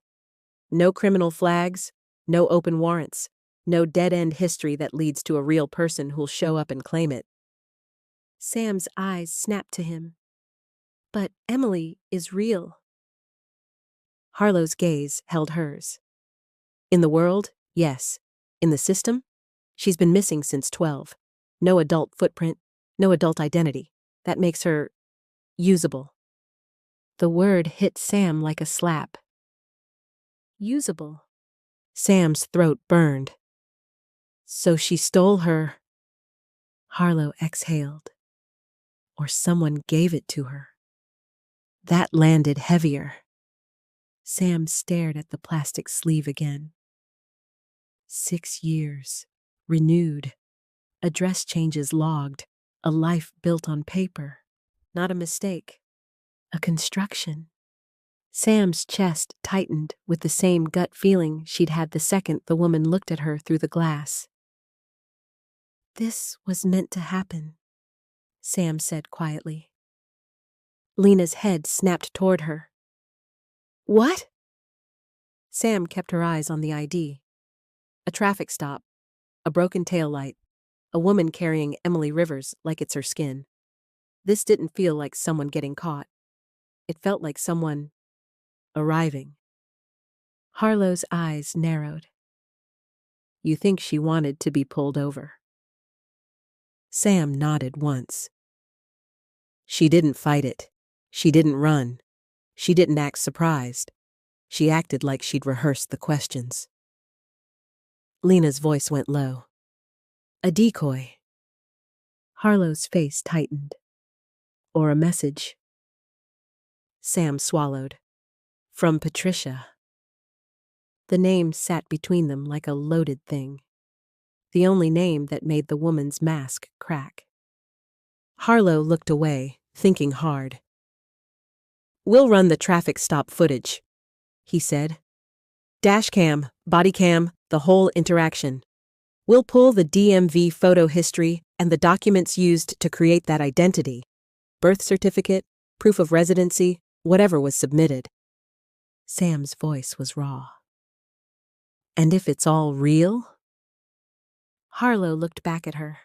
Speaker 1: No criminal flags, no open warrants, no dead-end history that leads to a real person who'll show up and claim it. Sam's eyes snapped to him. But Emily is real. Harlow's gaze held hers. In the world, yes. In the system, she's been missing since 12. No adult footprint, no adult identity. That makes her usable. The word hit Sam like a slap. Usable. Sam's throat burned. So she stole her. Harlow exhaled. Or someone gave it to her. That landed heavier. Sam stared at the plastic sleeve again. 6 years. Renewed. Address changes logged. A life built on paper. Not a mistake. A construction. Sam's chest tightened with the same gut feeling she'd had the second the woman looked at her through the glass. This was meant to happen, Sam said quietly. Lena's head snapped toward her. What? Sam kept her eyes on the ID. A traffic stop, a broken taillight, a woman carrying Emily Rivers like it's her skin. This didn't feel like someone getting caught. It felt like someone arriving. Harlow's eyes narrowed. You think she wanted to be pulled over? Sam nodded once. She didn't fight it. She didn't run. She didn't act surprised. She acted like she'd rehearsed the questions. Lena's voice went low. A decoy. Harlow's face tightened. Or a message. Sam swallowed. From Patricia. The name sat between them like a loaded thing. The only name that made the woman's mask crack. Harlow looked away, thinking hard. We'll run the traffic stop footage, he said. Dash cam, body cam, the whole interaction. We'll pull the DMV photo history and the documents used to create that identity. Birth certificate, proof of residency, whatever was submitted. Sam's voice was raw. And if it's all real? Harlow looked back at her.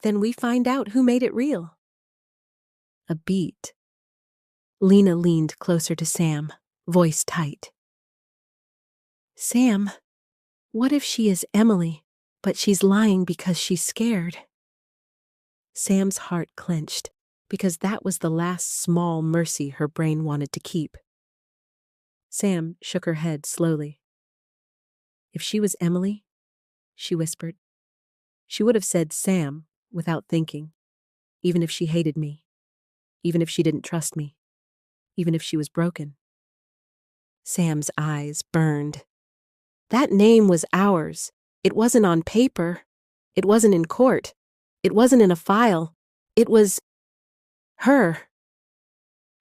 Speaker 1: Then we find out who made it real. A beat. Lena leaned closer to Sam, voice tight. Sam, what if she is Emily, but she's lying because she's scared? Sam's heart clenched, because that was the last small mercy her brain wanted to keep. Sam shook her head slowly. If she was Emily, she whispered, she would have said Sam without thinking, even if she hated me, even if she didn't trust me, even if she was broken. Sam's eyes burned. That name was ours. It wasn't on paper. It wasn't in court. It wasn't in a file. It was her.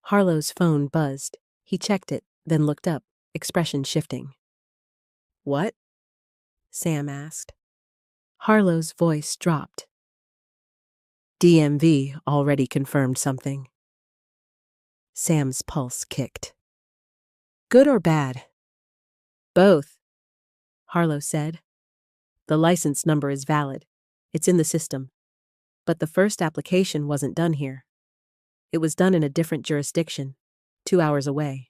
Speaker 1: Harlow's phone buzzed. He checked it, then looked up, expression shifting. What? Sam asked. Harlow's voice dropped. DMV already confirmed something. Sam's pulse kicked. Good or bad? Both, Harlow said. The license number is valid. It's in the system. But the first application wasn't done here. It was done in a different jurisdiction, 2 hours away.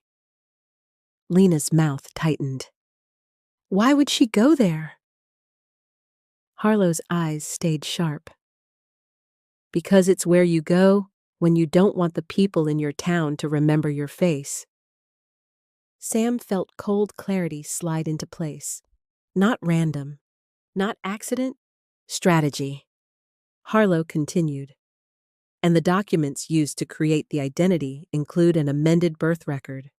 Speaker 1: Lena's mouth tightened. Why would she go there? Harlow's eyes stayed sharp. Because it's where you go when you don't want the people in your town to remember your face. Sam felt cold clarity slide into place. Not random. Not accident. Strategy. Harlow continued. And the documents used to create the identity include an amended birth record.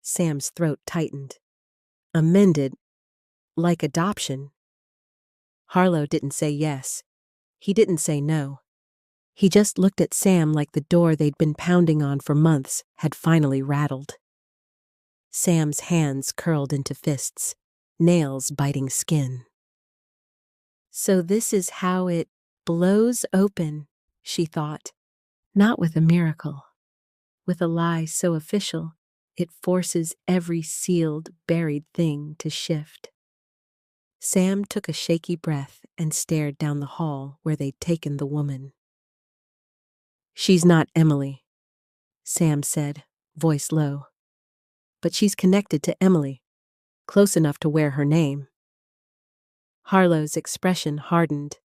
Speaker 1: Sam's throat tightened. Amended, like adoption. Harlow didn't say yes. He didn't say no. He just looked at Sam like the door they'd been pounding on for months had finally rattled. Sam's hands curled into fists, nails biting skin. So this is how it blows open, she thought. Not with a miracle. With a lie so official, it forces every sealed, buried thing to shift. Sam took a shaky breath and stared down the hall where they'd taken the woman. She's not Emily, Sam said, voice low. But she's connected to Emily, close enough to wear her name. Harlow's expression hardened.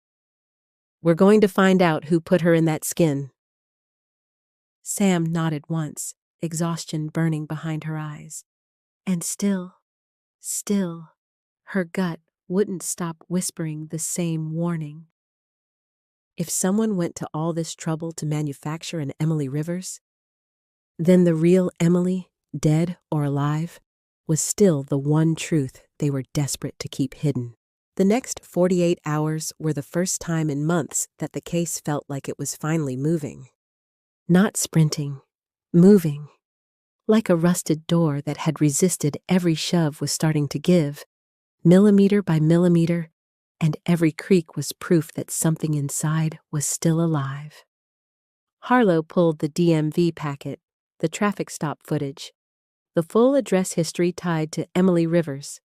Speaker 1: We're going to find out who put her in that skin. Sam nodded once, exhaustion burning behind her eyes. And still, her gut wouldn't stop whispering the same warning. If someone went to all this trouble to manufacture an Emily Rivers, then the real Emily dead or alive, was still the one truth they were desperate to keep hidden. The next 48 hours were the first time in months that the case felt like it was finally moving. Not sprinting, moving. Like a rusted door that had resisted every shove was starting to give, millimeter by millimeter, and every creak was proof that something inside was still alive. Harlow pulled the DMV packet, the traffic stop footage, the full address history tied to Emily Rivers.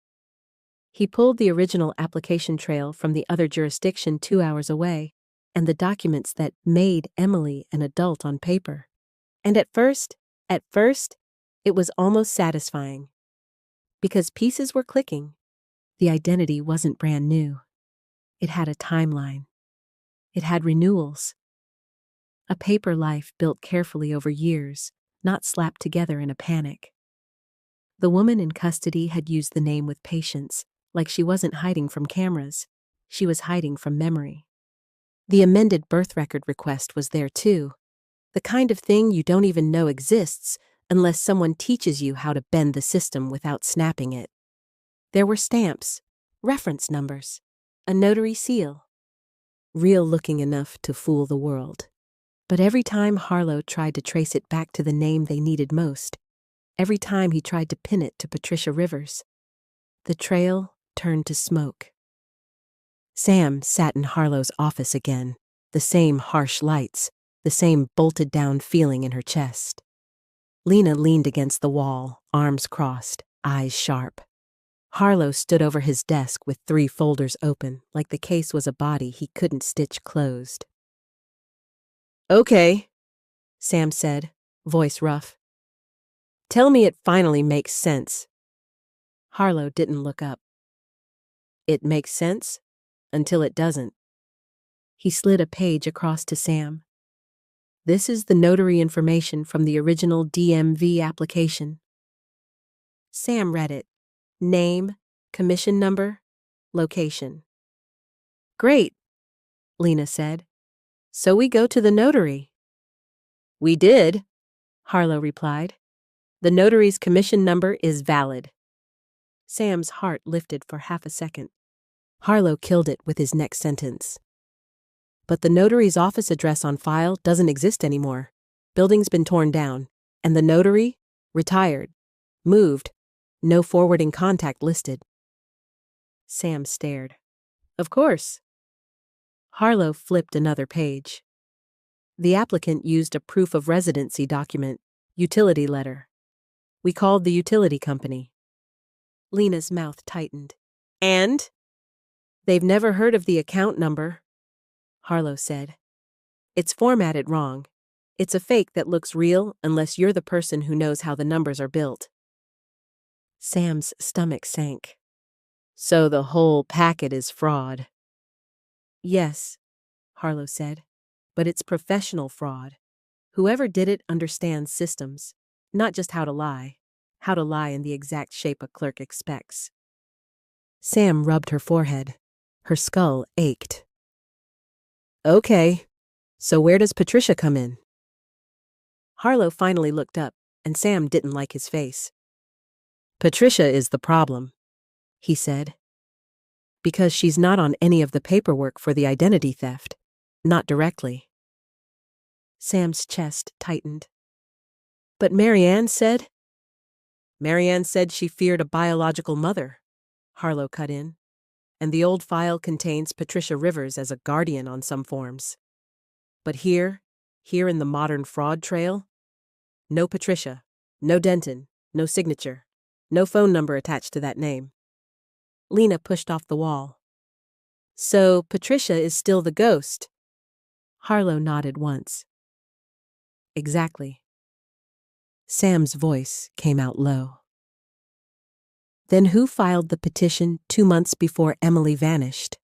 Speaker 1: He pulled the original application trail from the other jurisdiction 2 hours away, and the documents that made Emily an adult on paper. And at first, it was almost satisfying. Because pieces were clicking. The identity wasn't brand new. It had a timeline. It had renewals. A paper life built carefully over years, not slapped together in a panic. The woman in custody had used the name with patience, like she wasn't hiding from cameras. She was hiding from memory. The amended birth record request was there too. The kind of thing you don't even know exists unless someone teaches you how to bend the system without snapping it. There were stamps, reference numbers, a notary seal. Real looking enough to fool the world. But every time Harlow tried to trace it back to the name they needed most, every time he tried to pin it to Patricia Rivers, the trail turned to smoke. Sam sat in Harlow's office again, the same harsh lights, the same bolted-down feeling in her chest. Lena leaned against the wall, arms crossed, eyes sharp. Harlow stood over his desk with 3 folders open, like the case was a body he couldn't stitch closed. "Okay," Sam said, voice rough. "Tell me it finally makes sense." Harlow didn't look up. "It makes sense until it doesn't." He slid a page across to Sam. "This is the notary information from the original DMV application." Sam read it. Name, commission number, location. "Great," Lena said. "So we go to the notary." "We did," Harlow replied. "The notary's commission number is valid." Sam's heart lifted for half a second. Harlow killed it with his next sentence. "But the notary's office address on file doesn't exist anymore. Building's been torn down, and the notary, retired, moved, no forwarding contact listed." Sam stared. "Of course." Harlow flipped another page. The applicant used a proof of residency document, utility letter. "We called the utility company." Lena's mouth tightened. "And?" "They've never heard of the account number," Harlow said. "It's formatted wrong. It's a fake that looks real unless you're the person who knows how the numbers are built." Sam's stomach sank. "So the whole packet is fraud." "Yes," Harlow said, "but it's professional fraud. Whoever did it understands systems, not just how to lie in the exact shape a clerk expects." Sam rubbed her forehead. Her skull ached. "Okay, so where does Patricia come in?" Harlow finally looked up, and Sam didn't like his face. "Patricia is the problem," he said. "Because she's not on any of the paperwork for the identity theft. Not directly." Sam's chest tightened. "But Marianne said—" "Marianne said she feared a biological mother," Harlow cut in. "And the old file contains Patricia Rivers as a guardian on some forms. But here in the modern fraud trail, no Patricia, no Denton, no signature, no phone number attached to that name." Lena pushed off the wall. "So Patricia is still the ghost?" Harlow nodded once. "Exactly." Sam's voice came out low. "Then who filed the petition 2 months before Emily vanished?"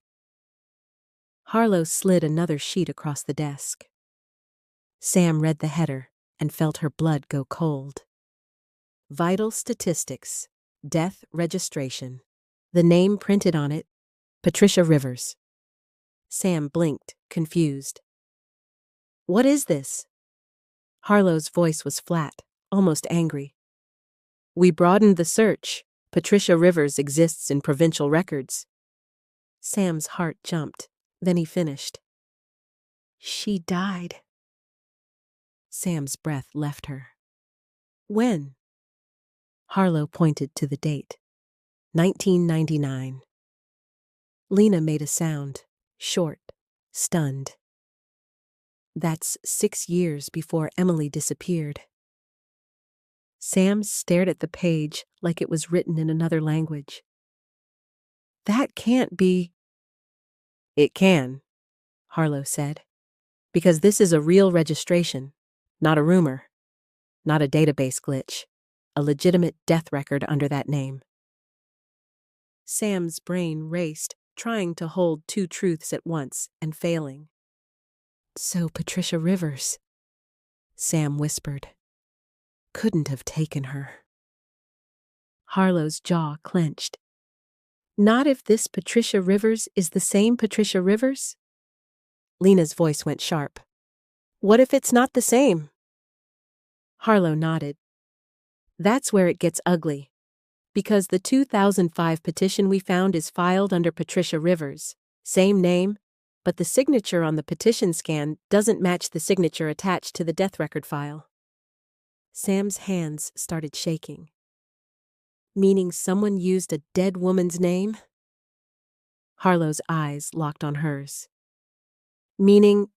Speaker 1: Harlow slid another sheet across the desk. Sam read the header and felt her blood go cold. "Vital statistics, death registration." The name printed on it, Patricia Rivers. Sam blinked, confused. "What is this?" Harlow's voice was flat, almost angry. We broadened the search. Patricia Rivers exists in provincial records. Sam's heart jumped. Then he finished. She died. Sam's breath left her. When? Harlow pointed to the date. 1999. Lena made a sound, short, stunned. That's 6 years before Emily disappeared. Sam stared at the page like it was written in another language. That can't be. It can, Harlow said, because this is a real registration, not a rumor, not a database glitch, a legitimate death record under that name. Sam's brain raced, trying to hold two truths at once and failing. So Patricia Rivers, Sam whispered, couldn't have taken her. Harlow's jaw clenched. Not if this Patricia Rivers is the same Patricia Rivers? Lena's voice went sharp. What if it's not the same? Harlow nodded. That's where it gets ugly. Because the 2005 petition we found is filed under Patricia Rivers, same name, but the signature on the petition scan doesn't match the signature attached to the death record file. Sam's hands started shaking. Meaning someone used a dead woman's name? Harlow's eyes locked on hers. Meaning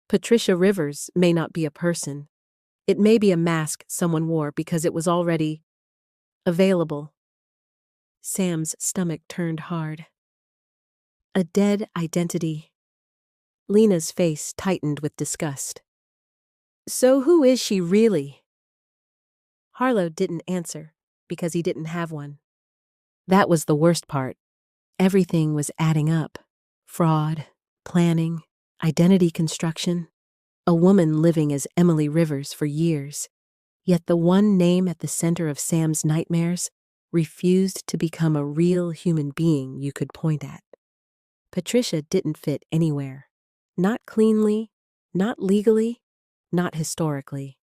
Speaker 1: Patricia Rivers may not be a person. It may be a mask someone wore because it was already available. Sam's stomach turned hard. A dead identity. Lena's face tightened with disgust. So who is she really? Harlow didn't answer because he didn't have one. That was the worst part. Everything was adding up. Fraud, planning, identity construction. A woman living as Emily Rivers for years. Yet the one name at the center of Sam's nightmares refused to become a real human being you could point at. Patricia didn't fit anywhere. Not cleanly, not legally, not historically.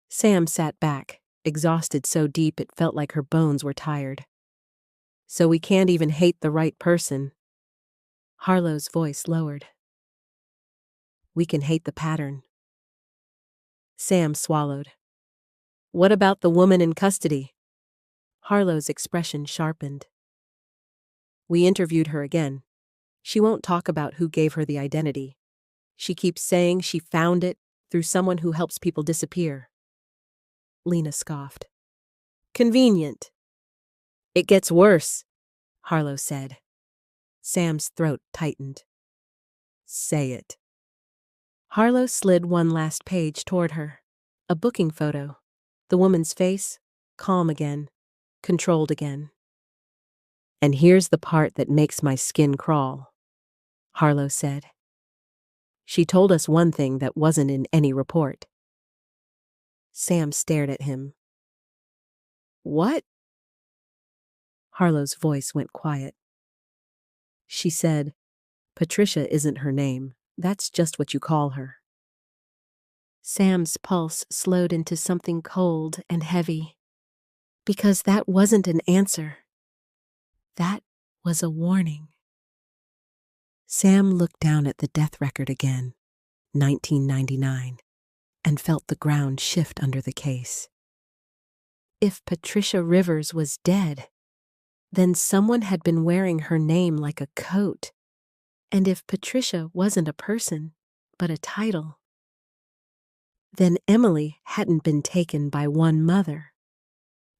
Speaker 1: Sam sat back, exhausted so deep it felt like her bones were tired. So we can't even hate the right person. Harlow's voice lowered. We can hate the pattern. Sam swallowed. What about the woman in custody? Harlow's expression sharpened. We interviewed her again. She won't talk about who gave her the identity. She keeps saying she found it through someone who helps people disappear. Lena scoffed. Convenient. It gets worse, Harlow said. Sam's throat tightened. Say it. Harlow slid one last page toward her. A booking photo. The woman's face, calm again, controlled again. And here's the part that makes my skin crawl, Harlow said. She told us one thing that wasn't in any report. Sam stared at him. What? Harlow's voice went quiet. She said, Patricia isn't her name. That's just what you call her. Sam's pulse slowed into something cold and heavy. Because that wasn't an answer. That was a warning. Sam looked down at the death record again, 1999, and felt the ground shift under the case. If Patricia Rivers was dead, then someone had been wearing her name like a coat. And if Patricia wasn't a person, but a title, then Emily hadn't been taken by one mother.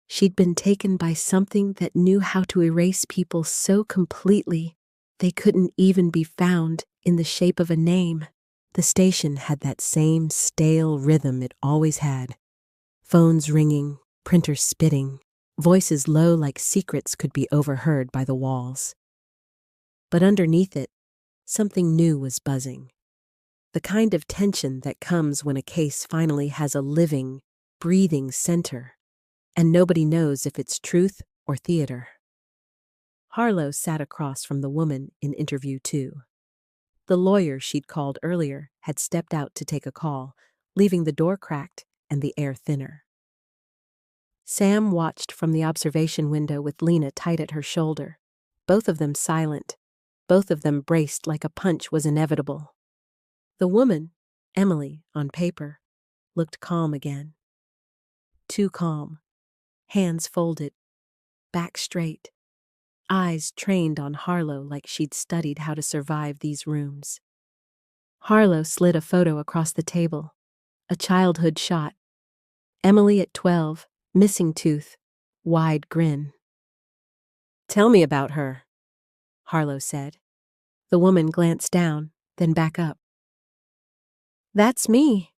Speaker 1: She'd been taken by something that knew how to erase people so completely they couldn't even be found in the shape of a name. The station had that same stale rhythm it always had. Phones ringing, printers spitting, voices low like secrets could be overheard by the walls. But underneath it, something new was buzzing. The kind of tension that comes when a case finally has a living, breathing center, and nobody knows if it's truth or theater. Harlow sat across from the woman in interview 2. The lawyer she'd called earlier had stepped out to take a call, leaving the door cracked and the air thinner. Sam watched from the observation window with Lena tight at her shoulder, both of them silent, both of them braced like a punch was inevitable. The woman, Emily, on paper, looked calm again. Too calm. Hands folded, back straight, eyes trained on Harlow like she'd studied how to survive these rooms. Harlow slid a photo across the table, a childhood shot. Emily at 12, missing tooth, wide grin. "Tell me about her," Harlow said. The woman glanced down, then back up. "That's me."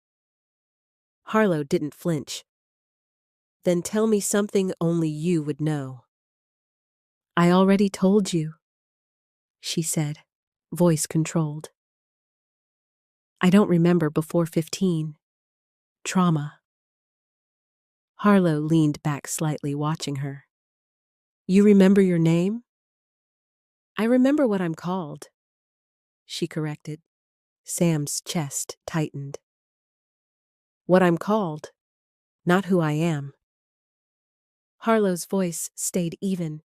Speaker 1: Harlow didn't flinch. "Then tell me something only you would know." "I already told you," she said, voice controlled. "I don't remember before 15. Trauma." Harlow leaned back slightly, watching her. "You remember your name?" "I remember what I'm called," she corrected. Sam's chest tightened. "What I'm called, not who I am." Harlow's voice stayed even.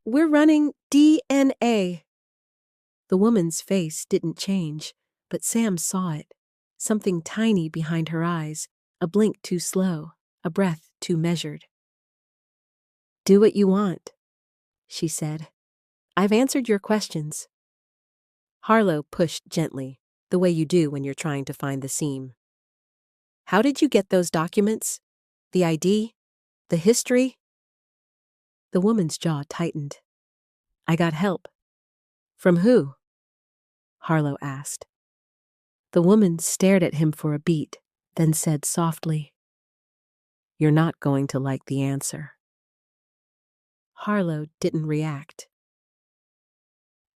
Speaker 1: "We're running DNA." The woman's face didn't change, but Sam saw it. Something tiny behind her eyes, a blink too slow, a breath too measured. "Do what you want," she said. "I've answered your questions." Harlow pushed gently, the way you do when you're trying to find the seam. "How did you get those documents? The ID? The history?" The woman's jaw tightened. "I got help." "From who?" Harlow asked. The woman stared at him for a beat, then said softly, "You're not going to like the answer." Harlow didn't react.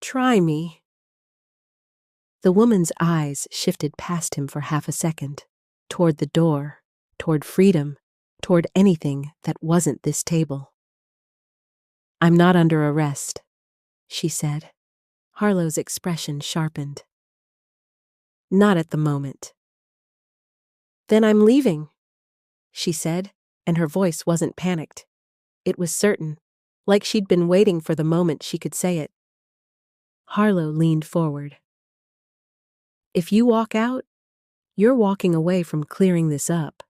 Speaker 1: "Try me." The woman's eyes shifted past him for half a second, toward the door, toward freedom, toward anything that wasn't this table. "I'm not under arrest," she said. Harlow's expression sharpened. "Not at the moment." "Then I'm leaving," she said, and her voice wasn't panicked. It was certain, like she'd been waiting for the moment she could say it. Harlow leaned forward. "If you walk out, you're walking away from clearing this up."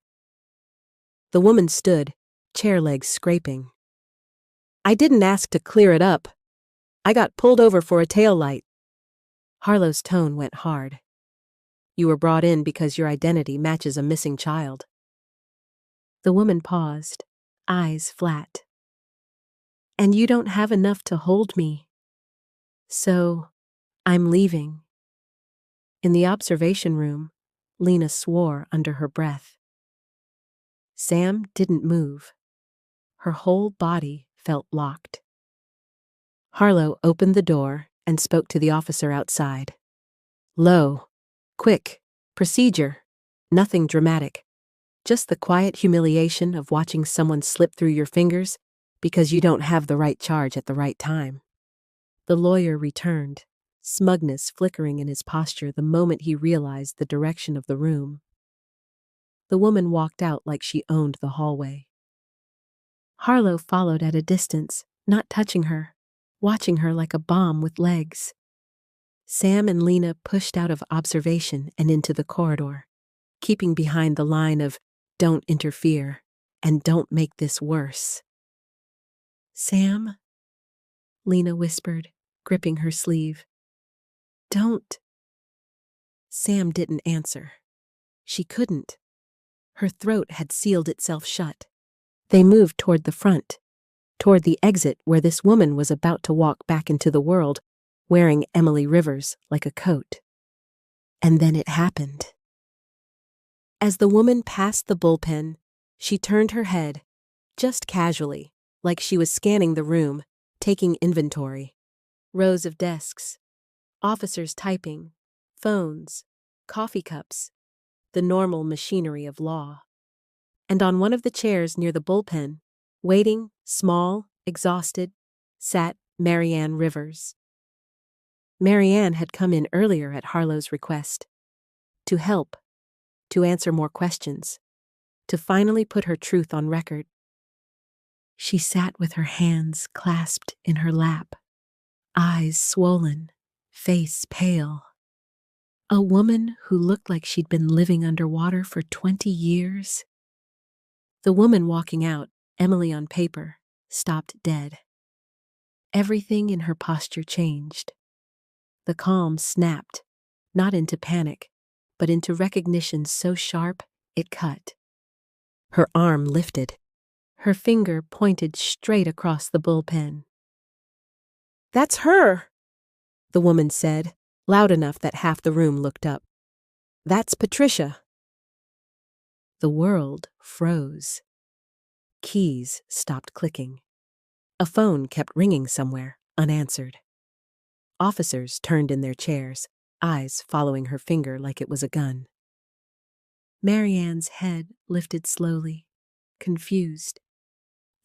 Speaker 1: The woman stood, chair legs scraping. "I didn't ask to clear it up. I got pulled over for a taillight." Harlow's tone went hard. "You were brought in because your identity matches a missing child." The woman paused, eyes flat. "And you don't have enough to hold me. So, I'm leaving." In the observation room, Lena swore under her breath. Sam didn't move. Her whole body felt locked. Harlow opened the door and spoke to the officer outside. "Low. Quick. Procedure. Nothing dramatic. Just the quiet humiliation of watching someone slip through your fingers because you don't have the right charge at the right time." The lawyer returned, smugness flickering in his posture the moment he realized the direction of the room. The woman walked out like she owned the hallway. Harlow followed at a distance, not touching her, watching her like a bomb with legs. Sam and Lena pushed out of observation and into the corridor, keeping behind the line of "Don't interfere" and "Don't make this worse." "Sam," Lena whispered, gripping her sleeve. "Don't." Sam didn't answer. She couldn't. Her throat had sealed itself shut. They moved toward the front, toward the exit where this woman was about to walk back into the world, wearing Emily Rivers like a coat. And then it happened. As the woman passed the bullpen, she turned her head, just casually, like she was scanning the room, taking inventory. Rows of desks, officers typing, phones, coffee cups, the normal machinery of law. And on one of the chairs near the bullpen, waiting, small, exhausted, sat Marianne Rivers. Marianne had come in earlier at Harlow's request. To help, to answer more questions, to finally put her truth on record. She sat with her hands clasped in her lap, eyes swollen, face pale. A woman who looked like she'd been living underwater for 20 years. The woman walking out, Emily on paper, stopped dead. Everything in her posture changed. The calm snapped, not into panic, but into recognition so sharp it cut. Her arm lifted. Her finger pointed straight across the bullpen. "That's her," the woman said, loud enough that half the room looked up. "That's Patricia." The world froze. Keys stopped clicking. A phone kept ringing somewhere, unanswered. Officers turned in their chairs, eyes following her finger like it was a gun. Marianne's head lifted slowly, confused.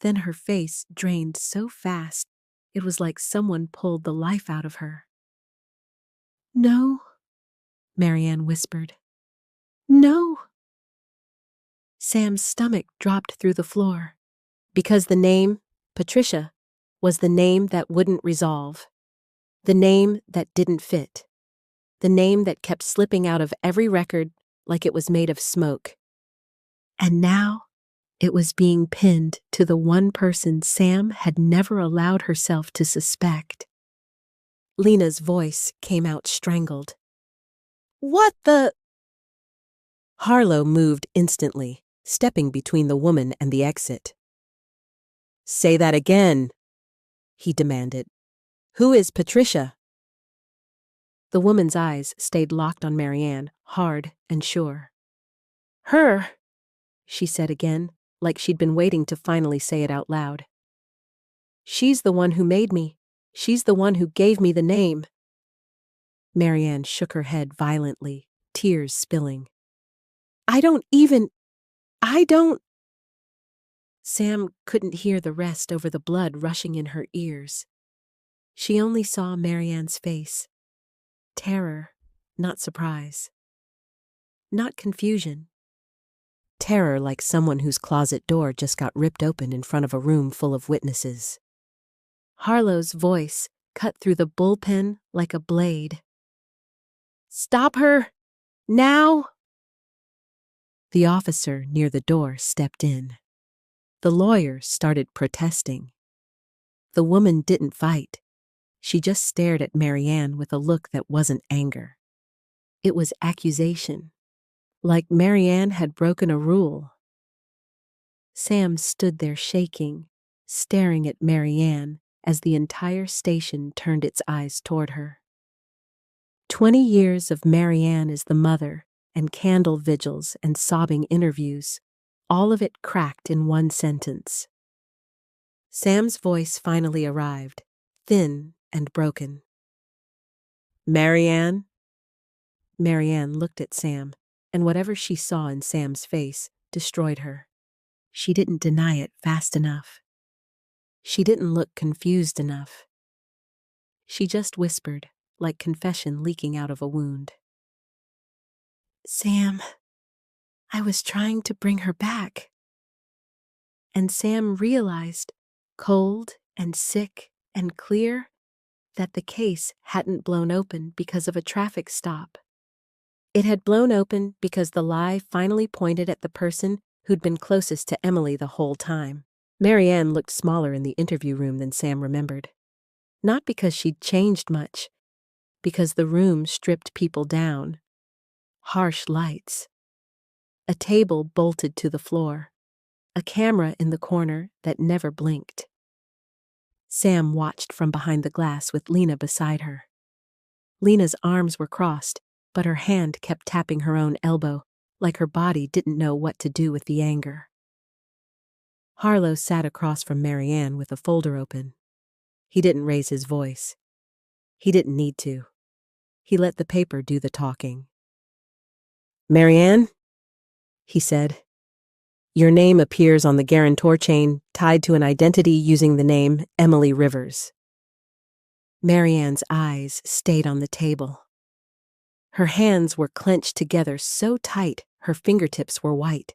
Speaker 1: Then her face drained so fast, it was like someone pulled the life out of her. "No," Marianne whispered. "No." Sam's stomach dropped through the floor, because the name, Patricia, was the name that wouldn't resolve, the name that didn't fit, the name that kept slipping out of every record like it was made of smoke. And now, it was being pinned to the one person Sam had never allowed herself to suspect. Lena's voice came out strangled. "What the—" Harlow moved instantly, stepping between the woman and the exit. "Say that again," he demanded. "Who is Patricia?" The woman's eyes stayed locked on Marianne, hard and sure. "Her," she said again, like she'd been waiting to finally say it out loud. "She's the one who made me. She's the one who gave me the name." Marianne shook her head violently, tears spilling. I don't. Sam couldn't hear the rest over the blood rushing in her ears. She only saw Marianne's face. Terror, not surprise. Not confusion. Terror like someone whose closet door just got ripped open in front of a room full of witnesses. Harlow's voice cut through the bullpen like a blade. "Stop her! Now!" The officer near the door stepped in. The lawyer started protesting. The woman didn't fight. She just stared at Marianne with a look that wasn't anger. It was accusation, like Marianne had broken a rule. Sam stood there shaking, staring at Marianne as the entire station turned its eyes toward her. 20 years of Marianne as the mother, and candle vigils and sobbing interviews, all of it cracked in one sentence. Sam's voice finally arrived, thin and broken. "Marianne?" Marianne looked at Sam, and whatever she saw in Sam's face destroyed her. She didn't deny it fast enough. She didn't look confused enough. She just whispered, like confession leaking out of a wound. "Sam, I was trying to bring her back." And Sam realized, cold and sick and clear, that the case hadn't blown open because of a traffic stop. It had blown open because the lie finally pointed at the person who'd been closest to Emily the whole time. Marianne looked smaller in the interview room than Sam remembered. Not because she'd changed much, because the room stripped people down. Harsh lights. A table bolted to the floor. A camera in the corner that never blinked. Sam watched from behind the glass with Lena beside her. Lena's arms were crossed, but her hand kept tapping her own elbow, like her body didn't know what to do with the anger. Harlow sat across from Marianne with a folder open. He didn't raise his voice. He didn't need to. He let the paper do the talking. "Marianne," he said, "your name appears on the guarantor chain tied to an identity using the name Emily Rivers." Marianne's eyes stayed on the table. Her hands were clenched together so tight her fingertips were white.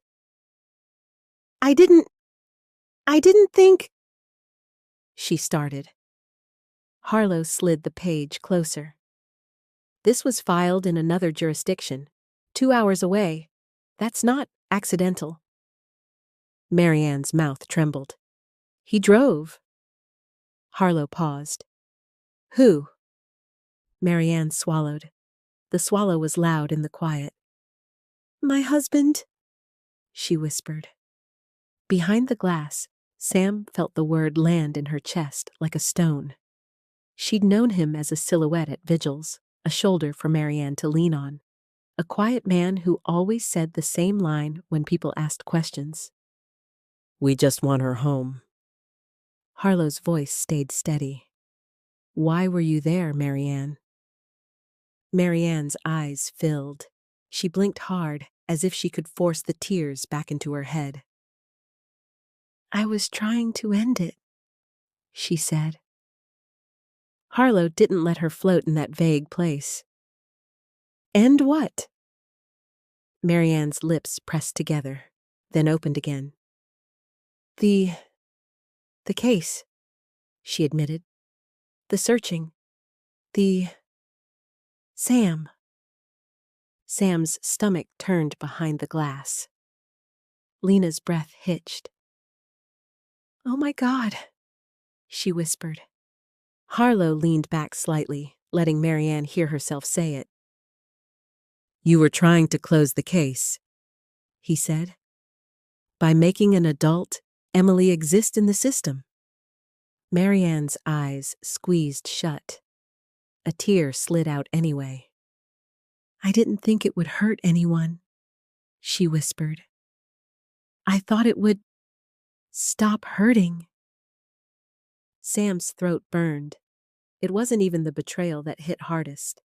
Speaker 1: I didn't I didn't think. She started. Harlow slid the page closer. This was filed in another jurisdiction, 2 hours away. That's not accidental. Marianne's mouth trembled. He drove. Harlow paused. Who? Marianne swallowed. The swallow was loud in the quiet. My husband, she whispered. Behind the glass, Sam felt the word land in her chest like a stone. She'd known him as a silhouette at vigils, a shoulder for Marianne to lean on, a quiet man who always said the same line when people asked questions. We just want her home. Harlow's voice stayed steady. Why were you there, Marianne? Marianne's eyes filled. She blinked hard, as if she could force the tears back into her head. I was trying to end it, she said. Harlow didn't let her float in that vague place. End what? Marianne's lips pressed together, then opened again. The case, she admitted. The searching. Sam. Sam's stomach turned behind the glass. Lena's breath hitched. Oh my God, she whispered. Harlow leaned back slightly, letting Marianne hear herself say it. You were trying to close the case, he said. By making an adult Emily exist in the system. Marianne's eyes squeezed shut. A tear slid out anyway. I didn't think it would hurt anyone, she whispered. I thought it would stop hurting. Sam's throat burned. It wasn't even the betrayal that hit hardest.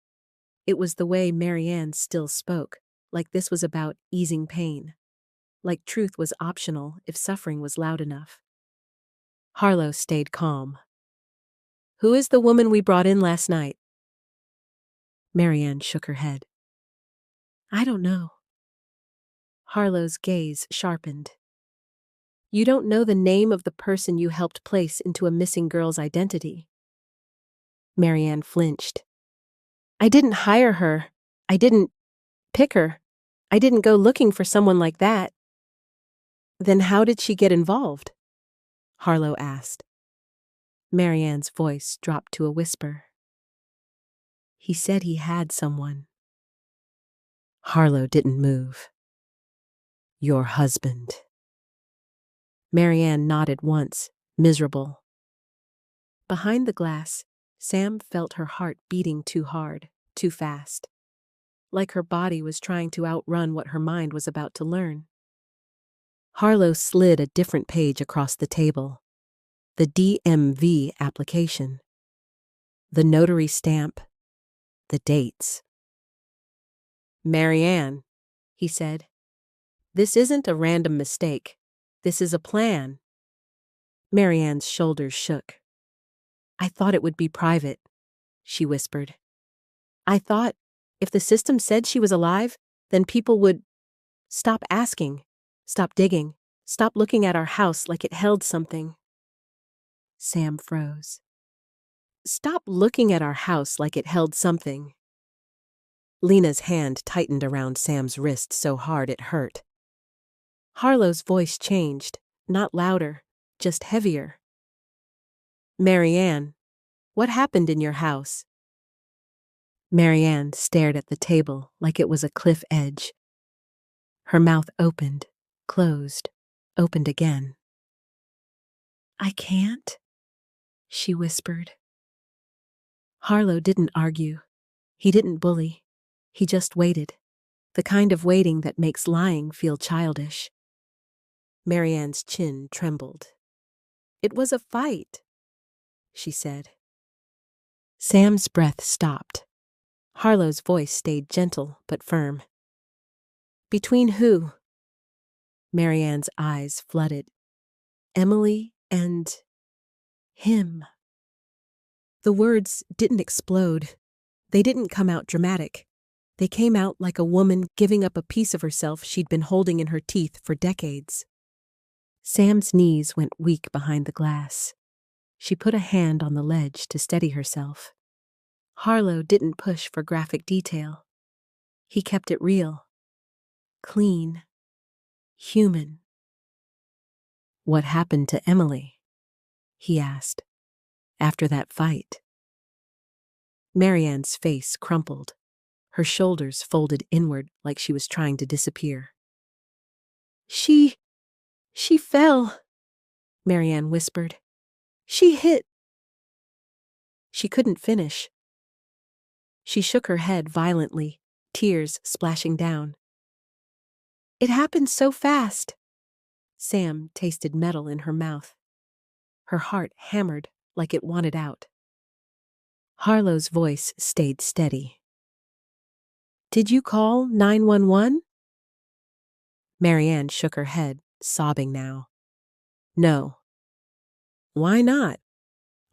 Speaker 1: It was the way Marianne still spoke, like this was about easing pain. Like truth was optional if suffering was loud enough. Harlow stayed calm. Who is the woman we brought in last night? Marianne shook her head. I don't know. Harlow's gaze sharpened. You don't know the name of the person you helped place into a missing girl's identity. Marianne flinched. I didn't hire her. I didn't pick her. I didn't go looking for someone like that. Then how did she get involved? Harlow asked. Marianne's voice dropped to a whisper. He said he had someone. Harlow didn't move. Your husband. Marianne nodded once, miserable. Behind the glass, Sam felt her heart beating too hard, too fast. Like her body was trying to outrun what her mind was about to learn. Harlow slid a different page across the table. The DMV application. The notary stamp. The dates. Marianne, he said. This isn't a random mistake. This is a plan. Marianne's shoulders shook. I thought it would be private, she whispered. I thought if the system said she was alive, then people would stop asking, stop digging, stop looking at our house like it held something. Sam froze. Stop looking at our house like it held something. Lena's hand tightened around Sam's wrist so hard it hurt. Harlow's voice changed, not louder, just heavier. Marianne, what happened in your house? Marianne stared at the table like it was a cliff edge. Her mouth opened, closed, opened again. I can't, she whispered. Harlow didn't argue. He didn't bully. He just waited, the kind of waiting that makes lying feel childish. Marianne's chin trembled. It was a fight, she said. Sam's breath stopped. Harlow's voice stayed gentle but firm. Between who? Marianne's eyes flooded. Emily and him. The words didn't explode. They didn't come out dramatic. They came out like a woman giving up a piece of herself she'd been holding in her teeth for decades. Sam's knees went weak behind the glass. She put a hand on the ledge to steady herself. Harlow didn't push for graphic detail. He kept it real, clean, human. "What happened to Emily?" he asked, "after that fight?" Marianne's face crumpled. Her shoulders folded inward like she was trying to disappear. She fell," Marianne whispered. "She hit." She couldn't finish. She shook her head violently, tears splashing down. "It happened so fast." Sam tasted metal in her mouth. Her heart hammered like it wanted out. Harlow's voice stayed steady. "Did you call 911? Marianne shook her head, sobbing now. "No." "Why not?"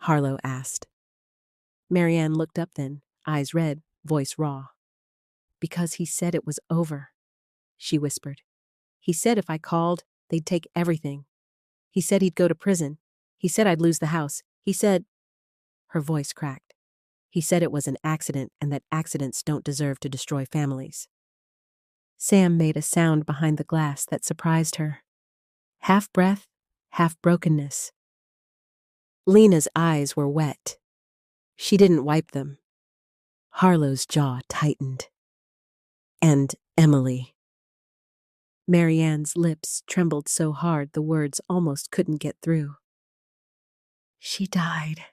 Speaker 1: Harlow asked. Marianne looked up then, eyes red, voice raw. "Because he said it was over," she whispered. "He said if I called, they'd take everything. He said he'd go to prison. He said I'd lose the house. He said—" Her voice cracked. "He said it was an accident and that accidents don't deserve to destroy families." Sam made a sound behind the glass that surprised her. Half breath, half brokenness. Lena's eyes were wet. She didn't wipe them. Harlow's jaw tightened. "And Emily." Marianne's lips trembled so hard the words almost couldn't get through. "She died,"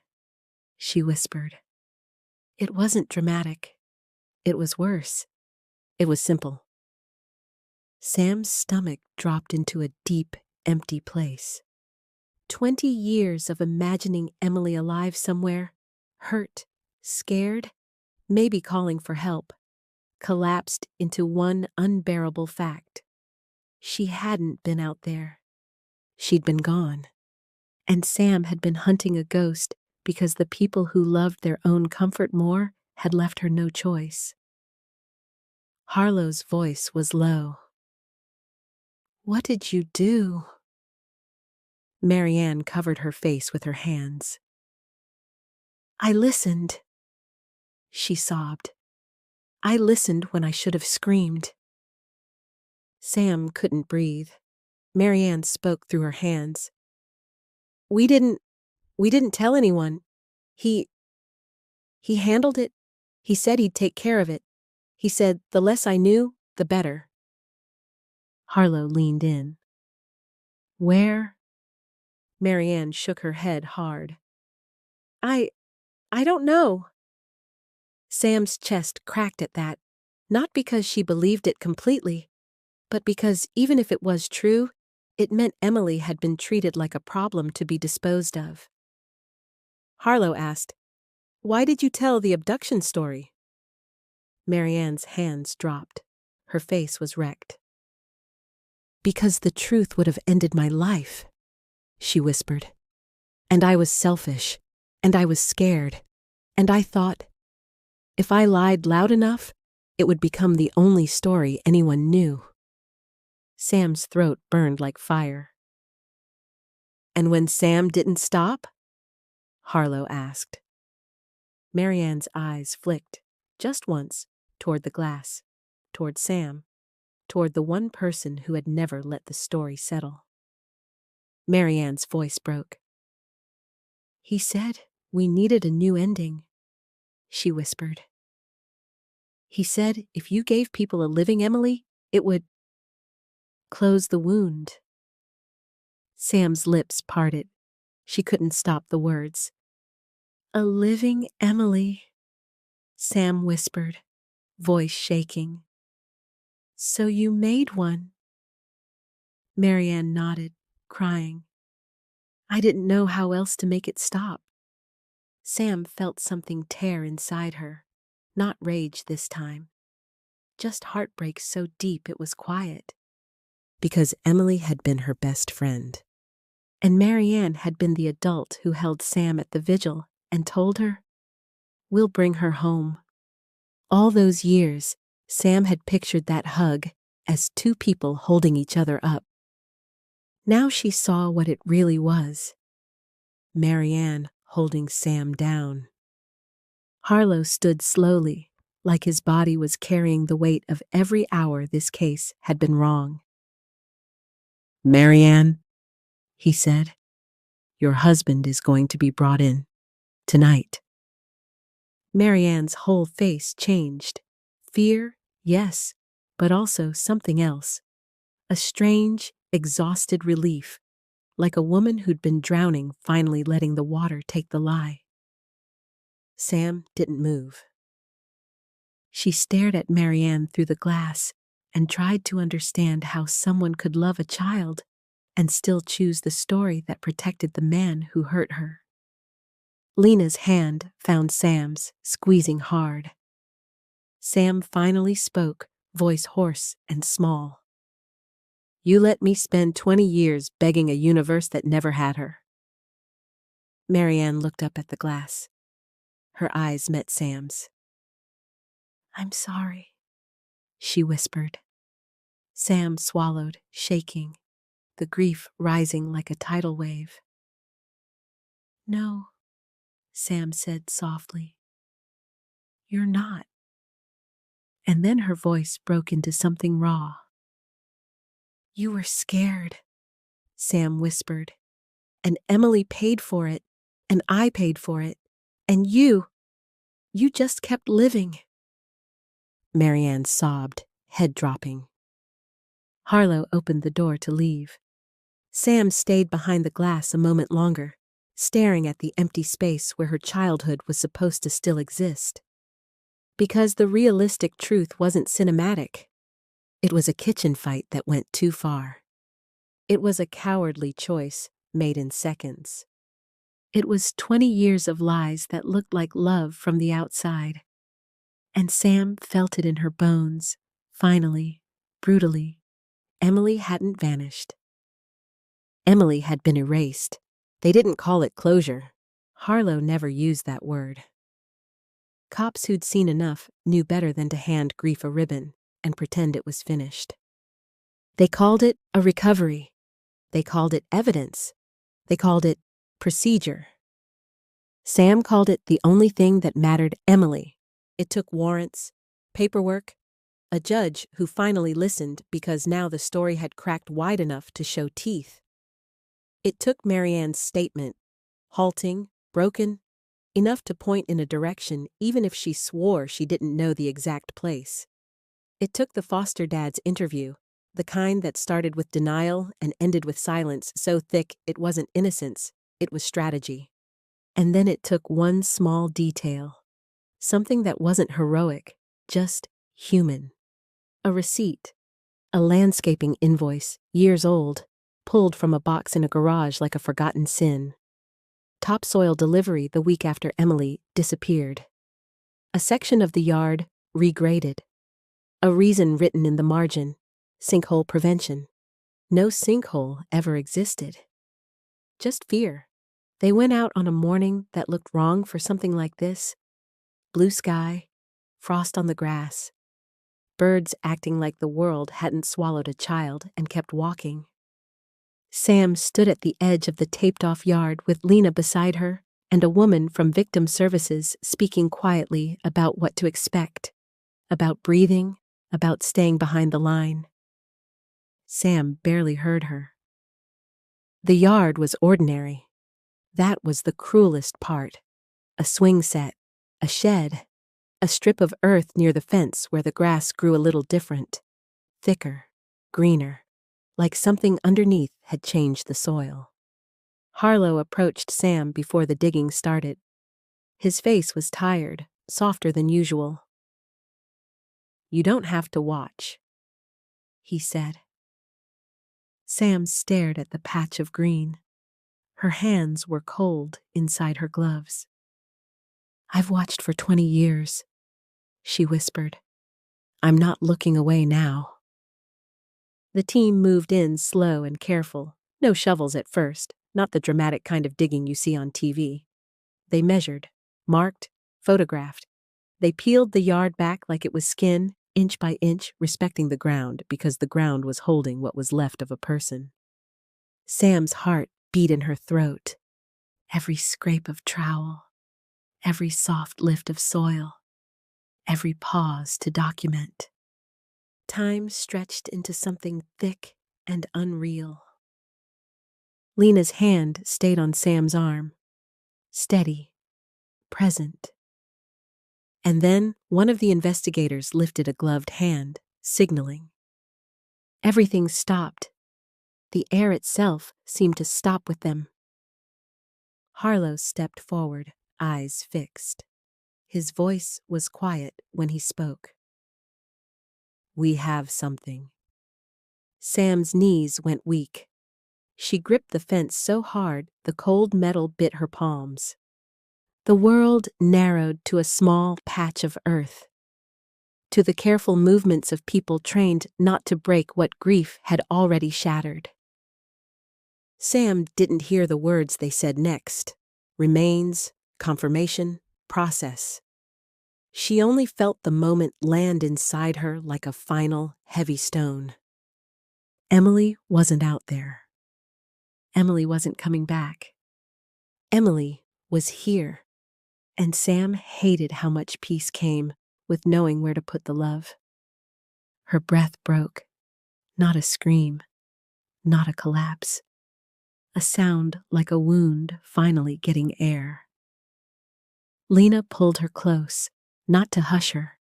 Speaker 1: she whispered. It wasn't dramatic. It was worse. It was simple. Sam's stomach dropped into a deep, empty place. 20 years of imagining Emily alive somewhere, hurt, scared, maybe calling for help, collapsed into one unbearable fact. She hadn't been out there. She'd been gone. And Sam had been hunting a ghost because the people who loved their own comfort more had left her no choice. Harlow's voice was low. "What did you do?" Marianne covered her face with her hands. "I listened," she sobbed. "I listened when I should have screamed." Sam couldn't breathe. Marianne spoke through her hands. We didn't tell anyone. He handled it. He said he'd take care of it. He said the less I knew, the better." Harlow leaned in. "Where?" Marianne shook her head hard. I don't know." Sam's chest cracked at that, not because she believed it completely, but because even if it was true, it meant Emily had been treated like a problem to be disposed of. Harlow asked, "Why did you tell the abduction story?" Marianne's hands dropped. Her face was wrecked. "Because the truth would have ended my life," she whispered. "And I was selfish, and I was scared, and I thought, if I lied loud enough, it would become the only story anyone knew." Sam's throat burned like fire. "And when Sam didn't stop?" Harlow asked. Marianne's eyes flicked, just once, toward the glass, toward Sam, toward the one person who had never let the story settle. Marianne's voice broke. "He said we needed a new ending," she whispered. "He said if you gave people a living Emily, it would close the wound." Sam's lips parted. She couldn't stop the words. "A living Emily," Sam whispered, voice shaking. "So you made one?" Marianne nodded, crying. "I didn't know how else to make it stop." Sam felt something tear inside her, not rage this time, just heartbreak so deep it was quiet. Because Emily had been her best friend, and Marianne had been the adult who held Sam at the vigil and told her, "We'll bring her home." All those years, Sam had pictured that hug as two people holding each other up. Now she saw what it really was. Marianne holding Sam down. Harlow stood slowly, like his body was carrying the weight of every hour this case had been wrong. "Marianne," he said, "your husband is going to be brought in tonight." Marianne's whole face changed. Fear, yes, but also something else. A strange, exhausted relief, like a woman who'd been drowning finally letting the water take the lie. Sam didn't move. She stared at Marianne through the glass and tried to understand how someone could love a child and still choose the story that protected the man who hurt her. Lena's hand found Sam's, squeezing hard. Sam finally spoke, voice hoarse and small. "You let me spend 20 years begging a universe that never had her." Marianne looked up at the glass. Her eyes met Sam's. "I'm sorry," she whispered. Sam swallowed, shaking, the grief rising like a tidal wave. "No," Sam said softly. "You're not." And then her voice broke into something raw. "You were scared," Sam whispered. "And Emily paid for it, and I paid for it, and you just kept living." Marianne sobbed, head dropping. Harlow opened the door to leave. Sam stayed behind the glass a moment longer, staring at the empty space where her childhood was supposed to still exist. Because the realistic truth wasn't cinematic. It was a kitchen fight that went too far. It was a cowardly choice made in seconds. It was 20 years of lies that looked like love from the outside. And Sam felt it in her bones. Finally, brutally, Emily hadn't vanished. Emily had been erased. They didn't call it closure. Harlow never used that word. Cops who'd seen enough knew better than to hand grief a ribbon and pretend it was finished. They called it a recovery. They called it evidence. They called it procedure. Sam called it the only thing that mattered: Emily. It took warrants, paperwork, a judge who finally listened because now the story had cracked wide enough to show teeth. It took Marianne's statement, halting, broken, enough to point in a direction even if she swore she didn't know the exact place. It took the foster dad's interview, the kind that started with denial and ended with silence so thick it wasn't innocence, it was strategy. And then it took one small detail, something that wasn't heroic, just human. A receipt, a landscaping invoice, years old, pulled from a box in a garage like a forgotten sin. Topsoil delivery the week after Emily disappeared. A section of the yard regraded. A reason written in the margin: sinkhole prevention. No sinkhole ever existed. Just fear. They went out on a morning that looked wrong for something like this. Blue sky, frost on the grass, birds acting like the world hadn't swallowed a child and kept walking. Sam stood at the edge of the taped-off yard with Lena beside her and a woman from Victim Services speaking quietly about what to expect, about breathing, about staying behind the line. Sam barely heard her. The yard was ordinary. That was the cruelest part. A swing set, a shed, a strip of earth near the fence where the grass grew a little different, thicker, greener, like something underneath had changed the soil. Harlow approached Sam before the digging started. His face was tired, softer than usual. "You don't have to watch," he said. Sam stared at the patch of green. Her hands were cold inside her gloves. "I've watched for 20 years," she whispered. "I'm not looking away now." The team moved in slow and careful. No shovels at first, not the dramatic kind of digging you see on TV. They measured, marked, photographed. They peeled the yard back like it was skin, inch by inch, respecting the ground because the ground was holding what was left of a person. Sam's heart beat in her throat. Every scrape of trowel, every soft lift of soil, every pause to document. Time stretched into something thick and unreal. Lena's hand stayed on Sam's arm, steady, present. And then one of the investigators lifted a gloved hand, signaling. Everything stopped. The air itself seemed to stop with them. Harlow stepped forward, eyes fixed. His voice was quiet when he spoke. "We have something." Sam's knees went weak. She gripped the fence so hard the cold metal bit her palms. The world narrowed to a small patch of earth, to the careful movements of people trained not to break what grief had already shattered. Sam didn't hear the words they said next: remains, confirmation, process. She only felt the moment land inside her like a final, heavy stone. Emily wasn't out there. Emily wasn't coming back. Emily was here. And Sam hated how much peace came with knowing where to put the love. Her breath broke. Not a scream, not a collapse. A sound like a wound finally getting air. Lena pulled her close, not to hush her,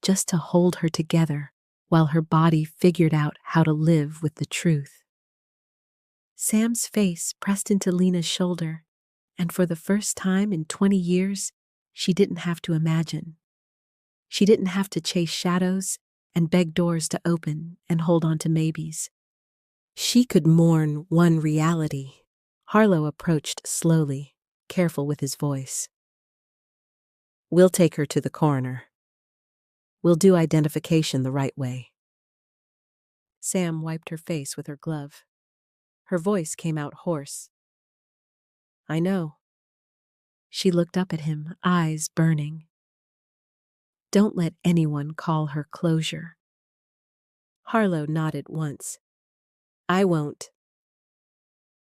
Speaker 1: just to hold her together while her body figured out how to live with the truth. Sam's face pressed into Lena's shoulder, and for the first time in 20 years, she didn't have to imagine. She didn't have to chase shadows and beg doors to open and hold on to maybes. She could mourn one reality. Harlow approached slowly, careful with his voice. "We'll take her to the coroner. We'll do identification the right way." Sam wiped her face with her glove. Her voice came out hoarse. "I know." She looked up at him, eyes burning. "Don't let anyone call her closure." Harlow nodded once. "I won't."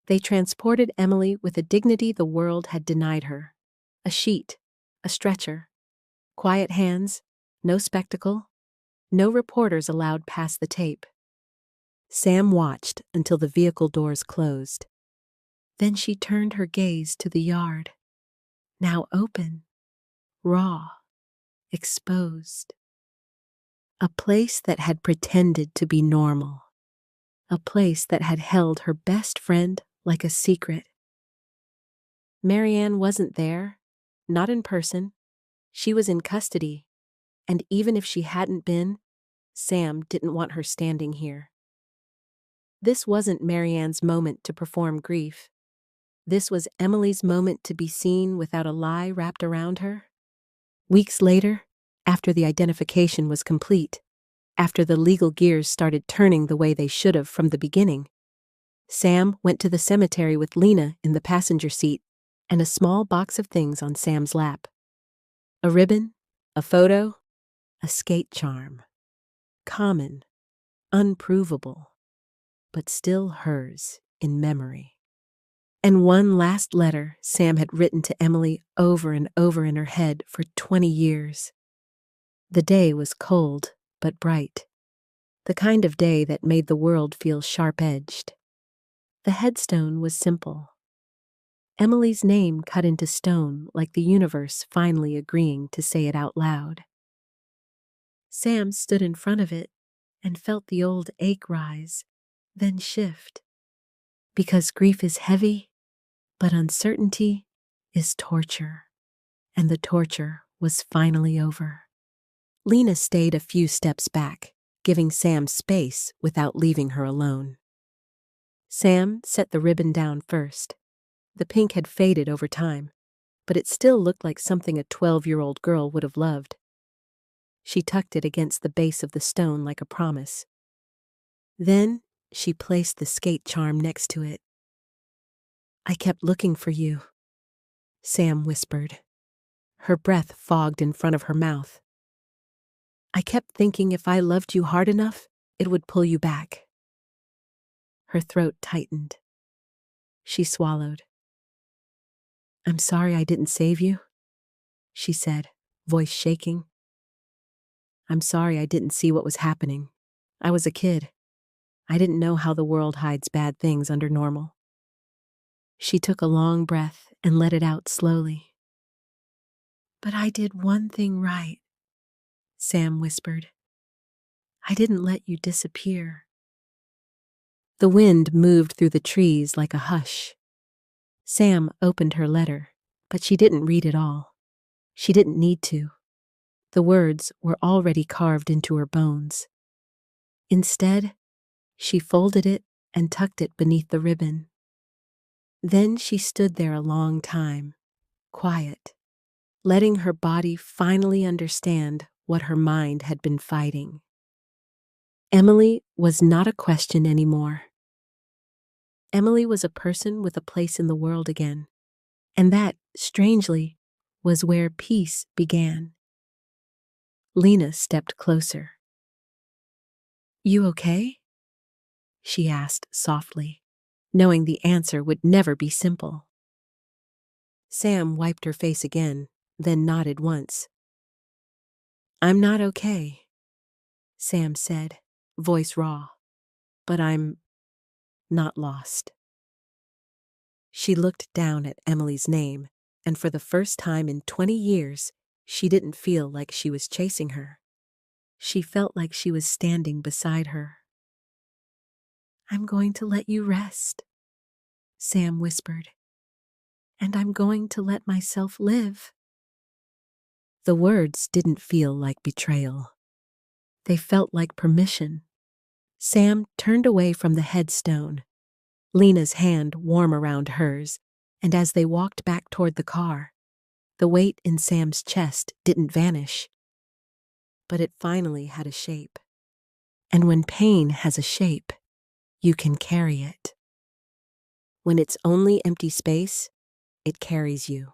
Speaker 1: They transported Emily with a dignity the world had denied her. A sheet, a stretcher, quiet hands, no spectacle, no reporters allowed past the tape. Sam watched until the vehicle doors closed. Then she turned her gaze to the yard, now open, raw, exposed. A place that had pretended to be normal. A place that had held her best friend like a secret. Marianne wasn't there, not in person. She was in custody, and even if she hadn't been, Sam didn't want her standing here. This wasn't Marianne's moment to perform grief. This was Emily's moment to be seen without a lie wrapped around her. Weeks later, after the identification was complete, after the legal gears started turning the way they should have from the beginning, Sam went to the cemetery with Lena in the passenger seat and a small box of things on Sam's lap. A ribbon, a photo, a skate charm. Common, unprovable, but still hers in memory. And one last letter Sam had written to Emily over and over in her head for 20 years. The day was cold but bright, the kind of day that made the world feel sharp-edged. The headstone was simple. Emily's name cut into stone like the universe finally agreeing to say it out loud. Sam stood in front of it and felt the old ache rise, then shift. Because grief is heavy, but uncertainty is torture, and the torture was finally over. Lena stayed a few steps back, giving Sam space without leaving her alone. Sam set the ribbon down first. The pink had faded over time, but it still looked like something a 12-year-old girl would have loved. She tucked it against the base of the stone like a promise. Then she placed the skate charm next to it. "I kept looking for you," Sam whispered. Her breath fogged in front of her mouth. "I kept thinking if I loved you hard enough, it would pull you back." Her throat tightened. She swallowed. "I'm sorry I didn't save you," she said, voice shaking. "I'm sorry I didn't see what was happening. I was a kid. I didn't know how the world hides bad things under normal." She took a long breath and let it out slowly. "But I did one thing right," Sam whispered. "I didn't let you disappear." The wind moved through the trees like a hush. Sam opened her letter, but she didn't read it all. She didn't need to. The words were already carved into her bones. Instead, she folded it and tucked it beneath the ribbon. Then she stood there a long time, quiet, letting her body finally understand what her mind had been fighting. Emily was not a question anymore. Emily was a person with a place in the world again, and that, strangely, was where peace began. Lena stepped closer. "You okay?" she asked softly, knowing the answer would never be simple. Sam wiped her face again, then nodded once. "I'm not okay," Sam said, voice raw, "but I'm not lost." She looked down at Emily's name, and for the first time in 20 years, she didn't feel like she was chasing her. She felt like she was standing beside her. "I'm going to let you rest," Sam whispered. "And I'm going to let myself live." The words didn't feel like betrayal. They felt like permission. Sam turned away from the headstone, Lena's hand warm around hers, and as they walked back toward the car, the weight in Sam's chest didn't vanish. But it finally had a shape. And when pain has a shape, you can carry it. When it's only empty space, it carries you.